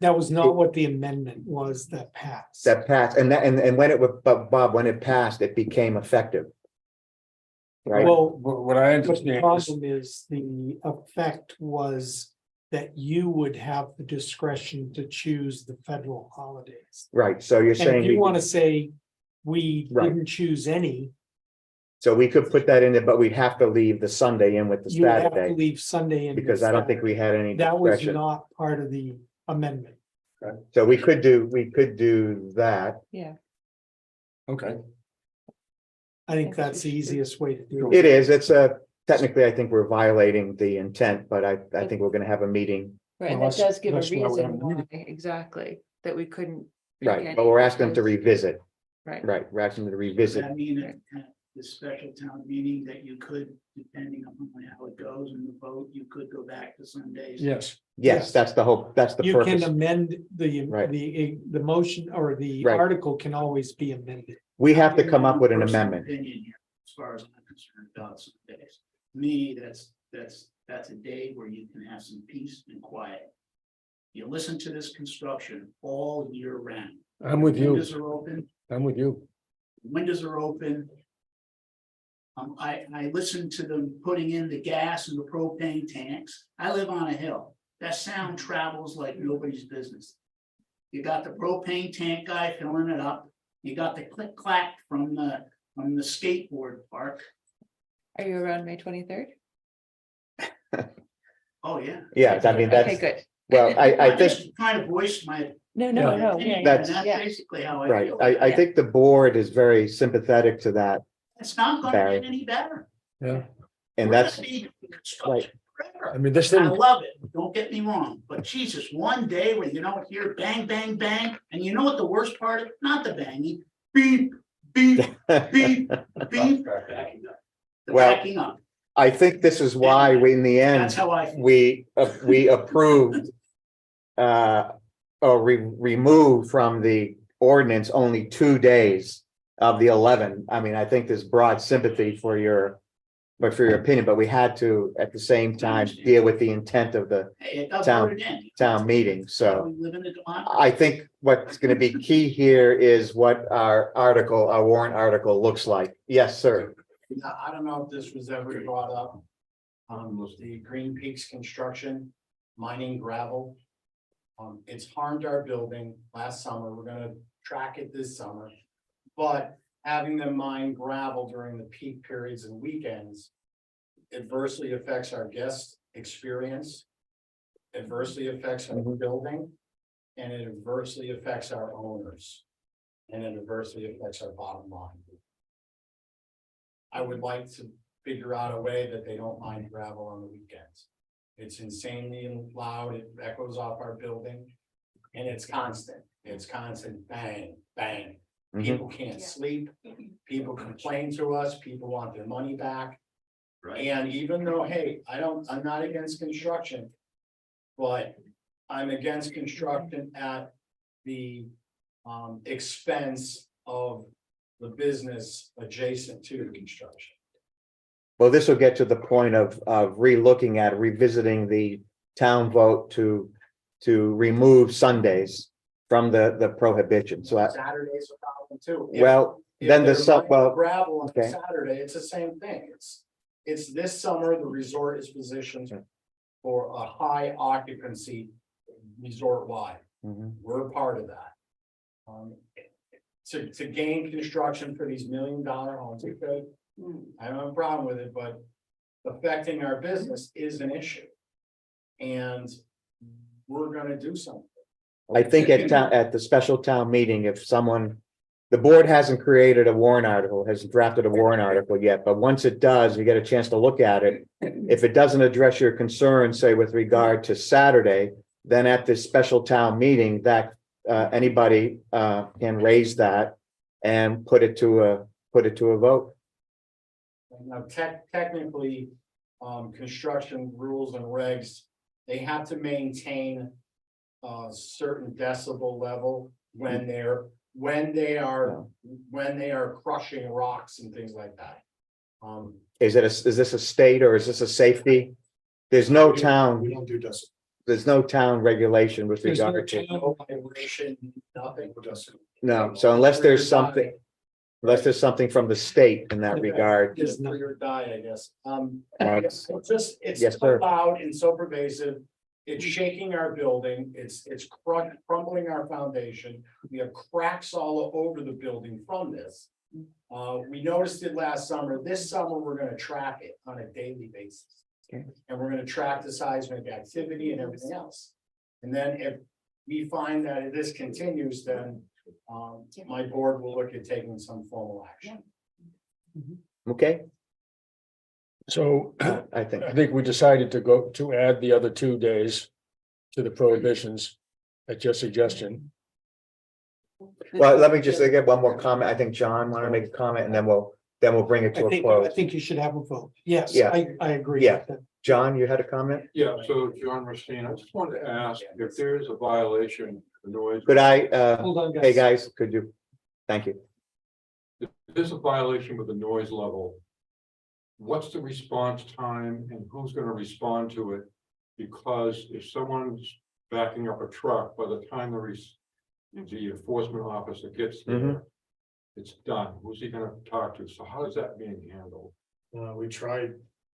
[SPEAKER 4] That was not what the amendment was that passed.
[SPEAKER 2] that passed, and that, and when it was, but Bob, when it passed, it became effective. Right,
[SPEAKER 4] Well,
[SPEAKER 3] But what I
[SPEAKER 4] but the
[SPEAKER 3] understand is,
[SPEAKER 4] problem is the effect was that you would have the discretion to choose the federal holidays.
[SPEAKER 2] right, so you're
[SPEAKER 4] And
[SPEAKER 2] saying,
[SPEAKER 4] if you want to say, we
[SPEAKER 2] Right.
[SPEAKER 4] didn't choose any,
[SPEAKER 2] so we could put that in there, but we'd have to leave the Sunday in with the
[SPEAKER 4] you would have to
[SPEAKER 2] Saturday,
[SPEAKER 4] leave Sunday in.
[SPEAKER 2] because I don't think we had any
[SPEAKER 4] That was
[SPEAKER 2] discretion.
[SPEAKER 4] not part of the amendment.
[SPEAKER 2] So we could do that.
[SPEAKER 1] Yeah,
[SPEAKER 3] okay,
[SPEAKER 4] I think that's the easiest way to do
[SPEAKER 2] It is, it's technically, I think we're violating the intent, but I think we're gonna have a meeting.
[SPEAKER 1] right, and
[SPEAKER 3] Well,
[SPEAKER 1] that does give a
[SPEAKER 3] that's why we're
[SPEAKER 1] reason
[SPEAKER 3] having a
[SPEAKER 1] why,
[SPEAKER 3] meeting.
[SPEAKER 1] exactly, that we couldn't.
[SPEAKER 2] Right,
[SPEAKER 1] make
[SPEAKER 2] but we're
[SPEAKER 1] any
[SPEAKER 2] asking them to
[SPEAKER 1] because-
[SPEAKER 2] revisit,
[SPEAKER 1] Right,
[SPEAKER 2] right, we're asking them to
[SPEAKER 7] Does
[SPEAKER 2] revisit.
[SPEAKER 7] that mean at the special town meeting that you could, depending on how it goes in the vote, you could go back to Sundays?
[SPEAKER 3] yes,
[SPEAKER 2] Yes, that's the hope, that's the
[SPEAKER 4] You can
[SPEAKER 2] purpose.
[SPEAKER 4] amend the,
[SPEAKER 2] Right.
[SPEAKER 4] the motion or the
[SPEAKER 2] Right.
[SPEAKER 4] article can always be amended.
[SPEAKER 2] We have to come up with an
[SPEAKER 7] Personal
[SPEAKER 2] amendment.
[SPEAKER 7] opinion here, as far as I'm concerned about Sundays. To me, that's a day where you can have some peace and quiet. You listen to this construction all year round.
[SPEAKER 3] I'm with you,
[SPEAKER 7] Windows are open,
[SPEAKER 3] I'm with you.
[SPEAKER 7] windows are open. I listen to them putting in the gas and the propane tanks. I live on a hill. That sound travels like nobody's business. You got the propane tank guy filling it up. You got the click clack from the skateboard park.
[SPEAKER 1] are you around May 23rd?
[SPEAKER 7] Oh, yeah.
[SPEAKER 2] Yeah, I mean,
[SPEAKER 1] Okay,
[SPEAKER 2] that's,
[SPEAKER 1] good.
[SPEAKER 2] well, I
[SPEAKER 7] I'm
[SPEAKER 2] think,
[SPEAKER 7] just trying to voice my
[SPEAKER 1] No, no,
[SPEAKER 3] Yeah.
[SPEAKER 1] no,
[SPEAKER 7] opinion, and
[SPEAKER 2] That's-
[SPEAKER 7] that's
[SPEAKER 1] yeah.
[SPEAKER 7] basically how I
[SPEAKER 2] right,
[SPEAKER 7] feel.
[SPEAKER 2] I think the board is very sympathetic to that,
[SPEAKER 7] It's not gonna
[SPEAKER 2] Barry.
[SPEAKER 7] get any better.
[SPEAKER 3] Yeah,
[SPEAKER 2] and
[SPEAKER 7] We're
[SPEAKER 2] that's,
[SPEAKER 7] gonna be in construction forever.
[SPEAKER 3] I mean, this
[SPEAKER 7] I
[SPEAKER 3] thing,
[SPEAKER 7] love it, don't get me wrong, but Jesus, one day where you don't hear bang, bang, bang, and you know what the worst part is? Not the banging, beep, beep, beep, beep. The
[SPEAKER 2] Well,
[SPEAKER 7] backing up,
[SPEAKER 2] I think this is why we, in the
[SPEAKER 7] that's
[SPEAKER 2] end,
[SPEAKER 7] how I feel.
[SPEAKER 2] we approved. Or removed from the ordinance only 2 days of the 11. I mean, I think there's broad sympathy for your. But for your opinion, but we had to, at the same time, deal with the intent of the
[SPEAKER 7] Hey, it does
[SPEAKER 2] town-
[SPEAKER 7] hurt again.
[SPEAKER 2] town meeting, so.
[SPEAKER 7] We live in a democracy.
[SPEAKER 2] I think what's gonna be key here is what our warrant article looks like. Yes, sir.
[SPEAKER 11] I don't know if this was ever brought up. The Green Peaks construction, mining gravel. It's harmed our building last summer. We're gonna track it this summer. But having them mine gravel during the peak periods and weekends adversely affects our guest experience. Adversely affects our building. And it adversely affects our owners. And it adversely affects our bottom line. I would like to figure out a way that they don't mine gravel on the weekends. It's insanely loud, it echoes off our building. And it's constant bang, bang.
[SPEAKER 2] Mhm.
[SPEAKER 11] People can't sleep, people complain to us, people want their money back. And even though, hey, I'm not against construction. But I'm against construction at the expense of the business adjacent to the construction.
[SPEAKER 2] Well, this will get to the point of relooking at, revisiting the town vote to remove Sundays from the prohibition. So,
[SPEAKER 11] Saturdays are problem too. If-
[SPEAKER 2] well,
[SPEAKER 11] if
[SPEAKER 2] then the
[SPEAKER 11] they're
[SPEAKER 2] sub,
[SPEAKER 11] mining
[SPEAKER 2] well,
[SPEAKER 11] gravel on
[SPEAKER 2] okay.
[SPEAKER 11] Saturday, it's the same thing. It's this summer, the resort is positioned for a high occupancy resort wide.
[SPEAKER 2] mhm.
[SPEAKER 11] We're a part of that.
[SPEAKER 13] to gain construction for these $1 million homes, because I don't have a problem with it, but affecting our business is an issue. And we're gonna do something.
[SPEAKER 2] I think at the special town meeting, if someone, the board hasn't created a warrant article, hasn't drafted a warrant article yet, but once it does, you get a chance to look at it. If it doesn't address your concerns, say with regard to Saturday, then at this special town meeting, that anybody can raise that and put it to a vote.
[SPEAKER 13] Now, technically, construction rules and regs, they have to maintain a certain decibel level when they are crushing rocks and things like that.
[SPEAKER 2] Is this a state or is this a safety? There's no town,
[SPEAKER 11] We don't do decibel.
[SPEAKER 2] there's no town regulation with
[SPEAKER 3] There's no
[SPEAKER 2] regard to,
[SPEAKER 13] No vibration, nothing.
[SPEAKER 2] no, so unless there's something from the state in that regard.
[SPEAKER 13] Just for your die, I guess.
[SPEAKER 2] Right.
[SPEAKER 13] It's
[SPEAKER 2] Yes,
[SPEAKER 13] so
[SPEAKER 2] sir.
[SPEAKER 13] loud and so pervasive. It's shaking our building. It's crumbling our foundation. We have cracks all over the building from this. We noticed it last summer. This summer, we're gonna track it on a daily basis.
[SPEAKER 2] Okay.
[SPEAKER 13] And we're gonna track the seismic activity and everything else. And then if we find that this continues, then my board will look at taking some formal action.
[SPEAKER 2] Okay,
[SPEAKER 3] So
[SPEAKER 2] I think.
[SPEAKER 3] I think we decided to add the other 2 days to the prohibitions at your suggestion.
[SPEAKER 2] Well, let me just get one more comment. I think John wanted to make a comment and then we'll bring it to a
[SPEAKER 4] I
[SPEAKER 2] close.
[SPEAKER 4] think you should have a vote. Yes,
[SPEAKER 2] Yeah.
[SPEAKER 4] I agree.
[SPEAKER 2] Yeah.
[SPEAKER 4] with that.
[SPEAKER 2] John, you had a comment?
[SPEAKER 9] Yeah, so John Racine, I just wanted to ask if there is a violation of the noise.
[SPEAKER 2] Could I,
[SPEAKER 4] Hold on, guys.
[SPEAKER 2] hey, guys, could you? Thank you.
[SPEAKER 9] If there's a violation with the noise level. What's the response time and who's gonna respond to it? Because if someone's backing up a truck, by the time the enforcement officer gets there. It's done. Who's he gonna talk to? So how is that being handled?
[SPEAKER 11] We tried,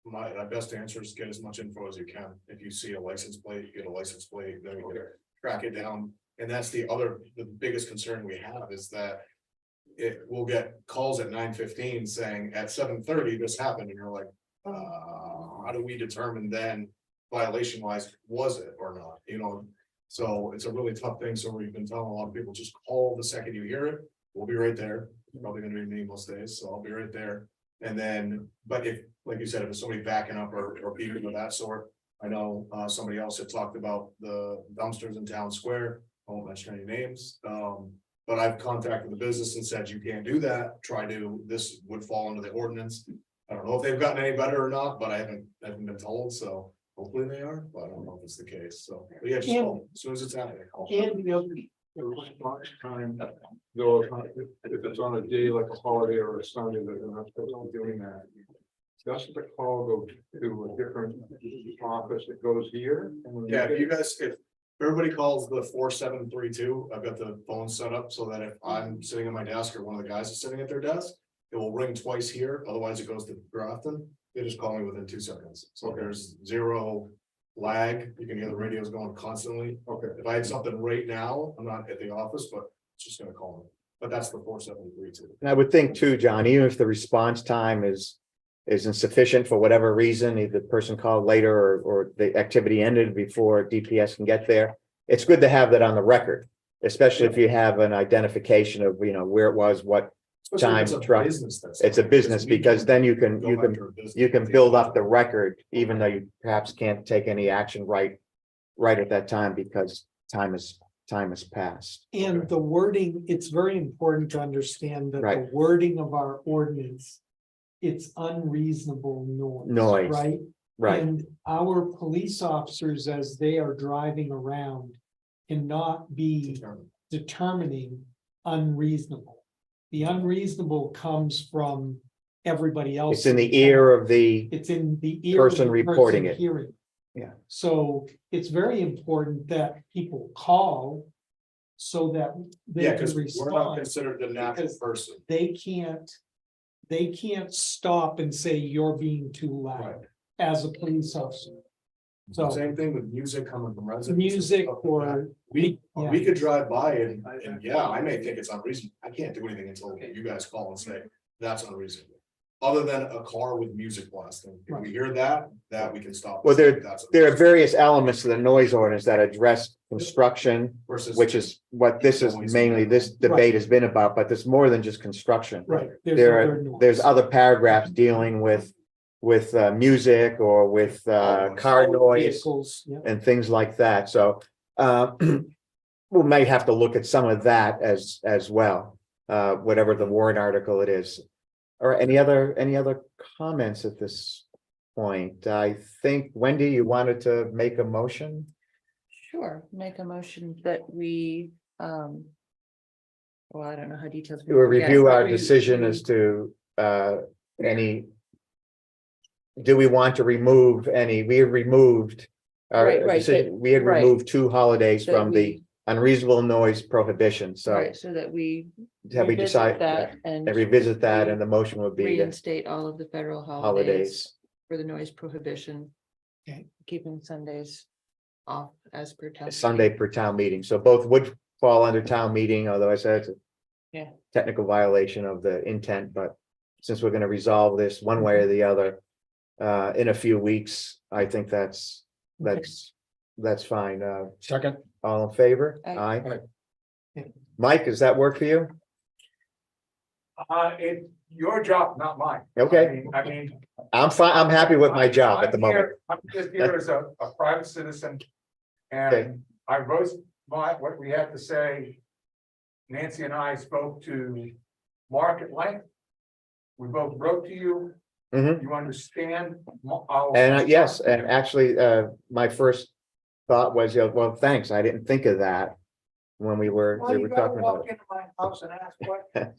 [SPEAKER 11] my best answer is get as much info as you can. If you see a license plate, you get a license plate, then we can track it down. And that's the biggest concern we have is that it will get calls at 9:15 saying at 7:30 this happened, and you're like, how do we determine then violation wise, was it or not, you know? So it's a really tough thing. So we've been telling a lot of people, just call the second you hear it. We'll be right there. It's probably gonna be me most days, so I'll be right there. And then, but if, like you said, if it's somebody backing up or people of that sort, I know somebody else had talked about the dumpsters in town square. I won't mention any names. But I've contacted the business and said, you can't do that. This would fall under the ordinance. I don't know if they've gotten any better or not, but I haven't been told, so hopefully they are, but I don't know if it's the case, so. But yeah, just call as soon as it's happening. Call.
[SPEAKER 4] And the other,
[SPEAKER 9] The response time, though, if it's on a day like a holiday or a Sunday, they're not supposed to be doing that. Doesn't the call go to a different office that goes here?
[SPEAKER 11] Yeah, if everybody calls the 4732, I've got the phone set up so that if I'm sitting at my desk or one of the guys is sitting at their desk, it will ring twice here, otherwise it goes to Grafton. They just call me within 2 seconds. So there's zero lag. You can hear the radios going constantly.
[SPEAKER 9] Okay.
[SPEAKER 11] If I had something right now, I'm not at the office, but it's just gonna call me. But that's the 4732.
[SPEAKER 2] And I would think too, John, even if the response time is insufficient for whatever reason, either the person called later or the activity ended before DPS can get there. It's good to have that on the record, especially if you have an identification of, where it was, what
[SPEAKER 11] Especially if
[SPEAKER 2] time
[SPEAKER 11] it's a
[SPEAKER 2] truck.
[SPEAKER 11] business that's-
[SPEAKER 2] It's a business because then you can
[SPEAKER 11] Go back to a business.
[SPEAKER 2] you can build up the record, even though you perhaps can't take any action right at that time because time has passed.
[SPEAKER 4] and the wording, it's very important to understand that the
[SPEAKER 2] Right.
[SPEAKER 4] wording of our ordinance. It's unreasonable
[SPEAKER 2] Noise.
[SPEAKER 4] right?
[SPEAKER 2] Right,
[SPEAKER 4] And our police officers, as they are driving around, cannot be determining unreasonable. The unreasonable comes from everybody else.
[SPEAKER 2] it's in the ear of the,
[SPEAKER 4] It's in the ear. of
[SPEAKER 2] person
[SPEAKER 4] the
[SPEAKER 2] reporting it.
[SPEAKER 4] hearing.
[SPEAKER 2] Yeah.
[SPEAKER 4] So it's very important that people call so that they
[SPEAKER 11] Yeah,
[SPEAKER 4] can
[SPEAKER 11] because we're not
[SPEAKER 4] respond.
[SPEAKER 11] considered the natural
[SPEAKER 4] because
[SPEAKER 11] person.
[SPEAKER 4] They can't stop and say you're being too loud
[SPEAKER 11] Right.
[SPEAKER 4] as a police officer. So
[SPEAKER 13] Same thing with music coming from residents.
[SPEAKER 4] music or,
[SPEAKER 13] We,
[SPEAKER 4] Yeah.
[SPEAKER 13] we could drive by and yeah, I may think it's unreasonable. I can't do anything until you guys call and say, that's unreasonable. Other than a car with music blasting. If we hear that, we can stop.
[SPEAKER 2] Well,
[SPEAKER 13] That's
[SPEAKER 2] there are various elements to the noise ordinance that address construction,
[SPEAKER 13] versus.
[SPEAKER 2] which is what this is mainly, this debate has been about, but there's more than just construction.
[SPEAKER 4] right.
[SPEAKER 2] There's other paragraphs dealing with music or with car noise
[SPEAKER 4] Vehicles, yeah.
[SPEAKER 2] and things like that, so we may have to look at some of that as well, whatever the warrant article it is. Or any other comments at this point? I think, Wendy, you wanted to make a motion?
[SPEAKER 1] Sure, make a motion that we, well, I don't know how details.
[SPEAKER 2] To review
[SPEAKER 1] Yes,
[SPEAKER 2] our
[SPEAKER 1] we-
[SPEAKER 2] decision as to any. Do we want to remove any? We have removed. Our
[SPEAKER 1] Right,
[SPEAKER 2] decision, we had
[SPEAKER 1] right.
[SPEAKER 2] removed 2 holidays
[SPEAKER 1] that
[SPEAKER 2] from the
[SPEAKER 1] we-
[SPEAKER 2] unreasonable noise prohibition, so
[SPEAKER 1] Right, so that we.
[SPEAKER 2] have we
[SPEAKER 1] revisit
[SPEAKER 2] decided
[SPEAKER 1] that and
[SPEAKER 2] and revisit that, and the motion would be the
[SPEAKER 1] reinstate all of the federal holidays
[SPEAKER 2] holidays.
[SPEAKER 1] for the noise prohibition.
[SPEAKER 4] Okay.
[SPEAKER 1] Keeping Sundays off as per town.
[SPEAKER 2] Sunday per town meeting, so both would fall under town meeting, although I said it's a.
[SPEAKER 1] Yeah.
[SPEAKER 2] Technical violation of the intent, but since we're gonna resolve this one way or the other. In a few weeks, I think that's fine,
[SPEAKER 3] Second,
[SPEAKER 2] all in favor?
[SPEAKER 1] Aye.
[SPEAKER 3] Aye.
[SPEAKER 2] Mike, does that work for you?
[SPEAKER 9] It's your job, not mine.
[SPEAKER 2] Okay.
[SPEAKER 9] I mean.
[SPEAKER 2] I'm fine, I'm happy with my job at the
[SPEAKER 9] I'm
[SPEAKER 2] moment.
[SPEAKER 9] here- I'm just here as a private citizen.
[SPEAKER 2] Okay.
[SPEAKER 9] And I wrote what we had to say. Nancy and I spoke to Mark at length. We both wrote to you.
[SPEAKER 2] Mhm.
[SPEAKER 9] You understand our.
[SPEAKER 2] And yes, and actually, my first thought was, yeah, well, thanks, I didn't think of that. When we were
[SPEAKER 9] Well, you gotta
[SPEAKER 2] talking about
[SPEAKER 9] walk into my house and ask what.
[SPEAKER 2] it.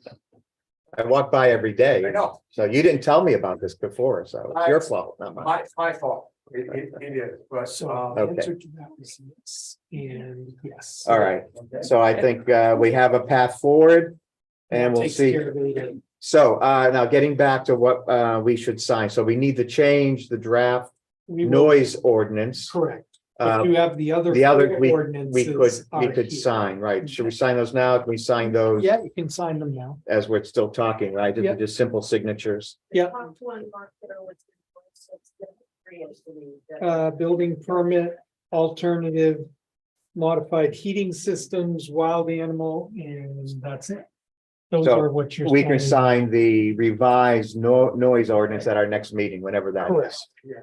[SPEAKER 2] I walk by every day,
[SPEAKER 9] I know,
[SPEAKER 2] so you didn't tell me about this before, so it's your fault, not mine.
[SPEAKER 9] my fault. It is, but,
[SPEAKER 4] So
[SPEAKER 9] um,
[SPEAKER 4] the
[SPEAKER 2] Okay.
[SPEAKER 4] answer to that was yes, and yes.
[SPEAKER 2] All right,
[SPEAKER 9] okay.
[SPEAKER 2] so I think we have a path forward. And we'll
[SPEAKER 4] Takes
[SPEAKER 2] see.
[SPEAKER 4] care of it.
[SPEAKER 2] So now getting back to what we should sign, so we need to change the draft
[SPEAKER 4] We will-
[SPEAKER 2] noise ordinance.
[SPEAKER 4] Correct.
[SPEAKER 2] Uh,
[SPEAKER 4] But you have the other.
[SPEAKER 2] the other,
[SPEAKER 4] four
[SPEAKER 2] we
[SPEAKER 4] ordinances
[SPEAKER 2] we
[SPEAKER 4] are
[SPEAKER 2] could
[SPEAKER 4] here.
[SPEAKER 2] sign, right? Should we sign those now? Can we sign those
[SPEAKER 4] Yeah, you can sign them now.
[SPEAKER 2] as we're still talking, right?
[SPEAKER 4] Yeah.
[SPEAKER 2] Just simple signatures.
[SPEAKER 4] Yeah, building permit, alternative. Modified heating systems, wild animal, and that's it. Those
[SPEAKER 2] So
[SPEAKER 4] are what you're.
[SPEAKER 2] We can
[SPEAKER 4] signing.
[SPEAKER 2] sign the revised noise ordinance at our next meeting, whenever that
[SPEAKER 4] Correct.
[SPEAKER 2] is.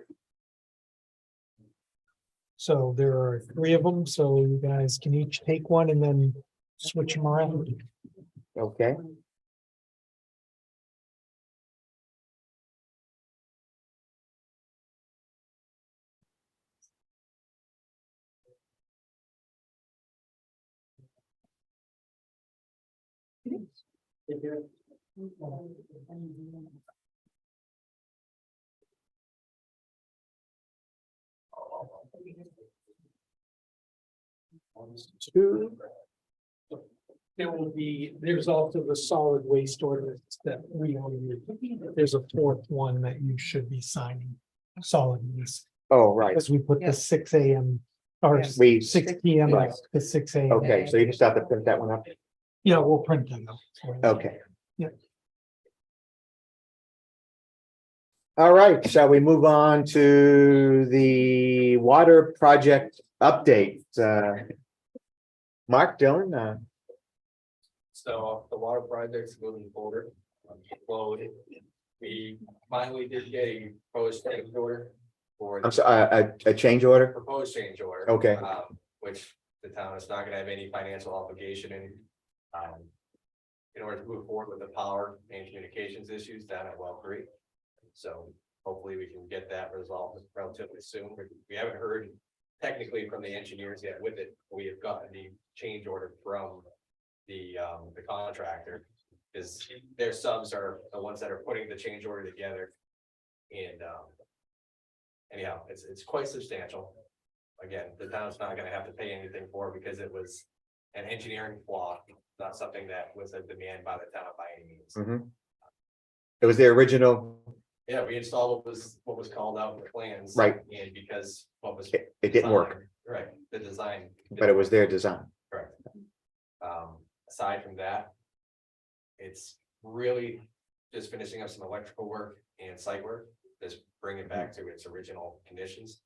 [SPEAKER 4] So there are 3 of them, so you guys can each take one and then switch them around.
[SPEAKER 2] Okay.
[SPEAKER 4] There will be, there's also the solid waste ordinance that we only, there's a 4th one that you should be signing. Solid waste,
[SPEAKER 2] Oh, right.
[SPEAKER 4] because we put
[SPEAKER 1] Yeah.
[SPEAKER 4] the 6 AM or
[SPEAKER 2] We,
[SPEAKER 4] 6 PM
[SPEAKER 2] Right.
[SPEAKER 4] to 6 AM.
[SPEAKER 2] okay, so you just have to print that one up.
[SPEAKER 4] Yeah, we'll print them out. for you.
[SPEAKER 2] Okay.
[SPEAKER 4] Yeah.
[SPEAKER 2] All right, shall we move on to the water project update? Mark, Dylan,
[SPEAKER 14] So the water project's moving forward. Flowed. We finally did get a proposed change order for.
[SPEAKER 2] I'm sorry, a change order?
[SPEAKER 14] Proposed change order.
[SPEAKER 2] Okay.
[SPEAKER 14] Which the town is not gonna have any financial obligation in. In order to move forward with the power and communications issues down at Well Creek. So hopefully we can get that resolved relatively soon. We haven't heard technically from the engineers yet with it. We have gotten the change order from the contractor. Is their subs are the ones that are putting the change order together. And anyhow, it's quite substantial. Again, the town's not gonna have to pay anything for it because it was an engineering flaw, not something that was a demand by the town by any means.
[SPEAKER 2] Mhm. It was the original
[SPEAKER 14] Yeah, we installed what was called out in the plans.
[SPEAKER 2] Right.
[SPEAKER 14] And because what was.
[SPEAKER 2] It didn't work,
[SPEAKER 14] designed- Right, the design.
[SPEAKER 2] but it was their design.
[SPEAKER 14] Correct. Aside from that. It's really just finishing up some electrical work and site work, just bring it back to its original conditions.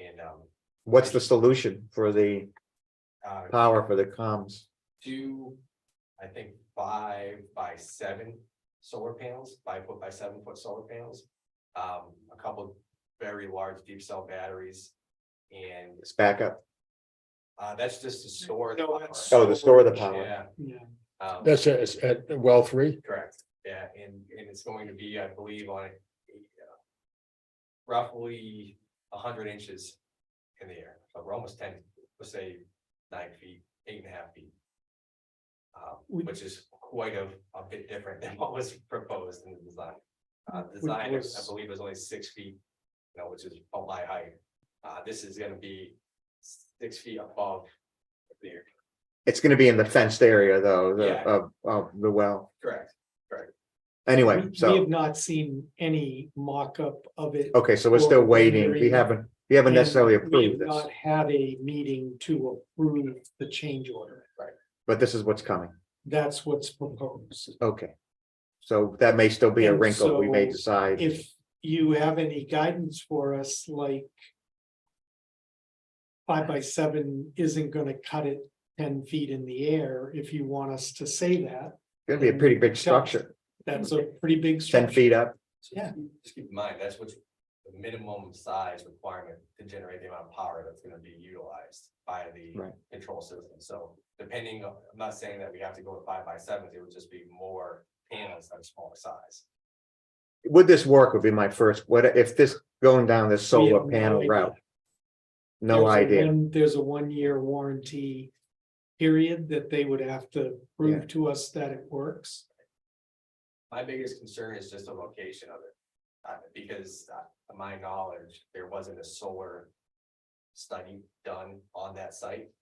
[SPEAKER 14] And,
[SPEAKER 2] What's the solution for the
[SPEAKER 14] uh,
[SPEAKER 2] power for the comms?
[SPEAKER 14] do, I think, 5x7 solar panels, 5 foot by 7 foot solar panels. A couple very large deep cell batteries. And,
[SPEAKER 2] It's backup.
[SPEAKER 14] that's just to store. the
[SPEAKER 4] No,
[SPEAKER 14] power.
[SPEAKER 4] that's-
[SPEAKER 2] Oh, the store the power.
[SPEAKER 14] Yeah.
[SPEAKER 4] Yeah.
[SPEAKER 3] That's at well 3.
[SPEAKER 14] Correct, yeah, and it's going to be, I believe, on roughly 100 inches in the air, so we're almost 10, let's say 9 feet, 8.5 feet. Which is quite a bit different than what was proposed in the design. Design, I believe, was only 6 feet, which is about my height. This is gonna be 6 feet above the air.
[SPEAKER 2] It's gonna be in the fenced area though,
[SPEAKER 14] Yeah.
[SPEAKER 2] of the well.
[SPEAKER 14] Correct.
[SPEAKER 2] Anyway,
[SPEAKER 4] We
[SPEAKER 2] so,
[SPEAKER 4] have not seen any mock-up of it.
[SPEAKER 2] okay, so we're still
[SPEAKER 4] or
[SPEAKER 2] waiting. We
[SPEAKER 4] rendering.
[SPEAKER 2] haven't necessarily
[SPEAKER 4] And we
[SPEAKER 2] approved
[SPEAKER 4] have
[SPEAKER 2] this,
[SPEAKER 4] Not had a meeting to approve the change order.
[SPEAKER 2] but this is what's coming.
[SPEAKER 4] That's what's proposed.
[SPEAKER 2] Okay. So that may still be a
[SPEAKER 4] And
[SPEAKER 2] wrinkle. We may
[SPEAKER 4] so
[SPEAKER 2] decide.
[SPEAKER 4] If you have any guidance for us, like 5x7 isn't gonna cut it 10 feet in the air, if you want us to say that,
[SPEAKER 2] It's gonna be a pretty big structure,
[SPEAKER 4] that's a pretty big
[SPEAKER 2] 10
[SPEAKER 4] structure.
[SPEAKER 2] feet up.
[SPEAKER 4] Yeah.
[SPEAKER 14] Just keep in mind, that's what's the minimum size requirement to generate the amount of power that's gonna be utilized by the
[SPEAKER 2] Right.
[SPEAKER 14] control system. So depending on, I'm not saying that we have to go to 5x7, it would just be more panels that are smaller size.
[SPEAKER 2] Would this work would be my first, what if this going down this
[SPEAKER 4] We have
[SPEAKER 2] solar
[SPEAKER 4] no
[SPEAKER 2] panel
[SPEAKER 4] idea.
[SPEAKER 2] route? No idea.
[SPEAKER 4] There's a 1-year warranty period that they would have to
[SPEAKER 2] Yeah.
[SPEAKER 4] prove to us that it works.
[SPEAKER 14] My biggest concern is just the location of it. Because to my knowledge, there wasn't a solar study done on that site.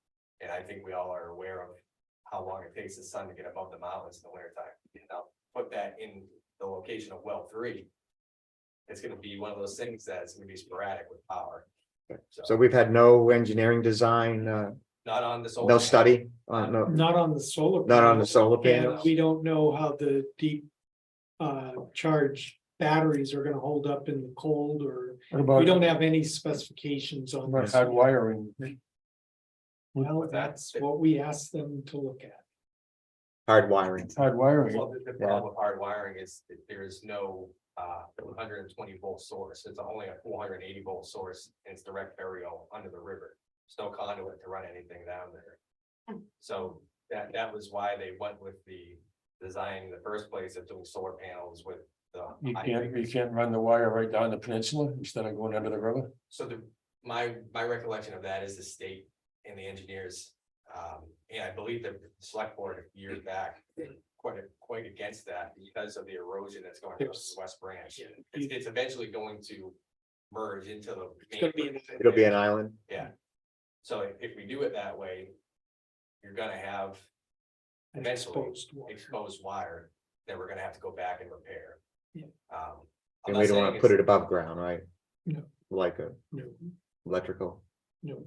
[SPEAKER 14] And I think we all are aware of how long it takes the sun to get above the mountains in the winter time. Put that in the location of well 3. It's gonna be one of those things that's gonna be sporadic with power.
[SPEAKER 2] So we've had no engineering design,
[SPEAKER 14] Not on the solar.
[SPEAKER 2] no
[SPEAKER 14] panel.
[SPEAKER 2] study, no,
[SPEAKER 4] Not on the solar.
[SPEAKER 2] not on the
[SPEAKER 4] panels,
[SPEAKER 2] solar
[SPEAKER 4] and
[SPEAKER 2] panels.
[SPEAKER 4] we don't know how the deep charge batteries are gonna hold up in the cold, or
[SPEAKER 3] What
[SPEAKER 4] we
[SPEAKER 3] about,
[SPEAKER 4] don't have any specifications on
[SPEAKER 3] about
[SPEAKER 4] this.
[SPEAKER 3] hard wiring?
[SPEAKER 4] Well, that's what we asked them to look at.
[SPEAKER 2] Hard wiring.
[SPEAKER 3] Hard wiring,
[SPEAKER 14] Well, the problem with hard wiring is that there is no 120 volt source. It's only a 480 volt source and it's direct burial under the river. There's no conduit to run anything down there. So that was why they went with the design in the first place of doing solar panels with the.
[SPEAKER 3] you can't run the wire right down the peninsula instead of going under the river?
[SPEAKER 14] So my recollection of that is the state and the engineers, and I believe the select board years back, quite against that because of the erosion that's going on the west branch. It's eventually going to merge into the.
[SPEAKER 4] It's gonna be,
[SPEAKER 2] It'll be an island.
[SPEAKER 14] Yeah. So if we do it that way, you're gonna have
[SPEAKER 4] an
[SPEAKER 14] eventually
[SPEAKER 4] exposed wire.
[SPEAKER 14] exposed wire that we're gonna have to go back and repair.
[SPEAKER 4] Yeah.
[SPEAKER 14] I'm
[SPEAKER 2] And
[SPEAKER 14] not
[SPEAKER 2] we don't
[SPEAKER 14] saying
[SPEAKER 2] want to put
[SPEAKER 14] it's-
[SPEAKER 2] it above ground, right?
[SPEAKER 4] No.
[SPEAKER 2] Like a
[SPEAKER 4] No,
[SPEAKER 2] electrical,
[SPEAKER 4] no,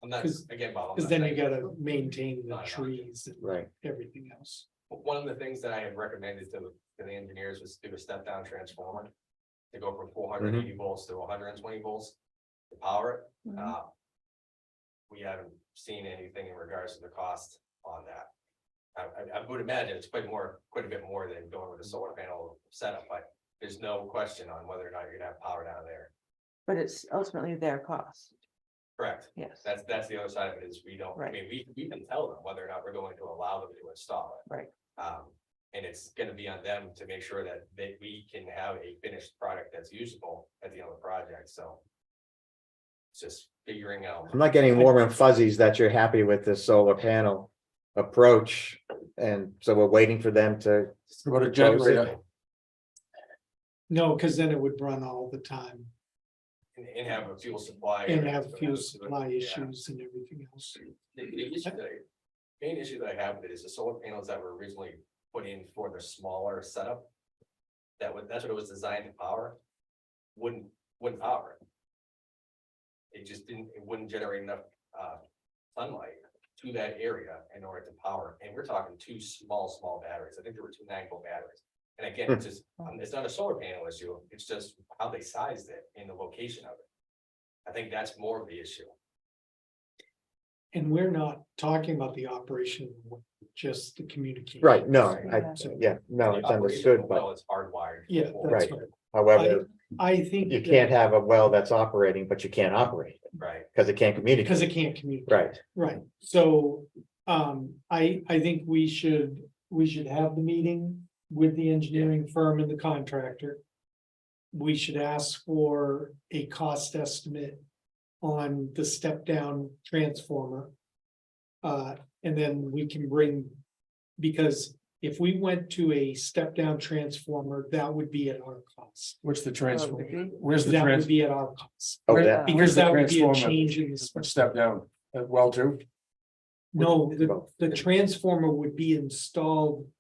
[SPEAKER 14] I'm not,
[SPEAKER 4] 'cause-
[SPEAKER 14] again, Bob. I'm
[SPEAKER 4] because
[SPEAKER 14] not
[SPEAKER 4] then you
[SPEAKER 14] saying-
[SPEAKER 4] gotta maintain the
[SPEAKER 14] No, no.
[SPEAKER 4] trees and
[SPEAKER 2] right?
[SPEAKER 4] everything else.
[SPEAKER 14] One of the things that I had recommended to the engineers was do a step down transformer. To go from 480 volts to 120 volts to power it.
[SPEAKER 1] Mhm.
[SPEAKER 14] We haven't seen anything in regards to the cost on that. I would imagine it's quite a bit more than going with a solar panel setup, but there's no question on whether or not you're gonna have power down there.
[SPEAKER 1] But it's ultimately their cost,
[SPEAKER 14] Correct.
[SPEAKER 1] yes.
[SPEAKER 14] That's the other side of it is we don't, I
[SPEAKER 1] Right.
[SPEAKER 14] mean, we can tell them whether or not we're going to allow them to install it.
[SPEAKER 1] Right.
[SPEAKER 14] And it's gonna be on them to make sure that we can have a finished product that's usable at the end of the project, so. It's just figuring out.
[SPEAKER 2] I'm not getting warm and fuzzies that you're happy with the solar panel approach. And so we're waiting for them to.
[SPEAKER 3] What a
[SPEAKER 2] propose it.
[SPEAKER 3] generator,
[SPEAKER 4] No, because then it would run all the time
[SPEAKER 14] And have a fuel supply.
[SPEAKER 4] and have fuel
[SPEAKER 14] Yeah.
[SPEAKER 4] supply issues and everything else.
[SPEAKER 14] The main issue that I have with it is the solar panels that were originally put in for the smaller setup. that's what it was designed to power, wouldn't power it. It just it wouldn't generate enough sunlight to that area in order to power, and we're talking two small batteries. I think there were two 9-volt batteries. And again, it's just, it's not a solar panel issue, it's just how they sized it and the location of it. I think that's more of the issue.
[SPEAKER 4] And we're not talking about the operation, just the communication.
[SPEAKER 2] Right, no, no, it's
[SPEAKER 14] The
[SPEAKER 2] understood,
[SPEAKER 14] operational
[SPEAKER 2] but
[SPEAKER 14] well is hardwired.
[SPEAKER 4] Yeah, that's
[SPEAKER 2] Right.
[SPEAKER 4] right.
[SPEAKER 2] however,
[SPEAKER 4] I think.
[SPEAKER 2] you can't have a well that's operating, but you can't operate it
[SPEAKER 14] Right.
[SPEAKER 2] because it can't communicate.
[SPEAKER 4] Because it can't communicate.
[SPEAKER 2] Right,
[SPEAKER 4] Right, so, I think we should have the meeting with the engineering firm and the contractor. We should ask for a cost estimate on the step down transformer. And then we can bring, because if we went to a step down transformer, that would be at our cost.
[SPEAKER 3] What's the
[SPEAKER 1] Oh,
[SPEAKER 3] transfer?
[SPEAKER 1] would be?
[SPEAKER 3] Where's the
[SPEAKER 4] That would
[SPEAKER 3] trans?
[SPEAKER 4] be at our cost,
[SPEAKER 2] oh,
[SPEAKER 3] Where-
[SPEAKER 2] that,
[SPEAKER 1] Uh,
[SPEAKER 4] because
[SPEAKER 3] the
[SPEAKER 4] that would be a
[SPEAKER 3] transformer?
[SPEAKER 4] change in the. spec.
[SPEAKER 3] Step down, well, too.
[SPEAKER 4] No, the transformer would be installed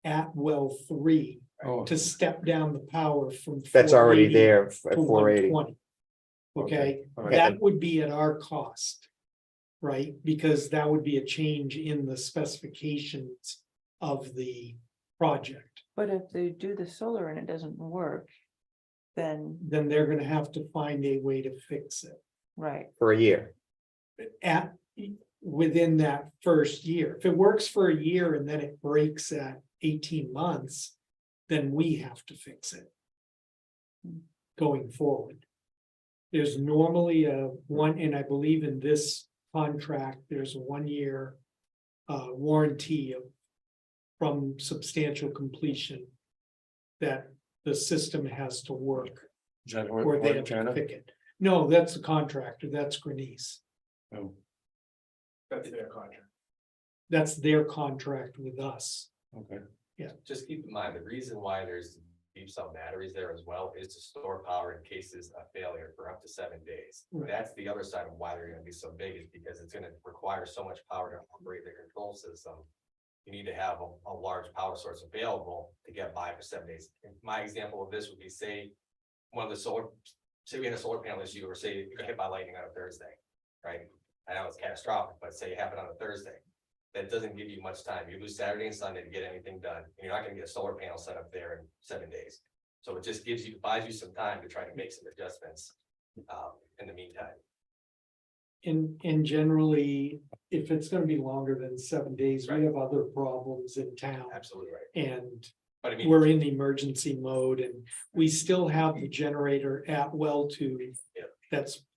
[SPEAKER 4] at well 3
[SPEAKER 3] Oh,
[SPEAKER 4] to step down the power from.
[SPEAKER 2] that's already
[SPEAKER 4] 480
[SPEAKER 2] there at
[SPEAKER 4] to
[SPEAKER 2] 480.
[SPEAKER 4] 120. Okay,
[SPEAKER 3] all right.
[SPEAKER 4] that would be at our cost. Right, because that would be a change in the specifications of the project.
[SPEAKER 1] But if they do the solar and it doesn't work, then,
[SPEAKER 4] Then they're gonna have to find a way to fix it
[SPEAKER 1] right,
[SPEAKER 2] For a year.
[SPEAKER 4] at, within that first year. If it works for a year and then it breaks at 18 months, then we have to fix it. Going forward. There's normally a one, and I believe in this contract, there's a 1-year warranty of from substantial completion that the system has to work,
[SPEAKER 3] Is that
[SPEAKER 4] or they have to pick it. No, that's the contractor, that's Grenice.
[SPEAKER 3] Oh,
[SPEAKER 11] That's their contract.
[SPEAKER 4] That's their contract with us.
[SPEAKER 3] okay.
[SPEAKER 14] Just keep in mind, the reason why there's deep cell batteries there as well is to store power in cases of failure for up to 7 days.
[SPEAKER 4] Right.
[SPEAKER 14] That's the other side of why they're gonna be so big, is because it's gonna require so much power to operate the control system. You need to have a large power source available to get by for 7 days. And my example of this would be, say, say we had a solar panel issue, or say you got hit by lightning on a Thursday, right? I know it's catastrophic, but say it happened on a Thursday. That doesn't give you much time. You lose Saturday and Sunday to get anything done, and you're not gonna get a solar panel set up there in 7 days. So it just buys you some time to try to make some adjustments, in the meantime.
[SPEAKER 4] And generally, if it's gonna be longer than 7 days, we
[SPEAKER 14] Right.
[SPEAKER 4] have other problems in town.
[SPEAKER 14] Absolutely right.
[SPEAKER 4] And
[SPEAKER 14] But I mean,
[SPEAKER 4] we're in emergency mode and we still have the generator at well 2.
[SPEAKER 14] Yeah.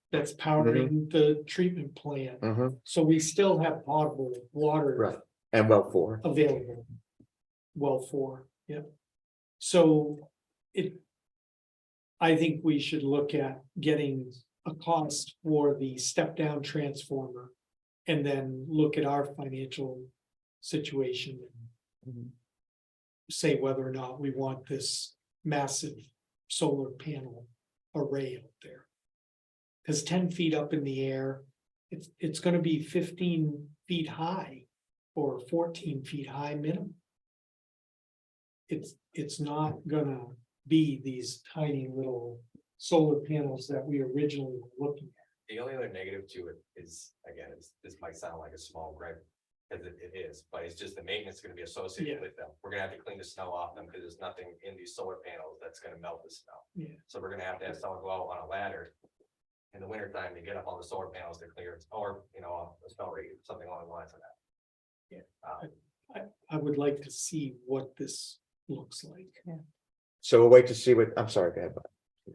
[SPEAKER 4] That's powering the treatment plant.
[SPEAKER 2] Mhm,
[SPEAKER 4] So we still have potable water.
[SPEAKER 2] right, and well, 4.
[SPEAKER 4] Available. Well, 4, yep. So I think we should look at getting a cost for the step down transformer. And then look at our financial situation. And say whether or not we want this massive solar panel array out there. Cause 10 feet up in the air, it's gonna be 15 feet high or 14 feet high minimum. It's not gonna be these tiny little solar panels that we originally were looking at.
[SPEAKER 14] the only other negative to it is, again, this might sound like a small gripe, because it is, but it's just the maintenance gonna be associated
[SPEAKER 4] Yeah.
[SPEAKER 14] with them. We're gonna have to clean the snow off them, because there's nothing in these solar panels that's gonna melt the snow.
[SPEAKER 4] Yeah.
[SPEAKER 14] So we're gonna have to have someone go out on a ladder in the winter time to get up on the solar panels to clear it, or, a snow rate, something along the lines of that.
[SPEAKER 4] I would like to see what this looks like.
[SPEAKER 2] So we'll wait to see what, I'm sorry, go ahead.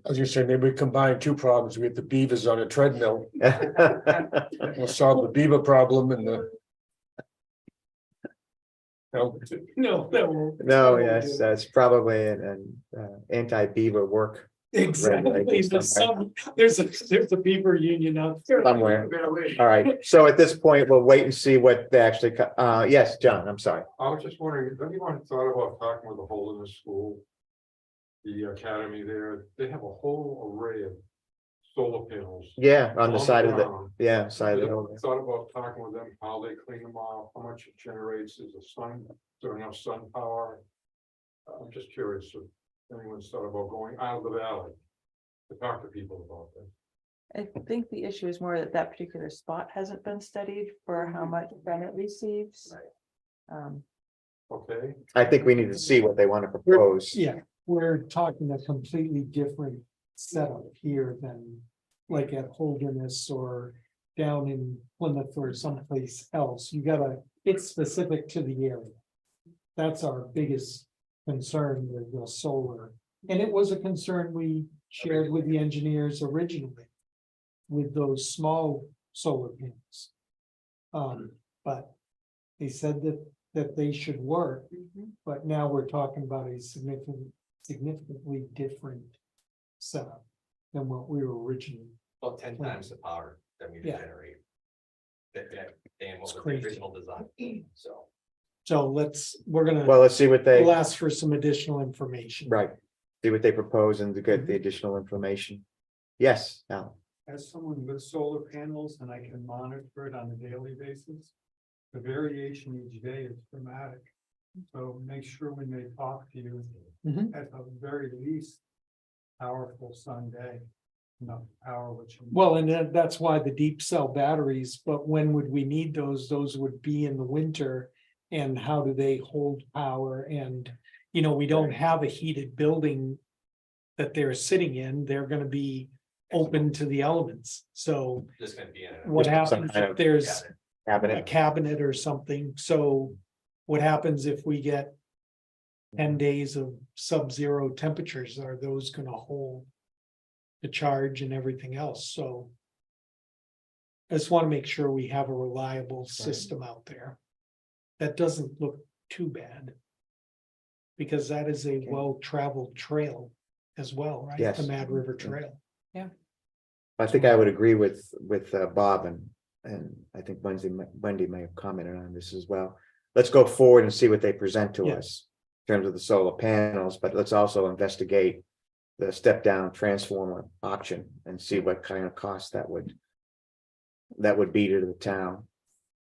[SPEAKER 3] I was just saying, maybe we combine two problems. We have the beavers on a treadmill.
[SPEAKER 2] Bob.
[SPEAKER 3] We'll solve the beaver problem and the. No,
[SPEAKER 4] No.
[SPEAKER 2] No, yes, that's probably an anti-beaver work
[SPEAKER 4] Exactly, there's a beaver union out there.
[SPEAKER 2] somewhere. All right, so at this point, we'll wait and see what they actually, yes, John, I'm sorry.
[SPEAKER 9] I was just wondering, has anyone thought about talking with the Holderness School? The academy there, they have a whole array of solar panels.
[SPEAKER 2] Yeah, on the side of the,
[SPEAKER 9] ground.
[SPEAKER 2] yeah, side of the
[SPEAKER 9] Anyone
[SPEAKER 2] building.
[SPEAKER 9] Thought about talking with them, how they clean them off, how much it generates, is there enough sun power? I'm just curious if anyone's thought about going out of the valley to talk to people about this.
[SPEAKER 1] I think the issue is more that that particular spot hasn't been studied for how much Ben it receives.
[SPEAKER 9] Okay,
[SPEAKER 2] I think we need to see what they want to propose.
[SPEAKER 4] Yeah, we're talking a completely different setup here than like at Holderness or down in Plymouth or someplace else. You gotta, it's specific to the area. That's our biggest concern with the solar. And it was a concern we shared with the engineers originally with those small solar panels. But they said that they should work, but now we're talking about a significantly different setup than what we were originally.
[SPEAKER 14] About 10 times the power that we
[SPEAKER 4] Yeah.
[SPEAKER 14] generate. That, and what
[SPEAKER 4] It's
[SPEAKER 14] was the
[SPEAKER 4] crazy.
[SPEAKER 14] original design, so.
[SPEAKER 4] So we're gonna,
[SPEAKER 2] Well, let's see what they,
[SPEAKER 4] we'll ask for some additional information.
[SPEAKER 2] right, see what they propose and to get the additional information. Yes, Al.
[SPEAKER 15] As someone with solar panels and I can monitor it on a daily basis, the variation each day is dramatic. So make sure when they talk to you,
[SPEAKER 4] Mhm.
[SPEAKER 15] at the very least, powerful sun day, enough power which.
[SPEAKER 4] Well, and that's why the deep cell batteries, but when would we need those? Those would be in the winter. And how do they hold power? And, we don't have a heated building that they're sitting in. They're gonna be open to the elements. So
[SPEAKER 14] Just gonna be in it.
[SPEAKER 4] what
[SPEAKER 2] Just some
[SPEAKER 4] happens
[SPEAKER 2] kind
[SPEAKER 4] if
[SPEAKER 2] of
[SPEAKER 4] there's a
[SPEAKER 2] Cabinet,
[SPEAKER 4] cabinet or something? So what happens if we get 10 days of sub-zero temperatures? Are those gonna hold the charge and everything else? So I just want to make sure we have a reliable system out there that doesn't look too bad. Because that is a well-traveled trail as well, right?
[SPEAKER 2] Yes.
[SPEAKER 4] The Mad River Trail.
[SPEAKER 2] I think I would agree with Bob and I think Wendy may have commented on this as well. Let's go forward and see what they present to
[SPEAKER 4] Yeah.
[SPEAKER 2] us in terms of the solar panels, but let's also investigate the step down transformer option and see what kind of cost that would be to the town.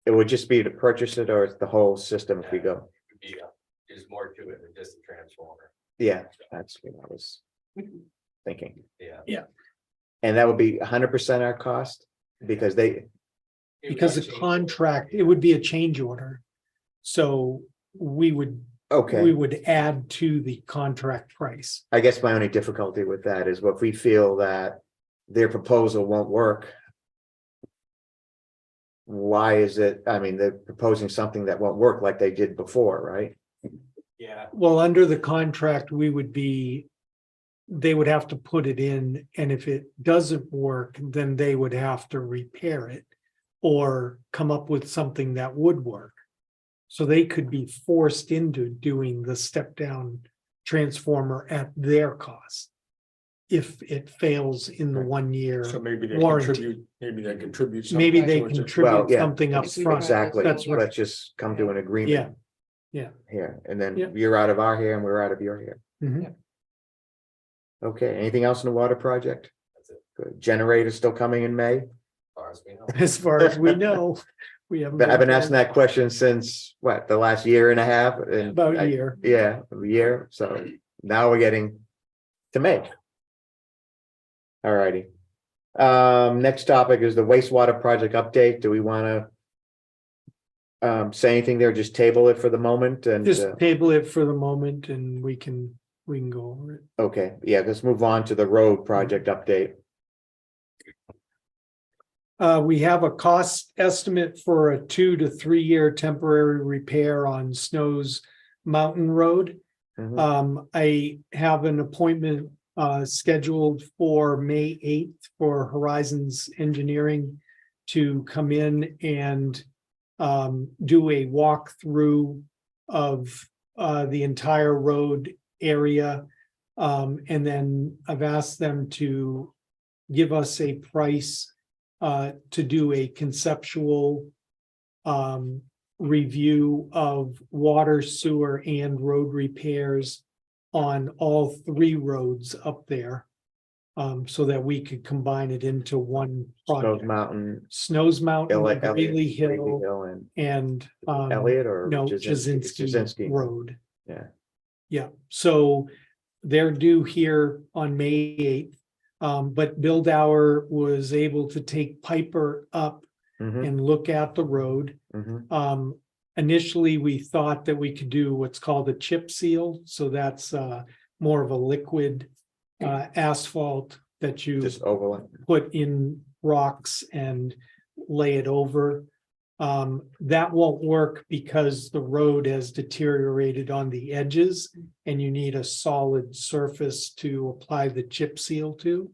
[SPEAKER 2] It would just be to purchase it, or it's the whole system if we go,
[SPEAKER 14] Yeah, there's more to it than just a transformer,
[SPEAKER 2] yeah, that's what I was thinking.
[SPEAKER 14] yeah.
[SPEAKER 2] And that would be 100% our cost, because
[SPEAKER 4] Because the contract, it would be a change order. So we would add to the contract price.
[SPEAKER 2] I guess my only difficulty with that is if we feel that their proposal won't work. Why is it, I mean, they're proposing something that won't work like they did before, right?
[SPEAKER 14] Yeah,
[SPEAKER 4] Well, under the contract, they would have to put it in, and if it doesn't work, then they would have to repair it. Or come up with something that would work. So they could be forced into doing the step down transformer at their cost. If it fails in the 1 year,
[SPEAKER 3] So maybe they
[SPEAKER 4] Warranty.
[SPEAKER 3] contribute. something
[SPEAKER 4] maybe they
[SPEAKER 3] towards it.
[SPEAKER 4] contribute
[SPEAKER 2] yeah.
[SPEAKER 4] something up front.
[SPEAKER 2] Exactly,
[SPEAKER 4] That's right.
[SPEAKER 2] let's just come to an agreement.
[SPEAKER 4] Yeah.
[SPEAKER 2] Here, and
[SPEAKER 4] Yeah.
[SPEAKER 2] then you're out of our hair and we're out of your hair.
[SPEAKER 4] Mhm.
[SPEAKER 2] Okay, anything else in the water project?
[SPEAKER 14] that's it,
[SPEAKER 2] Good. Generator still coming in May?
[SPEAKER 14] as far as we know.
[SPEAKER 4] As far as we know, we haven't.
[SPEAKER 2] I've been asking that question since, what, the last year and a half? And
[SPEAKER 4] About
[SPEAKER 2] I-
[SPEAKER 4] a year.
[SPEAKER 2] Yeah, a year, so now we're getting to May. All righty. Next topic is the wastewater project update. Do we want to say anything there? Just table it for the moment and,
[SPEAKER 4] Just table it for the moment and we can go over it.
[SPEAKER 2] okay, yeah, let's move on to the road project update.
[SPEAKER 4] We have a cost estimate for a 2 to 3 year temporary repair on Snow's Mountain Road.
[SPEAKER 2] Mhm.
[SPEAKER 4] I have an appointment scheduled for May 8th for Horizons Engineering to come in and do a walkthrough of the entire road area. And then I've asked them to give us a price to do a conceptual review of water, sewer, and road repairs on all 3 roads up there. So that we could combine it into one
[SPEAKER 2] Snows
[SPEAKER 4] project.
[SPEAKER 2] Mountain,
[SPEAKER 4] Snows Mountain,
[SPEAKER 2] Elliott,
[SPEAKER 4] Greeley Hill,
[SPEAKER 2] Hill and
[SPEAKER 4] and
[SPEAKER 2] Elliott or
[SPEAKER 4] no,
[SPEAKER 2] Jasinski?
[SPEAKER 4] Jasinski Road.
[SPEAKER 2] Yeah.
[SPEAKER 4] Yeah, so they're due here on May 8th. But Bill Dower was able to take Piper up
[SPEAKER 2] Mhm,
[SPEAKER 4] and look at the road.
[SPEAKER 2] mhm.
[SPEAKER 4] Initially, we thought that we could do what's called a chip seal, so that's more of a liquid asphalt that you
[SPEAKER 2] Just overlay.
[SPEAKER 4] put in rocks and lay it over. That won't work because the road has deteriorated on the edges and you need a solid surface to apply the chip seal to.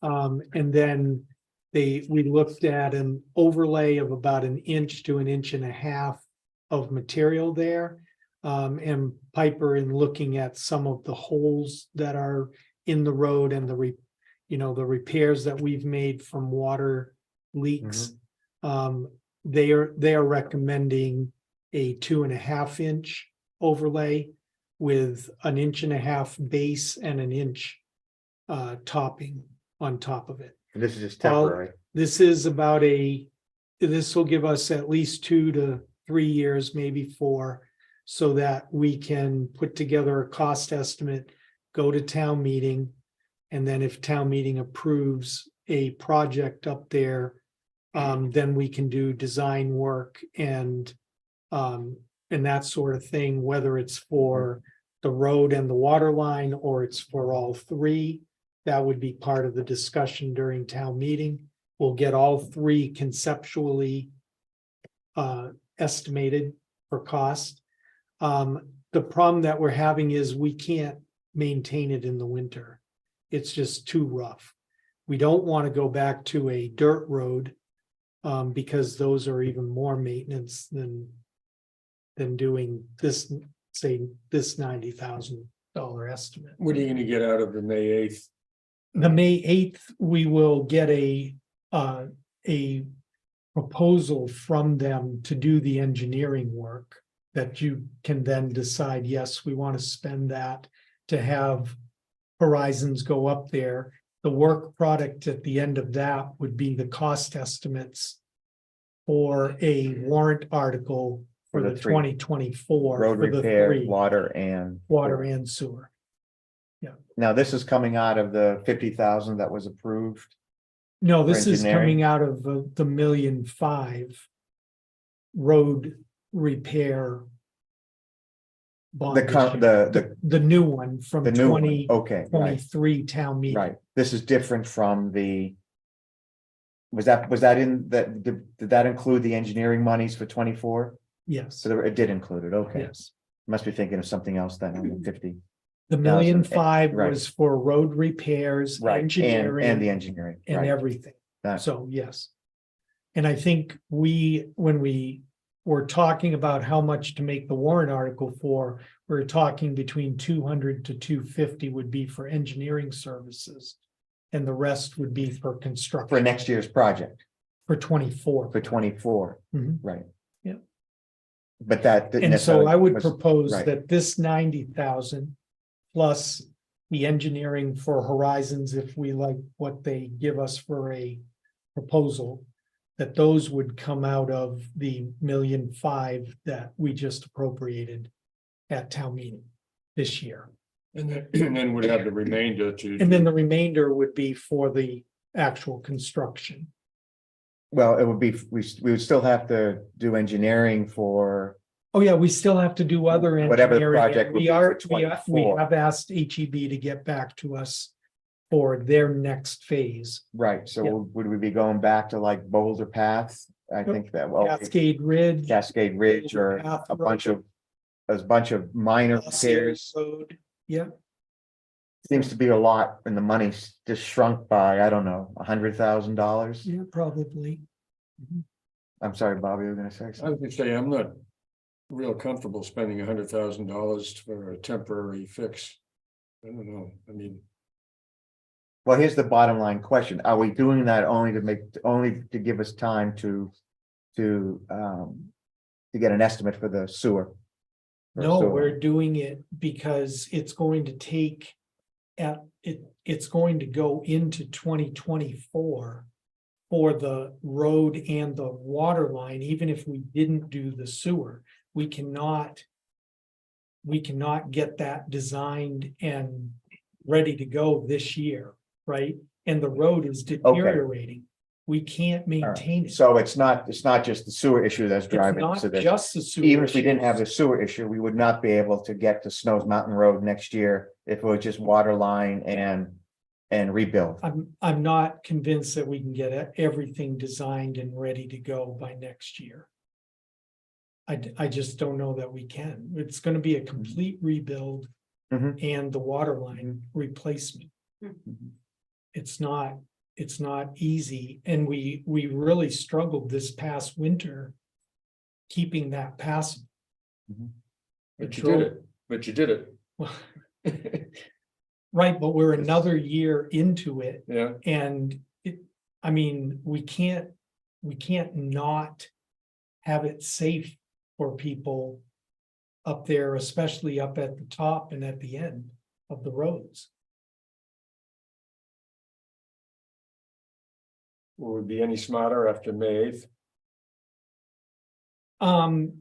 [SPEAKER 4] And then we looked at an overlay of about 1 inch to 1.5 inches of material there. And Piper, in looking at some of the holes that are in the road and the repairs that we've made from water leaks. They are recommending a 2.5 inch overlay with 1.5 inch base and 1 inch topping on top of it.
[SPEAKER 2] And this is just temporary.
[SPEAKER 4] This is this will give us at least 2 to 3 years, maybe 4, so that we can put together a cost estimate, go to town meeting. And then if town meeting approves a project up there, then we can do design work and that sort of thing, whether it's for the road and the water line, or it's for all three. That would be part of the discussion during town meeting. We'll get all three conceptually estimated for cost. The problem that we're having is we can't maintain it in the winter. It's just too rough. We don't want to go back to a dirt road because those are even more maintenance than doing this, say, this $90,000 estimate.
[SPEAKER 3] What are you gonna get out of the May 8th?
[SPEAKER 4] The May 8th, we will get a proposal from them to do the engineering work that you can then decide, yes, we want to spend that to have Horizons go up there. The work product at the end of that would be the cost estimates for a warrant article for
[SPEAKER 2] For
[SPEAKER 4] the
[SPEAKER 2] the three.
[SPEAKER 4] 2024.
[SPEAKER 2] Road
[SPEAKER 4] for the
[SPEAKER 2] repair,
[SPEAKER 4] three,
[SPEAKER 2] water and.
[SPEAKER 4] water and sewer.
[SPEAKER 2] Now, this is coming out of the 50,000 that was approved.
[SPEAKER 4] No,
[SPEAKER 2] For
[SPEAKER 4] this is
[SPEAKER 2] engineering?
[SPEAKER 4] coming out of the 1.5 million road repair. Bond issue.
[SPEAKER 2] The
[SPEAKER 4] new one from
[SPEAKER 2] new one,
[SPEAKER 4] 2023
[SPEAKER 2] okay,
[SPEAKER 4] town meeting.
[SPEAKER 2] right. This is different from the. Was that in that, did that include the engineering monies for 24?
[SPEAKER 4] Yes,
[SPEAKER 2] So it did include it, okay.
[SPEAKER 4] yes.
[SPEAKER 2] Must be thinking of something else then on the 50.
[SPEAKER 4] The 1.5 million
[SPEAKER 2] right.
[SPEAKER 4] was for road repairs,
[SPEAKER 2] Right,
[SPEAKER 4] engineering.
[SPEAKER 2] and the engineering,
[SPEAKER 4] And
[SPEAKER 2] right.
[SPEAKER 4] everything.
[SPEAKER 2] That-
[SPEAKER 4] So, yes. And I think when we were talking about how much to make the warrant article for, we're talking between 200 to 250 would be for engineering services. And the rest would be for construction.
[SPEAKER 2] For next year's project,
[SPEAKER 4] For 24.
[SPEAKER 2] for 24,
[SPEAKER 4] Mhm.
[SPEAKER 2] right.
[SPEAKER 4] Yeah.
[SPEAKER 2] But that. didn't
[SPEAKER 4] And so
[SPEAKER 2] necessarily
[SPEAKER 4] I would
[SPEAKER 2] was-
[SPEAKER 4] propose
[SPEAKER 2] right.
[SPEAKER 4] that this 90,000 plus the engineering for Horizons, if we like what they give us for a proposal, that those would come out of the 1.5 million that we just appropriated at town meeting this year.
[SPEAKER 3] And then we'd have the remainder to.
[SPEAKER 4] And then the remainder would be for the actual construction.
[SPEAKER 2] Well, it would be, we would still have to do engineering for,
[SPEAKER 4] Oh, yeah, we still have to do other
[SPEAKER 2] Whatever the
[SPEAKER 4] engineering.
[SPEAKER 2] project would be for
[SPEAKER 4] We
[SPEAKER 2] 24.
[SPEAKER 4] have asked HEB to get back to us for their next phase.
[SPEAKER 2] right, so
[SPEAKER 4] Yeah.
[SPEAKER 2] would we be going back to like Boulder Path? I think that, well,
[SPEAKER 4] Cascade Ridge.
[SPEAKER 2] Cascade Ridge or
[SPEAKER 4] Path
[SPEAKER 2] a bunch of minor repairs.
[SPEAKER 4] Road. Yeah,
[SPEAKER 2] Seems to be a lot and the money's just shrunk by, I don't know, $100,000.
[SPEAKER 4] yeah, probably.
[SPEAKER 2] I'm sorry, Bobby, you were gonna say
[SPEAKER 3] I
[SPEAKER 2] something?
[SPEAKER 3] was gonna say, I'm not real comfortable spending $100,000 for a temporary fix. I don't know, I mean,
[SPEAKER 2] Well, here's the bottom line question. Are we doing that only to give us time to get an estimate for the sewer? For
[SPEAKER 4] No,
[SPEAKER 2] sewer.
[SPEAKER 4] we're doing it because it's going to take it's going to go into 2024 for the road and the water line, even if we didn't do the sewer. We cannot we cannot get that designed and ready to go this year, right? And the road is deteriorating. We can't
[SPEAKER 2] All right.
[SPEAKER 4] maintain it.
[SPEAKER 2] So it's not just the sewer issue that's
[SPEAKER 4] It's
[SPEAKER 2] driving
[SPEAKER 4] not
[SPEAKER 2] to this.
[SPEAKER 4] just the sewer.
[SPEAKER 2] Even if we didn't
[SPEAKER 4] issues.
[SPEAKER 2] have the sewer issue, we would not be able to get to Snows Mountain Road next year if it was just water line and rebuild.
[SPEAKER 4] I'm not convinced that we can get everything designed and ready to go by next year. I just don't know that we can. It's gonna be a complete rebuild
[SPEAKER 2] Mhm.
[SPEAKER 4] and the water line replacement. It's not easy, and we really struggled this past winter keeping that passable.
[SPEAKER 3] But you did it, but you did it.
[SPEAKER 4] Right, but we're another year into it.
[SPEAKER 3] Yeah,
[SPEAKER 4] And I mean, we can't not have it safe for people up there, especially up at the top and at the end of the roads.
[SPEAKER 3] will we be any smarter after May 8th?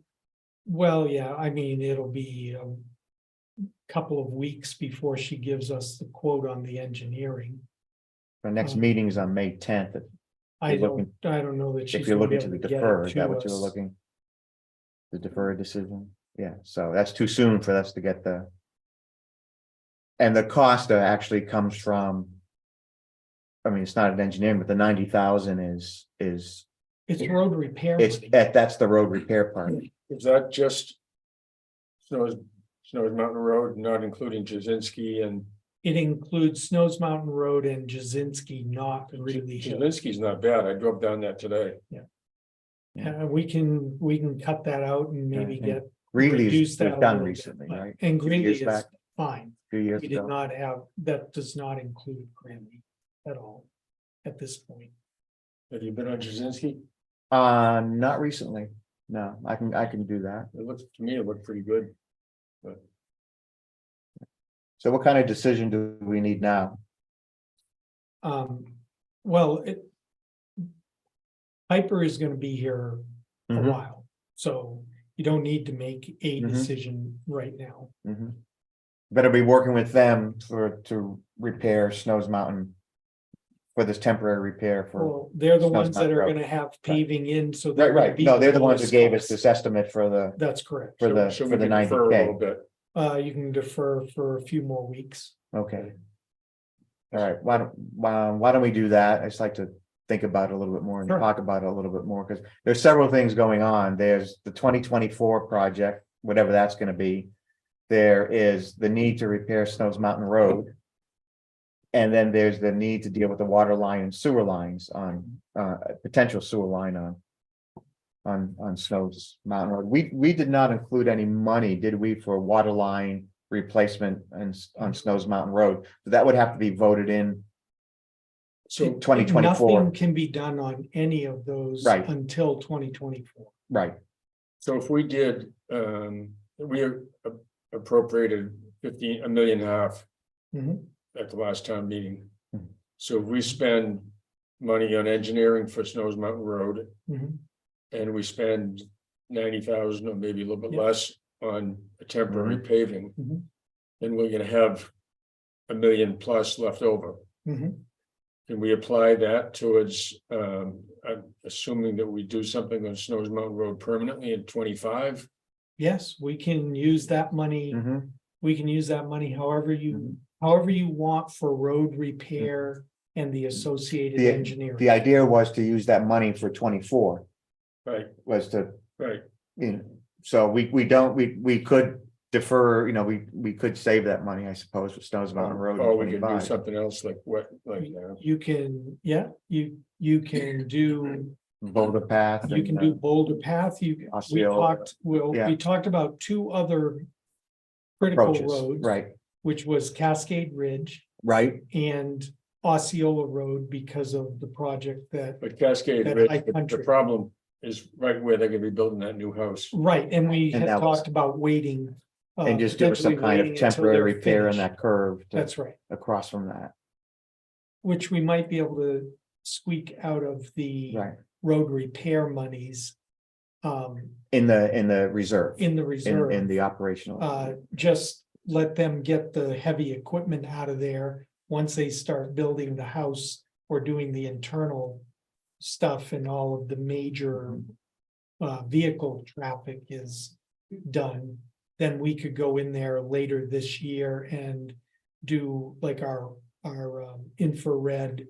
[SPEAKER 4] Well, yeah, I mean, it'll be a couple of weeks before she gives us the quote on the engineering.
[SPEAKER 2] The next meeting's on May 10th.
[SPEAKER 4] I
[SPEAKER 2] You're
[SPEAKER 4] don't know that she's
[SPEAKER 2] If you're
[SPEAKER 4] gonna be
[SPEAKER 2] looking to
[SPEAKER 4] able to get
[SPEAKER 2] defer,
[SPEAKER 4] it
[SPEAKER 2] is that
[SPEAKER 4] to
[SPEAKER 2] what you were
[SPEAKER 4] us.
[SPEAKER 2] looking? The deferred decision? Yeah, so that's too soon for us to get the. And the cost actually comes from. I mean, it's not an engineering, but the 90,000 is,
[SPEAKER 4] It's road repair.
[SPEAKER 2] it's,
[SPEAKER 4] money.
[SPEAKER 2] that's the road repair part.
[SPEAKER 3] Is that just Snows Mountain Road, not including Jazinski and
[SPEAKER 4] It includes Snows Mountain Road and Jazinski, not really. Hill.
[SPEAKER 3] Jazinski's not bad. I drove down that today.
[SPEAKER 4] We can cut that out and maybe
[SPEAKER 2] Yeah,
[SPEAKER 4] get.
[SPEAKER 2] Greeley's
[SPEAKER 4] reduce that
[SPEAKER 2] was
[SPEAKER 4] a
[SPEAKER 2] done
[SPEAKER 4] little bit,
[SPEAKER 2] recently,
[SPEAKER 4] but-
[SPEAKER 2] right?
[SPEAKER 4] And
[SPEAKER 2] 2 years
[SPEAKER 4] Greeley is
[SPEAKER 2] back,
[SPEAKER 4] fine.
[SPEAKER 2] 2 years
[SPEAKER 4] We did
[SPEAKER 2] ago.
[SPEAKER 4] not have, that does not include Granby at all at this point.
[SPEAKER 3] Have you been on Jazinski?
[SPEAKER 2] Not recently. No, I can do that.
[SPEAKER 3] It looks, to me, it looked pretty good.
[SPEAKER 2] So what kind of decision do we need now?
[SPEAKER 4] Well, Piper is gonna be here a
[SPEAKER 2] Mhm.
[SPEAKER 4] while, so you don't need to make a
[SPEAKER 2] Mhm.
[SPEAKER 4] decision right now.
[SPEAKER 2] Mhm. Better be working with them to repair Snows Mountain. For this temporary repair for,
[SPEAKER 4] Well, they're the
[SPEAKER 2] Snows
[SPEAKER 4] ones that
[SPEAKER 2] Mountain
[SPEAKER 4] are
[SPEAKER 2] Road.
[SPEAKER 4] gonna have paving in, so.
[SPEAKER 2] right,
[SPEAKER 4] they're gonna
[SPEAKER 2] right,
[SPEAKER 4] be
[SPEAKER 2] no, they're the ones
[SPEAKER 4] lowest
[SPEAKER 2] who gave us
[SPEAKER 4] cost.
[SPEAKER 2] this estimate for the,
[SPEAKER 4] That's correct.
[SPEAKER 2] for the,
[SPEAKER 3] So
[SPEAKER 2] for
[SPEAKER 3] we
[SPEAKER 2] the
[SPEAKER 3] can defer a
[SPEAKER 2] 90K.
[SPEAKER 3] little bit.
[SPEAKER 4] You can defer for a few more weeks.
[SPEAKER 2] Okay. All right, why don't we do that? I just like to think about it a little bit more and
[SPEAKER 4] Sure.
[SPEAKER 2] talk about it a little bit more, because there's several things going on. There's the 2024 project, whatever that's gonna be. There is the need to repair Snows Mountain Road. And then there's the need to deal with the water line and sewer lines on, potential sewer line on Snows Mountain Road. We did not include any money, did we, for water line replacement on Snows Mountain Road? So that would have to be voted in
[SPEAKER 3] So
[SPEAKER 2] 2024,
[SPEAKER 4] Nothing can be done on any of those
[SPEAKER 2] Right.
[SPEAKER 4] until 2024.
[SPEAKER 2] right?
[SPEAKER 3] So if we did, we appropriated $1.5 million
[SPEAKER 4] Mhm.
[SPEAKER 3] at the last town meeting.
[SPEAKER 2] Mhm.
[SPEAKER 3] So if we spend money on engineering for Snows Mountain Road
[SPEAKER 4] Mhm.
[SPEAKER 3] and we spend 90,000 or maybe a little bit
[SPEAKER 4] Yeah.
[SPEAKER 3] less on a temporary paving.
[SPEAKER 4] Mhm.
[SPEAKER 3] Then we're gonna have $1 million plus left over.
[SPEAKER 4] Mhm.
[SPEAKER 3] Can we apply that towards, assuming that we do something on Snows Mountain Road permanently in 25?
[SPEAKER 4] Yes, we can use that money.
[SPEAKER 2] Mhm.
[SPEAKER 4] We can use that money however
[SPEAKER 2] Mhm.
[SPEAKER 4] you want for road repair and the associated
[SPEAKER 2] The-
[SPEAKER 4] engineering.
[SPEAKER 2] The idea was to use that money for 24,
[SPEAKER 3] Right,
[SPEAKER 2] was to,
[SPEAKER 3] right.
[SPEAKER 2] you know, so we could defer, we could save that money, I suppose, with Snows Mountain Road. in
[SPEAKER 3] Or we can do
[SPEAKER 2] 25.
[SPEAKER 3] something else like what, like,
[SPEAKER 4] You can, yeah, you can do,
[SPEAKER 2] Boulder Path.
[SPEAKER 4] you
[SPEAKER 2] and,
[SPEAKER 4] can do Boulder Path, we
[SPEAKER 2] Osceola. Yeah.
[SPEAKER 4] talked about two other critical
[SPEAKER 2] approaches,
[SPEAKER 4] roads.
[SPEAKER 2] right,
[SPEAKER 4] Which was Cascade Ridge
[SPEAKER 2] right,
[SPEAKER 4] and Osceola Road because of the project that,
[SPEAKER 3] but Cascade
[SPEAKER 4] That
[SPEAKER 3] Ridge,
[SPEAKER 4] high
[SPEAKER 3] the
[SPEAKER 4] country.
[SPEAKER 3] problem is right where they're gonna be building that new house.
[SPEAKER 4] right, and we
[SPEAKER 2] And
[SPEAKER 4] had
[SPEAKER 2] that was-
[SPEAKER 4] talked about waiting.
[SPEAKER 2] and just do some
[SPEAKER 4] potentially
[SPEAKER 2] kind of
[SPEAKER 4] waiting until
[SPEAKER 2] temporary
[SPEAKER 4] they're
[SPEAKER 2] repair in
[SPEAKER 4] finished.
[SPEAKER 2] that curve.
[SPEAKER 4] That's right,
[SPEAKER 2] Across from that,
[SPEAKER 4] which we might be able to squeak out of the
[SPEAKER 2] right,
[SPEAKER 4] road repair monies
[SPEAKER 2] In the reserve,
[SPEAKER 4] in the
[SPEAKER 2] in
[SPEAKER 4] reserve.
[SPEAKER 2] the operational.
[SPEAKER 4] Just let them get the heavy equipment out of there. Once they start building the house or doing the internal stuff and all of the major vehicle traffic is done, then we could go in there later this year and do like our infrared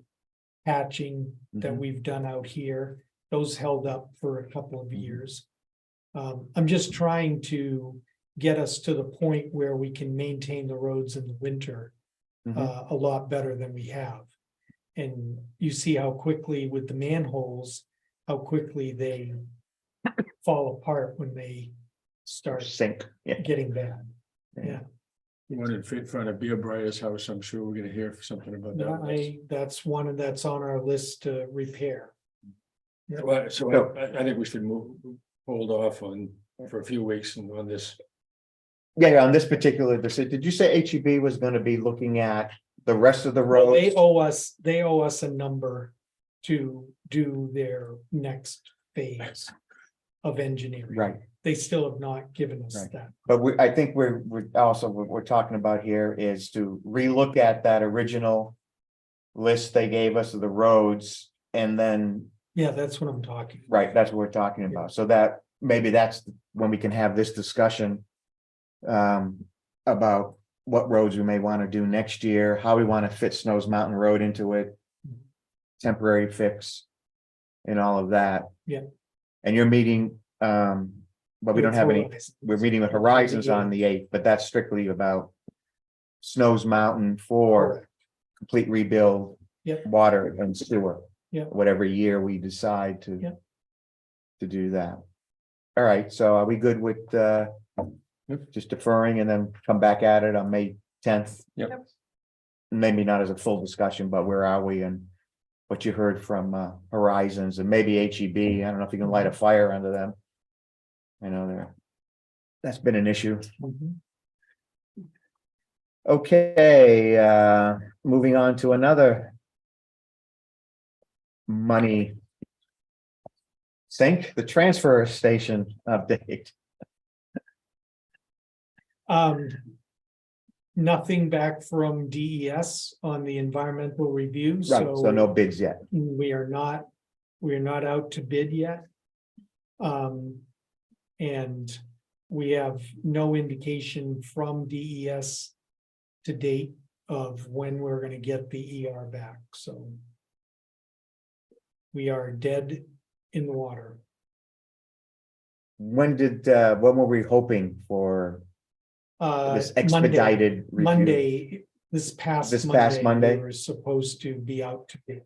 [SPEAKER 4] patching that
[SPEAKER 2] Mhm.
[SPEAKER 4] we've done out here. Those held up for a couple of years. I'm just trying to get us to the point where we can maintain the roads in the winter
[SPEAKER 2] Mhm.
[SPEAKER 4] a lot better than we have. And you see how quickly with the manholes, how quickly they fall apart when they start
[SPEAKER 2] Sink, yeah.
[SPEAKER 4] getting bad.
[SPEAKER 3] One in front of Beer Briar's house, I'm sure we're gonna hear something about that.
[SPEAKER 4] That's one that's on our list to repair.
[SPEAKER 3] So I think we should hold off for a few weeks and on this.
[SPEAKER 2] Yeah, on this particular, did you say HEB was gonna be looking at the rest of the
[SPEAKER 4] Well,
[SPEAKER 2] roads?
[SPEAKER 4] they owe us a number to do their next phase of engineering.
[SPEAKER 2] Right,
[SPEAKER 4] They still have not given us
[SPEAKER 2] Right.
[SPEAKER 4] that.
[SPEAKER 2] but I think we're also, what we're talking about here is to relook at that original list they gave us of the roads, and then,
[SPEAKER 4] Yeah, that's what I'm talking.
[SPEAKER 2] right, that's what we're talking about, so that, maybe that's when we can have this discussion. About what roads we may want to do next year, how we want to fit Snows Mountain Road into it. Temporary fix. And all of that.
[SPEAKER 4] Yeah.
[SPEAKER 2] And you're meeting, but we don't have any,
[SPEAKER 4] Horizons.
[SPEAKER 2] we're meeting with Horizons on the 8th, but that's strictly about. Snows Mountain for
[SPEAKER 4] Correct.
[SPEAKER 2] complete rebuild.
[SPEAKER 4] Yep.
[SPEAKER 2] Water and sewer.
[SPEAKER 4] Yep.
[SPEAKER 2] Whatever year we decide to.
[SPEAKER 4] Yep.
[SPEAKER 2] To do that. All right, so are we good with just deferring and then come back at it on May 10th?
[SPEAKER 3] Yep.
[SPEAKER 2] Maybe not as a full discussion, but where are we and what you heard from Horizons and maybe HEB. I don't know if you can light a fire under them. I know that's been an issue.
[SPEAKER 4] Mhm.
[SPEAKER 2] Okay, moving on to another money sink, the transfer station update.
[SPEAKER 4] Nothing back from DES on the environmental review,
[SPEAKER 2] Right, so no bids yet.
[SPEAKER 4] we are not out to bid yet. And we have no indication from DES to date of when we're gonna get the ER back, so. We are dead in the water.
[SPEAKER 2] When were we hoping for this
[SPEAKER 4] Monday,
[SPEAKER 2] expedited review?
[SPEAKER 4] Monday, this past
[SPEAKER 2] Monday?
[SPEAKER 4] we were supposed to be out to bid.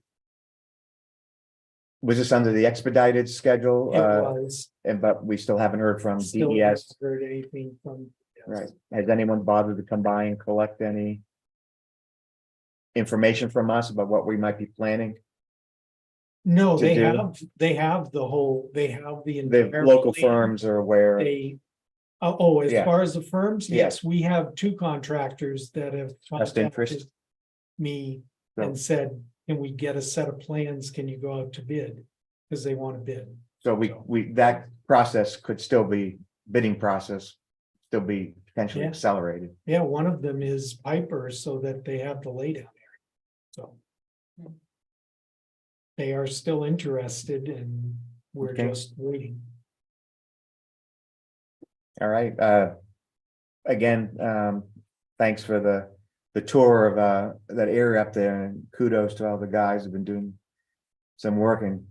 [SPEAKER 2] Was this under the expedited schedule?
[SPEAKER 4] It was.
[SPEAKER 2] But we still haven't heard from
[SPEAKER 4] Still
[SPEAKER 2] DES,
[SPEAKER 4] haven't heard anything from. DES.
[SPEAKER 2] right? Has anyone bothered to come by and collect any information from us about what we might be planning?
[SPEAKER 4] No,
[SPEAKER 2] to
[SPEAKER 4] they
[SPEAKER 2] do?
[SPEAKER 4] have the whole, they have the.
[SPEAKER 2] The
[SPEAKER 4] entire
[SPEAKER 2] local
[SPEAKER 4] plan.
[SPEAKER 2] firms are aware.
[SPEAKER 4] As
[SPEAKER 2] Yeah.
[SPEAKER 4] far as the firms,
[SPEAKER 2] Yeah.
[SPEAKER 4] yes, we have two contractors that have.
[SPEAKER 2] Best interest.
[SPEAKER 4] contacted Me
[SPEAKER 2] So-
[SPEAKER 4] and said, can we get a set of plans? Can you go out to bid? Because they want to bid.
[SPEAKER 2] So that process could still be, bidding process, still be potentially
[SPEAKER 4] Yeah.
[SPEAKER 2] accelerated.
[SPEAKER 4] Yeah, one of them is Piper so that they have the laydown area. So. They are still interested and we're
[SPEAKER 2] Okay.
[SPEAKER 4] just waiting.
[SPEAKER 2] All right, again, thanks for the tour of that area up there, and kudos to all the guys who've been doing some work and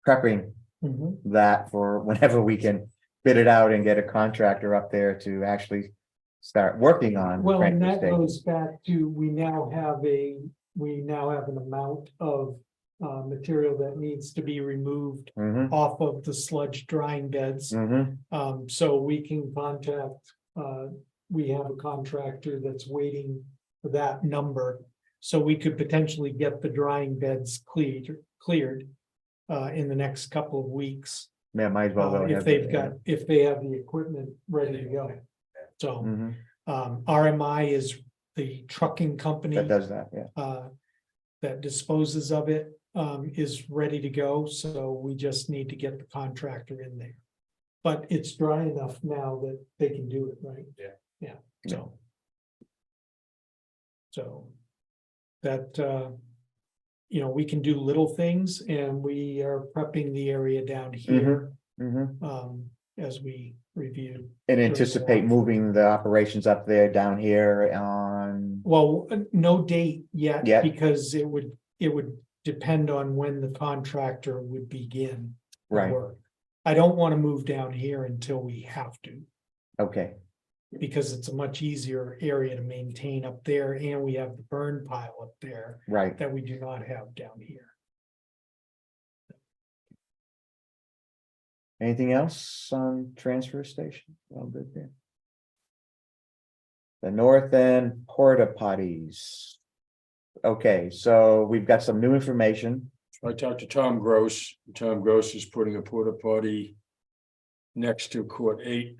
[SPEAKER 2] prepping
[SPEAKER 4] Mhm.
[SPEAKER 2] that for whenever we can bid it out and get a contractor up there to actually start working on. the
[SPEAKER 4] Well, and
[SPEAKER 2] transfer
[SPEAKER 4] that
[SPEAKER 2] station.
[SPEAKER 4] goes back to, we now have an amount of material that needs to be removed
[SPEAKER 2] Mhm,
[SPEAKER 4] off of the sludge drying beds.
[SPEAKER 2] mhm.
[SPEAKER 4] So we can contact, we have a contractor that's waiting for that number. So we could potentially get the drying beds cleared in the next couple of weeks.
[SPEAKER 2] Yeah, might as well. go
[SPEAKER 4] If
[SPEAKER 2] ahead.
[SPEAKER 4] if they have the equipment ready to go. So,
[SPEAKER 2] Mhm,
[SPEAKER 4] RMI is the trucking company.
[SPEAKER 2] that does that, yeah.
[SPEAKER 4] That disposes of it, is ready to go, so we just need to get the contractor in there. but it's dry enough now that they can do it, right?
[SPEAKER 3] Yeah.
[SPEAKER 4] Yeah, so that, we can do little things and we are prepping the area down here, as we review.
[SPEAKER 2] And anticipate moving the operations up there, down here on,
[SPEAKER 4] Well, no date yet.
[SPEAKER 2] Yet.
[SPEAKER 4] Because it would depend on when the contractor would begin. the
[SPEAKER 2] right,
[SPEAKER 4] work. I don't want to move down here until we have to,
[SPEAKER 2] okay,
[SPEAKER 4] because it's a much easier area to maintain up there, and we have the burn pile up there
[SPEAKER 2] right.
[SPEAKER 4] that we do not have down here.
[SPEAKER 2] Anything else on transfer station? All good there. The north end porta potties. Okay, so we've got some new information.
[SPEAKER 3] I talked to Tom Gross. Tom Gross is putting a porta potty next to court 8,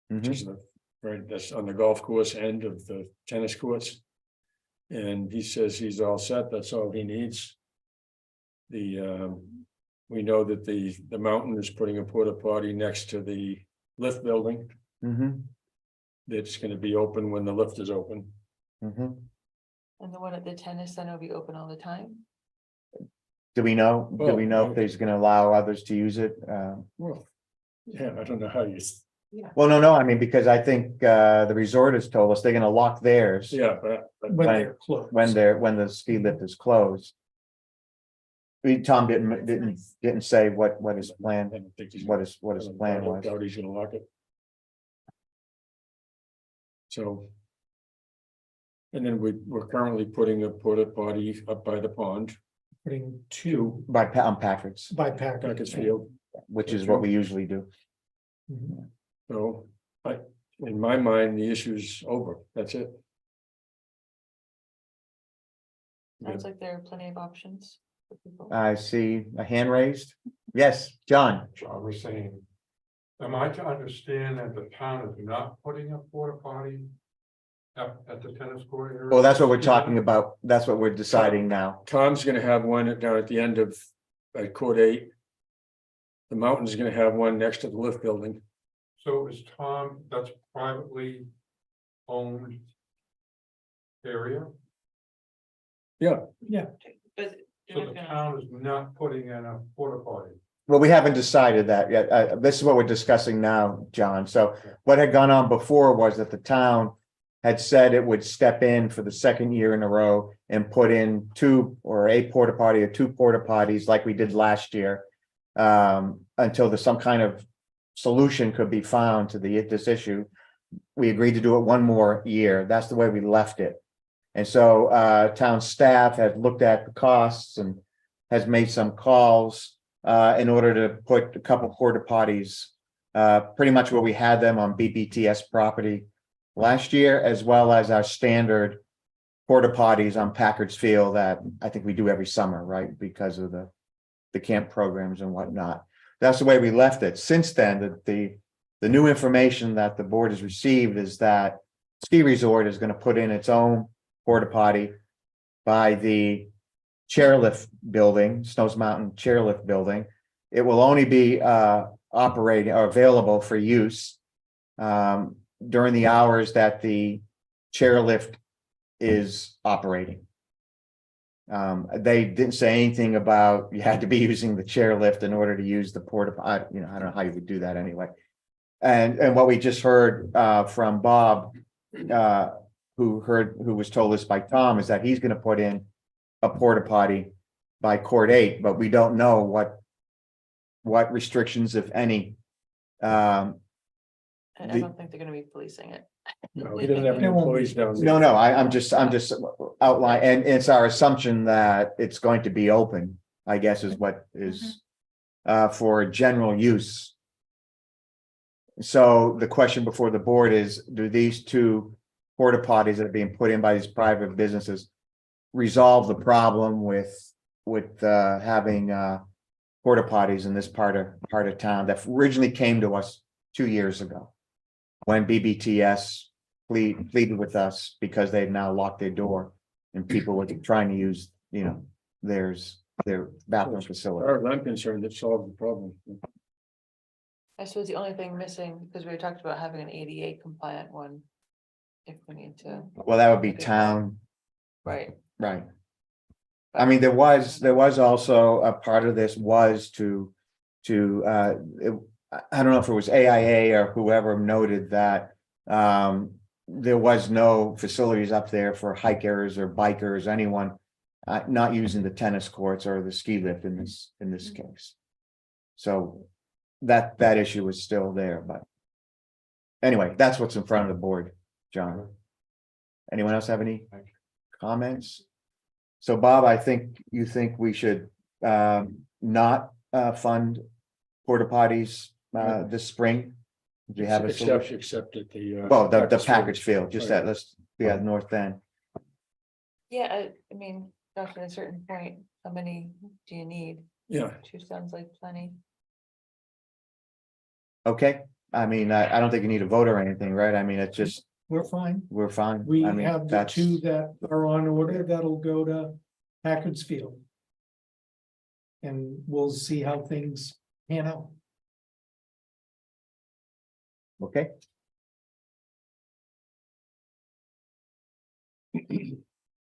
[SPEAKER 3] which
[SPEAKER 2] Mhm.
[SPEAKER 3] is right, that's on the golf course end of the tennis courts. And he says he's all set. That's all he needs. We know that the mountain is putting a porta potty next to the lift building.
[SPEAKER 2] Mhm,
[SPEAKER 3] That's gonna be open when the lift is open.
[SPEAKER 2] mhm.
[SPEAKER 1] And the one at the tennis center will be open all the time?
[SPEAKER 2] Do we know
[SPEAKER 3] Well,
[SPEAKER 2] if he's gonna allow others to use it?
[SPEAKER 3] Well, yeah, I don't know how you,
[SPEAKER 2] Well, no, I mean, because I think the resort has told us they're gonna lock theirs.
[SPEAKER 3] yeah, but
[SPEAKER 4] When they're closed.
[SPEAKER 2] When the ski lift is closed. Tom didn't say what his plan,
[SPEAKER 3] I don't think he's.
[SPEAKER 2] what his plan
[SPEAKER 3] I
[SPEAKER 2] was.
[SPEAKER 3] doubt he's gonna lock it. So. And then we're currently putting a porta potty up by the pond,
[SPEAKER 4] Putting two
[SPEAKER 2] On Patrick's,
[SPEAKER 4] by pack.
[SPEAKER 3] Packett's Field.
[SPEAKER 2] which is what we usually do.
[SPEAKER 4] Mhm.
[SPEAKER 3] So, in my mind, the issue's over. That's it.
[SPEAKER 1] Sounds like there are plenty of options. For people.
[SPEAKER 2] I see a hand raised. Yes, John.
[SPEAKER 9] John was saying. Am I to understand that the town is not putting a porta potty at the tennis court area?
[SPEAKER 2] Well, that's what we're talking about. That's what we're deciding now.
[SPEAKER 3] Tom's gonna have one down at the end of, court 8. The mountain's gonna have one next to the lift building.
[SPEAKER 9] So is Tom, that's privately owned area?
[SPEAKER 3] Yeah,
[SPEAKER 1] But
[SPEAKER 9] So
[SPEAKER 1] they're
[SPEAKER 9] the
[SPEAKER 1] gonna-
[SPEAKER 9] town is not putting in a porta potty?
[SPEAKER 2] Well, we haven't decided that yet. This is what we're discussing now, John. So what had gone on before was that the town had said it would step in for the second year in a row and put in 2 or a porta potty or 2 porta potties like we did last year. Until there's some kind of solution could be found to this issue. We agreed to do it one more year. That's the way we left it. And so town staff has looked at the costs and has made some calls in order to put a couple porta potties pretty much where we had them on BBTS property last year, as well as our standard porta potties on Packard's Field that I think we do every summer, right? Because of the camp programs and whatnot. That's the way we left it. Since then, the new information that the board has received is that ski resort is going to put in its own porta potty by the chairlift building, Snows Mountain chairlift building. It will only be operating or available for use during the hours that the chairlift is operating. They didn't say anything about you had to be using the chairlift in order to use the porta potty. I don't know how you would do that anyway. And what we just heard from Bob, who was told this by Tom, is that he's going to put in a porta potty by court 8, but we don't know what restrictions, if any.
[SPEAKER 1] I
[SPEAKER 2] the-
[SPEAKER 1] don't think they're gonna be policing it.
[SPEAKER 3] no, he doesn't have any
[SPEAKER 4] It won't be.
[SPEAKER 3] employees down there.
[SPEAKER 2] No, I'm just outlining, and it's our assumption that it's going to be open, I guess is what is for general use. So the question before the board is, do these 2 porta potties that are being put in by these private businesses resolve the problem with having porta potties in this part of town that originally came to us 2 years ago when BBTS pleaded with us because they've now locked their door and people were trying to use, their bathroom
[SPEAKER 3] As
[SPEAKER 2] facility.
[SPEAKER 3] far as I'm concerned, it solved the problem.
[SPEAKER 1] I suppose the only thing missing, because we talked about having an ADA compliant one. If we need to,
[SPEAKER 2] Well, that would be town,
[SPEAKER 1] right,
[SPEAKER 2] right? I mean, there was also a part of this was to, I don't know if it was AIA or whoever noted that, there was no facilities up there for hikers or bikers, anyone, not using the tennis courts or the ski lift in this case. So that issue is still there, but anyway, that's what's in front of the board, John. Anyone else have any comments? So Bob, I think you think we should not fund porta potties this spring? Do you have a solution?
[SPEAKER 3] Except at the.
[SPEAKER 2] Well, the package field, just that, let's, yeah, North End.
[SPEAKER 1] yeah, I mean, after a certain point, how many do you need?
[SPEAKER 3] Yeah,
[SPEAKER 1] 2 sounds like plenty.
[SPEAKER 2] Okay, I mean, I don't think you need a vote or anything, right? I mean, it's just,
[SPEAKER 4] We're fine.
[SPEAKER 2] we're fine.
[SPEAKER 4] We
[SPEAKER 2] I mean,
[SPEAKER 4] have the
[SPEAKER 2] that's-
[SPEAKER 4] 2 that are on order that'll go to Packard's Field. And we'll see how things pan out.
[SPEAKER 2] Okay.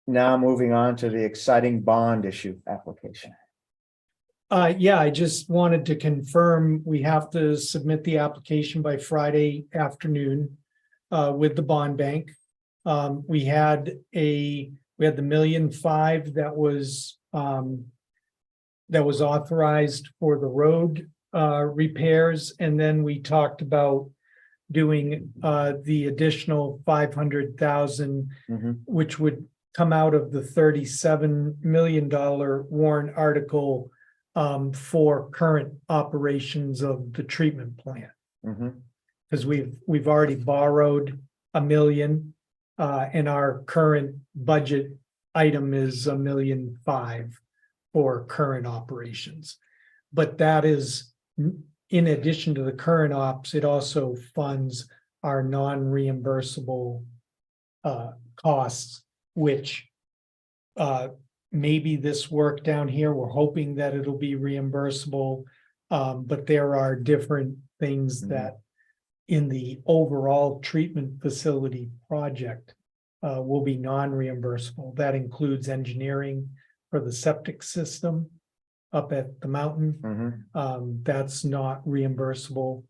[SPEAKER 2] Now moving on to the exciting bond issue application.
[SPEAKER 4] Yeah, I just wanted to confirm, we have to submit the application by Friday afternoon with the bond bank. We had the 1.5 million that was authorized for the road repairs, and then we talked about doing the additional 500,000,
[SPEAKER 2] Mhm.
[SPEAKER 4] which would come out of the $37 million warrant article for current operations of the treatment plant.
[SPEAKER 2] Mhm.
[SPEAKER 4] Because we've already borrowed 1 million, and our current budget item is 1.5 million for current operations. But that is, in addition to the current ops, it also funds our non-reimbursable costs, which maybe this work down here, we're hoping that it'll be reimbursable. But there are different things that in the overall treatment facility project will be non-reimbursable. That includes engineering for the septic system up at the mountain.
[SPEAKER 2] Mhm.
[SPEAKER 4] That's not reimbursable.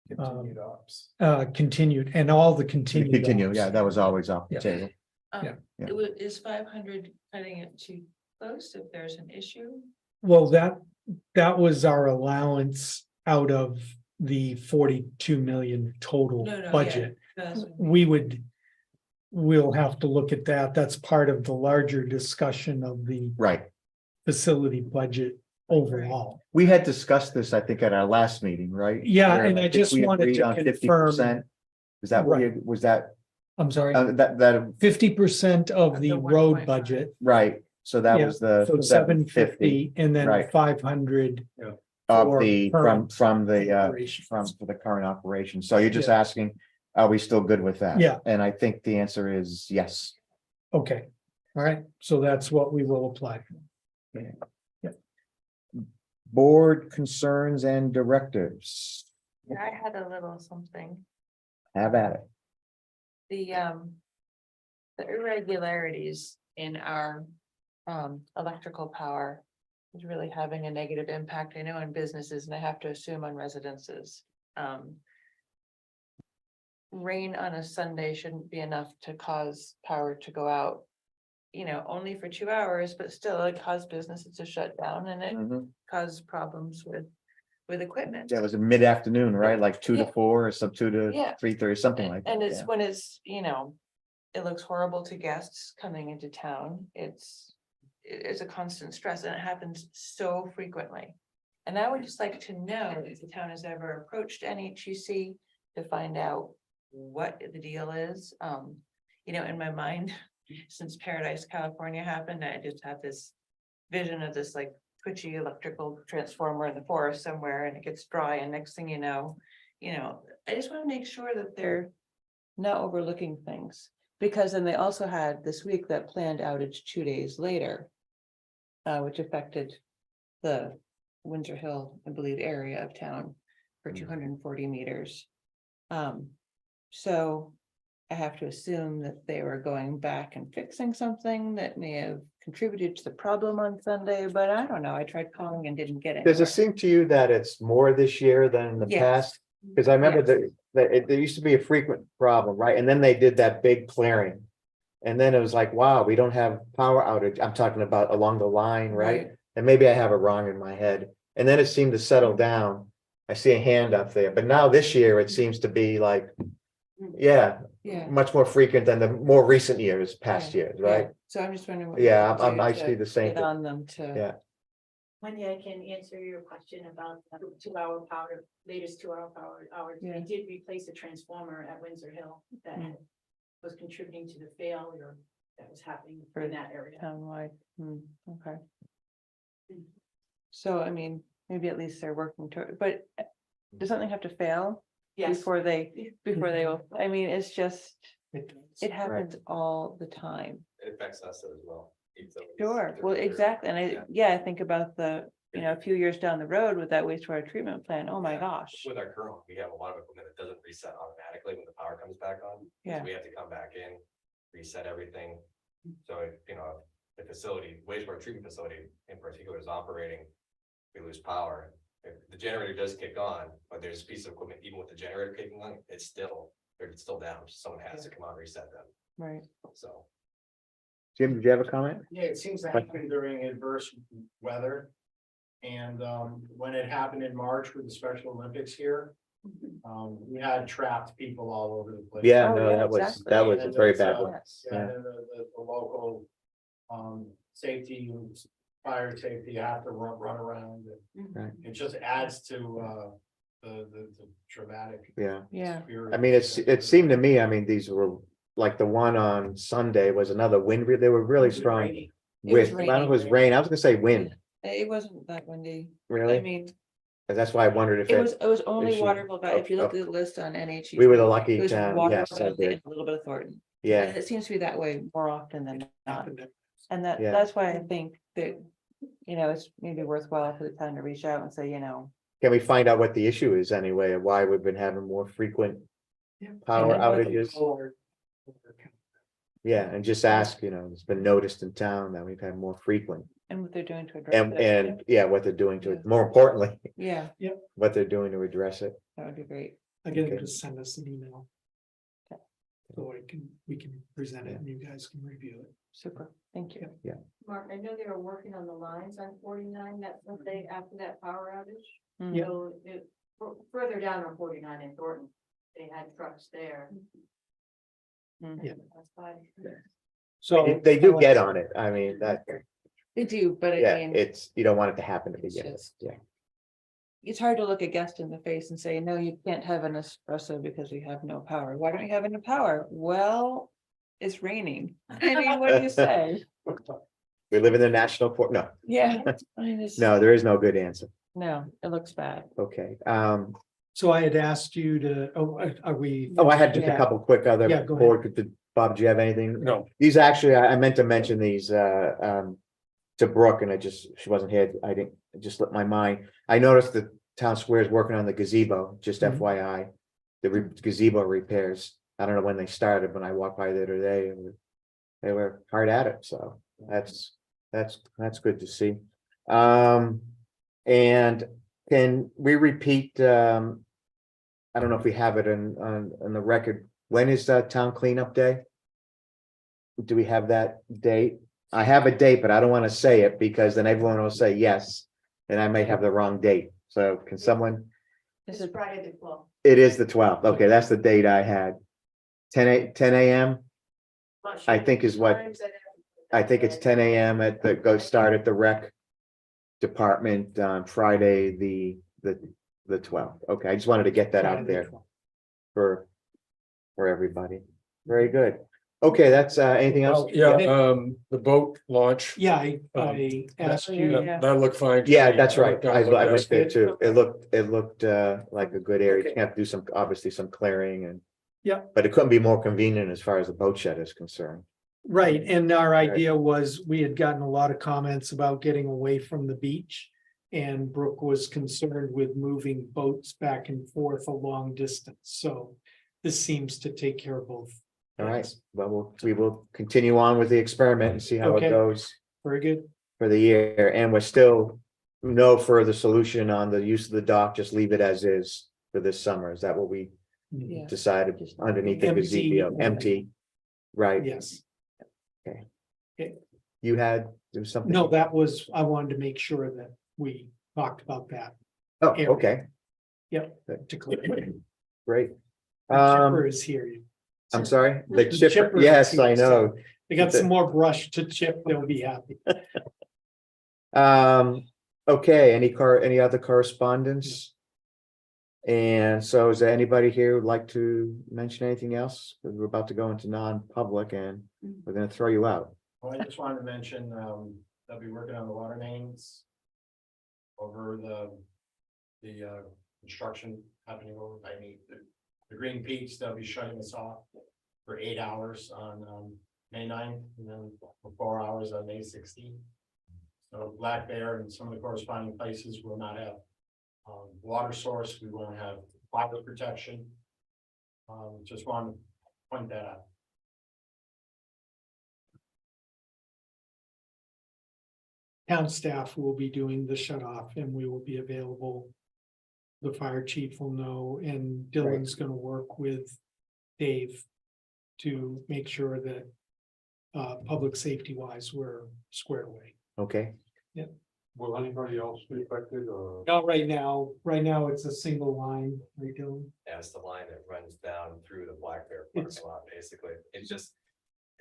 [SPEAKER 11] Continued ops.
[SPEAKER 4] Continued, and all the continued.
[SPEAKER 2] Continue,
[SPEAKER 4] ops.
[SPEAKER 2] yeah, that was always off the
[SPEAKER 4] Yeah.
[SPEAKER 2] table.
[SPEAKER 4] Yeah.
[SPEAKER 2] Yeah.
[SPEAKER 1] Is 500 cutting it too close if there's an issue?
[SPEAKER 4] Well, that was our allowance out of the 42 million total
[SPEAKER 1] No, no, yeah.
[SPEAKER 4] budget.
[SPEAKER 1] That's-
[SPEAKER 4] We'll have to look at that. That's part of the larger discussion of the
[SPEAKER 2] Right.
[SPEAKER 4] facility budget overall.
[SPEAKER 2] We had discussed this, I think, at our last meeting, right?
[SPEAKER 4] Yeah,
[SPEAKER 2] Where
[SPEAKER 4] and I
[SPEAKER 2] think
[SPEAKER 4] just
[SPEAKER 2] we
[SPEAKER 4] wanted
[SPEAKER 2] agreed
[SPEAKER 4] to
[SPEAKER 2] on
[SPEAKER 4] confirm.
[SPEAKER 2] 50%. Is that what
[SPEAKER 4] Right.
[SPEAKER 2] was that,
[SPEAKER 4] I'm sorry,
[SPEAKER 2] that,
[SPEAKER 4] 50% of the
[SPEAKER 1] The
[SPEAKER 4] road
[SPEAKER 1] 1.5.
[SPEAKER 4] budget.
[SPEAKER 2] right, so that
[SPEAKER 4] Yeah,
[SPEAKER 2] was the
[SPEAKER 4] So
[SPEAKER 2] 750
[SPEAKER 4] 750 and then
[SPEAKER 2] right.
[SPEAKER 4] 500.
[SPEAKER 2] of
[SPEAKER 4] for
[SPEAKER 2] the,
[SPEAKER 4] current
[SPEAKER 2] from the,
[SPEAKER 4] operations.
[SPEAKER 2] for the current operation. So you're just
[SPEAKER 4] Yeah.
[SPEAKER 2] asking, are we still good with that?
[SPEAKER 4] Yeah.
[SPEAKER 2] And I think the answer is yes.
[SPEAKER 4] Okay, all right, so that's what we will apply for.
[SPEAKER 2] Board concerns and directives.
[SPEAKER 1] Yeah, I had a little something.
[SPEAKER 2] Have at it.
[SPEAKER 1] The irregularities in our electrical power is really having a negative impact, I know, on businesses, and I have to assume on residences. Rain on a Sunday shouldn't be enough to cause power to go out, only for 2 hours, but still it caused businesses to shut down, and it
[SPEAKER 2] Mhm.
[SPEAKER 1] caused problems with equipment.
[SPEAKER 2] That was a mid-afternoon, right? Like 2 to
[SPEAKER 1] Yeah.
[SPEAKER 2] 4 or some 2 to
[SPEAKER 1] Yeah.
[SPEAKER 2] 3:30, something like that.
[SPEAKER 1] And it's
[SPEAKER 2] yeah.
[SPEAKER 1] when it looks horrible to guests coming into town. It's a constant stress, and it happens so frequently. And I would just like to know if the town has ever approached NHEC to find out what the deal is. In my mind, since Paradise, California happened, I just have this vision of this like twitchy electrical transformer in the forest somewhere, and it gets dry, and next thing you know, I just want to make sure that they're not overlooking things. Because then they also had this week that planned outage 2 days later, which affected the Windsor Hill, I believe, area of town. for 240 meters. So I have to assume that they were going back and fixing something that may have contributed to the problem on Sunday, but I don't know. I tried calling and didn't get it.
[SPEAKER 2] Does it seem to you that it's more this year than in the
[SPEAKER 1] Yes.
[SPEAKER 2] past? Because I remember
[SPEAKER 1] Yes.
[SPEAKER 2] there used to be a frequent problem, right? And then they did that big clearing. And then it was like, wow, we don't have power outage. I'm talking about along the line, right? And maybe I have it wrong in my head. And then it seemed to settle down. I see a hand up there, but now this year it seems to be like, yeah,
[SPEAKER 1] Yeah.
[SPEAKER 2] much more frequent than the more recent years, past years, right?
[SPEAKER 1] So I'm just wondering. what
[SPEAKER 2] Yeah,
[SPEAKER 1] we can do
[SPEAKER 2] I
[SPEAKER 1] to
[SPEAKER 2] see the same
[SPEAKER 1] get
[SPEAKER 2] thing.
[SPEAKER 1] on them to.
[SPEAKER 2] Yeah.
[SPEAKER 12] Wendy, I can answer your question about the 2-hour power, latest 2-hour power hours.
[SPEAKER 1] Yeah.
[SPEAKER 12] They did replace a transformer at Windsor Hill that
[SPEAKER 1] Mm.
[SPEAKER 12] was contributing to the failure that was happening
[SPEAKER 1] For
[SPEAKER 12] in that area.
[SPEAKER 1] Townwide, okay. So, I mean, maybe at least they're working toward, but does something have to fail
[SPEAKER 12] Yes.
[SPEAKER 1] before they will, I mean, it's just,
[SPEAKER 4] It does.
[SPEAKER 1] it happens all the time.
[SPEAKER 14] It affects us as well. even though it's
[SPEAKER 1] Sure, well,
[SPEAKER 14] different.
[SPEAKER 1] exactly, and
[SPEAKER 14] Yeah.
[SPEAKER 1] I think about the, a few years down the road with that wastewater treatment plant, oh my
[SPEAKER 14] Yeah.
[SPEAKER 1] gosh.
[SPEAKER 14] With our current, we have a lot of equipment that doesn't reset automatically when the power comes back on. So
[SPEAKER 1] Yeah.
[SPEAKER 14] We have to come back in, reset everything. So if, the facility, wastewater treatment facility in particular is operating, we lose power. If the generator does kick on, but there's a piece of equipment, even with the generator kicking on, they're still down. Someone has to come out and reset them,
[SPEAKER 1] Right,
[SPEAKER 14] so.
[SPEAKER 2] Jim, did you have a comment?
[SPEAKER 13] Yeah, it seems to happen during adverse weather. And when it happened in March with the Special Olympics here, we had trapped people all over the place.
[SPEAKER 2] Yeah,
[SPEAKER 1] Oh,
[SPEAKER 2] no,
[SPEAKER 1] yeah,
[SPEAKER 2] that was
[SPEAKER 1] exactly.
[SPEAKER 2] a very bad one.
[SPEAKER 1] yes,
[SPEAKER 13] Yeah, and then the local safety, fire safety, you have to run around. And
[SPEAKER 2] Right.
[SPEAKER 13] it just adds to the traumatic.
[SPEAKER 2] Yeah.
[SPEAKER 1] yeah,
[SPEAKER 2] I mean, it seemed to me, I mean, these were like the one on Sunday was another wind, they were really strong.
[SPEAKER 13] Rainy.
[SPEAKER 1] It was
[SPEAKER 2] With, I don't know if it was
[SPEAKER 1] raining.
[SPEAKER 2] rain, I was gonna say wind,
[SPEAKER 1] it wasn't that windy, I
[SPEAKER 2] really,
[SPEAKER 1] mean,
[SPEAKER 2] and that's why I wondered if
[SPEAKER 1] it was only
[SPEAKER 2] issue
[SPEAKER 1] Waterville, but if you look
[SPEAKER 2] of-
[SPEAKER 1] at the list on NHE.
[SPEAKER 2] we were the
[SPEAKER 1] It
[SPEAKER 2] lucky
[SPEAKER 1] was
[SPEAKER 2] town,
[SPEAKER 1] Waterville
[SPEAKER 2] yes, I
[SPEAKER 1] and
[SPEAKER 2] did.
[SPEAKER 1] a little bit of Thornton.
[SPEAKER 2] Yeah,
[SPEAKER 1] And it seems to be that way more often than not, and
[SPEAKER 2] Yeah.
[SPEAKER 1] that's why I think that, it's maybe worthwhile for the town to reach out and say,
[SPEAKER 2] can we find out what the issue is anyway, of why we've been having more frequent power
[SPEAKER 1] And then what
[SPEAKER 2] outages? Yeah, and just ask, it's been noticed in town that we've had more frequent,
[SPEAKER 1] and what they're doing to address
[SPEAKER 2] and,
[SPEAKER 1] it.
[SPEAKER 2] yeah, what they're doing to
[SPEAKER 1] Yeah.
[SPEAKER 2] it, more importantly,
[SPEAKER 1] Yeah,
[SPEAKER 2] what they're doing to address it.
[SPEAKER 1] that would be great,
[SPEAKER 4] Again,
[SPEAKER 2] Okay.
[SPEAKER 4] just send us an email. So we can present it and you guys can review it.
[SPEAKER 1] super, thank you.
[SPEAKER 12] Mark, I know they were working on the lines on 49 that Sunday after that power outage.
[SPEAKER 1] Mm.
[SPEAKER 4] Yeah.
[SPEAKER 12] So further down on 49 in Thornton, they had trucks there.
[SPEAKER 1] Mm.
[SPEAKER 4] Yeah.
[SPEAKER 12] That's fine.
[SPEAKER 4] So.
[SPEAKER 2] They do get on it, I mean, that,
[SPEAKER 1] They do, but I
[SPEAKER 2] yeah,
[SPEAKER 1] mean,
[SPEAKER 2] it's, you don't want it to happen to
[SPEAKER 1] it's
[SPEAKER 2] begin with,
[SPEAKER 1] just-
[SPEAKER 2] yeah.
[SPEAKER 1] it's hard to look a guest in the face and say, no, you can't have an espresso because we have no power. Why don't you have any power? Well, it's raining. I mean, what do you say?
[SPEAKER 2] We live in the national port, no,
[SPEAKER 1] Yeah. I just-
[SPEAKER 2] no, there is no good answer,
[SPEAKER 1] No, it looks bad.
[SPEAKER 2] okay,
[SPEAKER 4] So I had asked you to, are we?
[SPEAKER 2] I had just a
[SPEAKER 1] Yeah.
[SPEAKER 2] couple quick other.
[SPEAKER 4] Yeah, go ahead.
[SPEAKER 2] Bob, do you have anything?
[SPEAKER 3] No,
[SPEAKER 2] These actually, I meant to mention these, to Brooke, and she wasn't here, it just slipped my mind. I noticed the town square is working on the gazebo, just
[SPEAKER 4] Mhm.
[SPEAKER 2] FYI. The gazebo repairs, I don't know when they started, when I walked by there today, they were hard at it, so that's good to see. And can we repeat, I don't know if we have it on the record, when is town cleanup day? Do we have that date? I have a date, but I don't want to say it because then everyone will say yes, and I may have the wrong date. So can someone,
[SPEAKER 1] This
[SPEAKER 12] It's
[SPEAKER 1] is,
[SPEAKER 12] Friday the 12th.
[SPEAKER 2] it is the 12th. Okay, that's the date I had. 10 a.m.
[SPEAKER 12] Not sure
[SPEAKER 2] I think is what-
[SPEAKER 12] times that
[SPEAKER 2] I think it's 10 a.m. start at the rec department on Friday, the 12th. Okay, I just wanted to get that out there for everybody. Very good. Okay, that's anything else?
[SPEAKER 3] well, yeah, the boat launch.
[SPEAKER 4] Yeah, I asked
[SPEAKER 1] Yeah.
[SPEAKER 4] you,
[SPEAKER 3] That looked fine. to
[SPEAKER 2] Yeah,
[SPEAKER 3] me.
[SPEAKER 2] that's right.
[SPEAKER 3] looked
[SPEAKER 2] I
[SPEAKER 3] at
[SPEAKER 2] went
[SPEAKER 3] it.
[SPEAKER 2] there too. It looked like a good area. You have to do obviously some clearing and.
[SPEAKER 4] Yeah.
[SPEAKER 2] But it couldn't be more convenient as far as the boat shed is concerned.
[SPEAKER 4] right, and our idea was, we had gotten a lot of comments about getting away from the beach. And Brooke was concerned with moving boats back and forth a long distance, so this seems to take care of both.
[SPEAKER 2] All right,
[SPEAKER 4] things.
[SPEAKER 2] well, we will continue on with the experiment and see how it
[SPEAKER 4] Okay.
[SPEAKER 2] goes
[SPEAKER 4] Very good.
[SPEAKER 2] for the year, and we're still no further solution on the use of the dock, just leave it as is for this summer. Is that what we
[SPEAKER 1] Yeah.
[SPEAKER 2] decided
[SPEAKER 1] Just
[SPEAKER 2] underneath the
[SPEAKER 4] empty.
[SPEAKER 2] gazebo, empty? Right,
[SPEAKER 4] Yes.
[SPEAKER 2] you had, there was something?
[SPEAKER 4] No, that was, I wanted to make sure that we talked about that.
[SPEAKER 2] Oh, okay,
[SPEAKER 4] Yep. To clear.
[SPEAKER 2] great.
[SPEAKER 4] The chipper is here.
[SPEAKER 2] I'm sorry, the
[SPEAKER 4] The
[SPEAKER 2] chipper,
[SPEAKER 4] chipper
[SPEAKER 2] yes,
[SPEAKER 4] is
[SPEAKER 2] I
[SPEAKER 4] here,
[SPEAKER 2] know.
[SPEAKER 4] so They got some more brush to chip, they'll be happy.
[SPEAKER 2] Okay, any other correspondence? And so is there anybody here who'd like to mention anything else? We're about to go into non-public and we're gonna throw you out.
[SPEAKER 11] Well, I just wanted to mention, they'll be working on the water mains. Over the construction happening over by me, the Green Peaks, they'll be shutting us off for 8 hours on, May 9th, and then for 4 hours on May 16th. So Black Bear and some of the corresponding places will not have, water source, we won't have fire protection. Just want to point that out.
[SPEAKER 4] Town staff will be doing the shut off and we will be available. The fire chief will know, and Dylan's gonna work with Dave to make sure that public safety wise, we're squared away.
[SPEAKER 2] Okay,
[SPEAKER 9] Will anybody else be affected or?
[SPEAKER 4] Not right now. Right now, it's a single line, right, Dylan?
[SPEAKER 14] Yeah, it's the line that runs down through the Black Bear
[SPEAKER 4] It's-
[SPEAKER 14] parking lot, basically. It's just,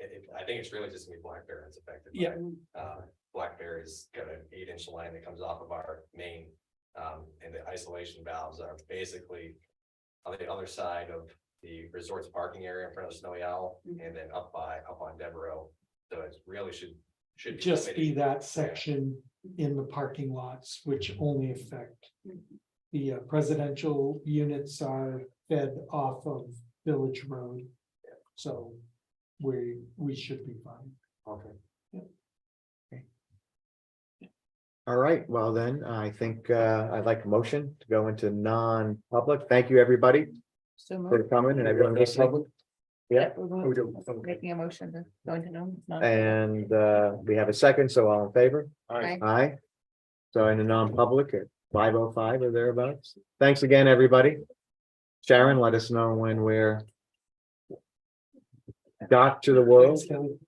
[SPEAKER 14] I think it's really just gonna be Black Bear that's affected. by
[SPEAKER 4] Yeah.
[SPEAKER 14] it. Black Bear has got an 8-inch line that comes off of our main. And the isolation valves are basically on the other side of the resort's parking area in front of Snowy Owl and then up on Devereaux. So it really should.
[SPEAKER 4] Just be
[SPEAKER 14] limited.
[SPEAKER 4] that section in the parking lots, which only affect. The presidential units are fed off of Village Road. So we should be fine.
[SPEAKER 9] Okay.
[SPEAKER 2] all right, well then, I think I'd like a motion to go into non-public. Thank you, everybody,
[SPEAKER 1] So
[SPEAKER 2] for
[SPEAKER 1] moved.
[SPEAKER 2] coming and everyone listening. Yeah,
[SPEAKER 1] We're making a motion to go into non.
[SPEAKER 2] and we have a second, so all in favor?
[SPEAKER 1] Aye.
[SPEAKER 2] Aye. So in a non-public at 5:05 or thereabouts. Thanks again, everybody. Sharon, let us know when we're docked to the world.
[SPEAKER 4] Thanks, Kelly.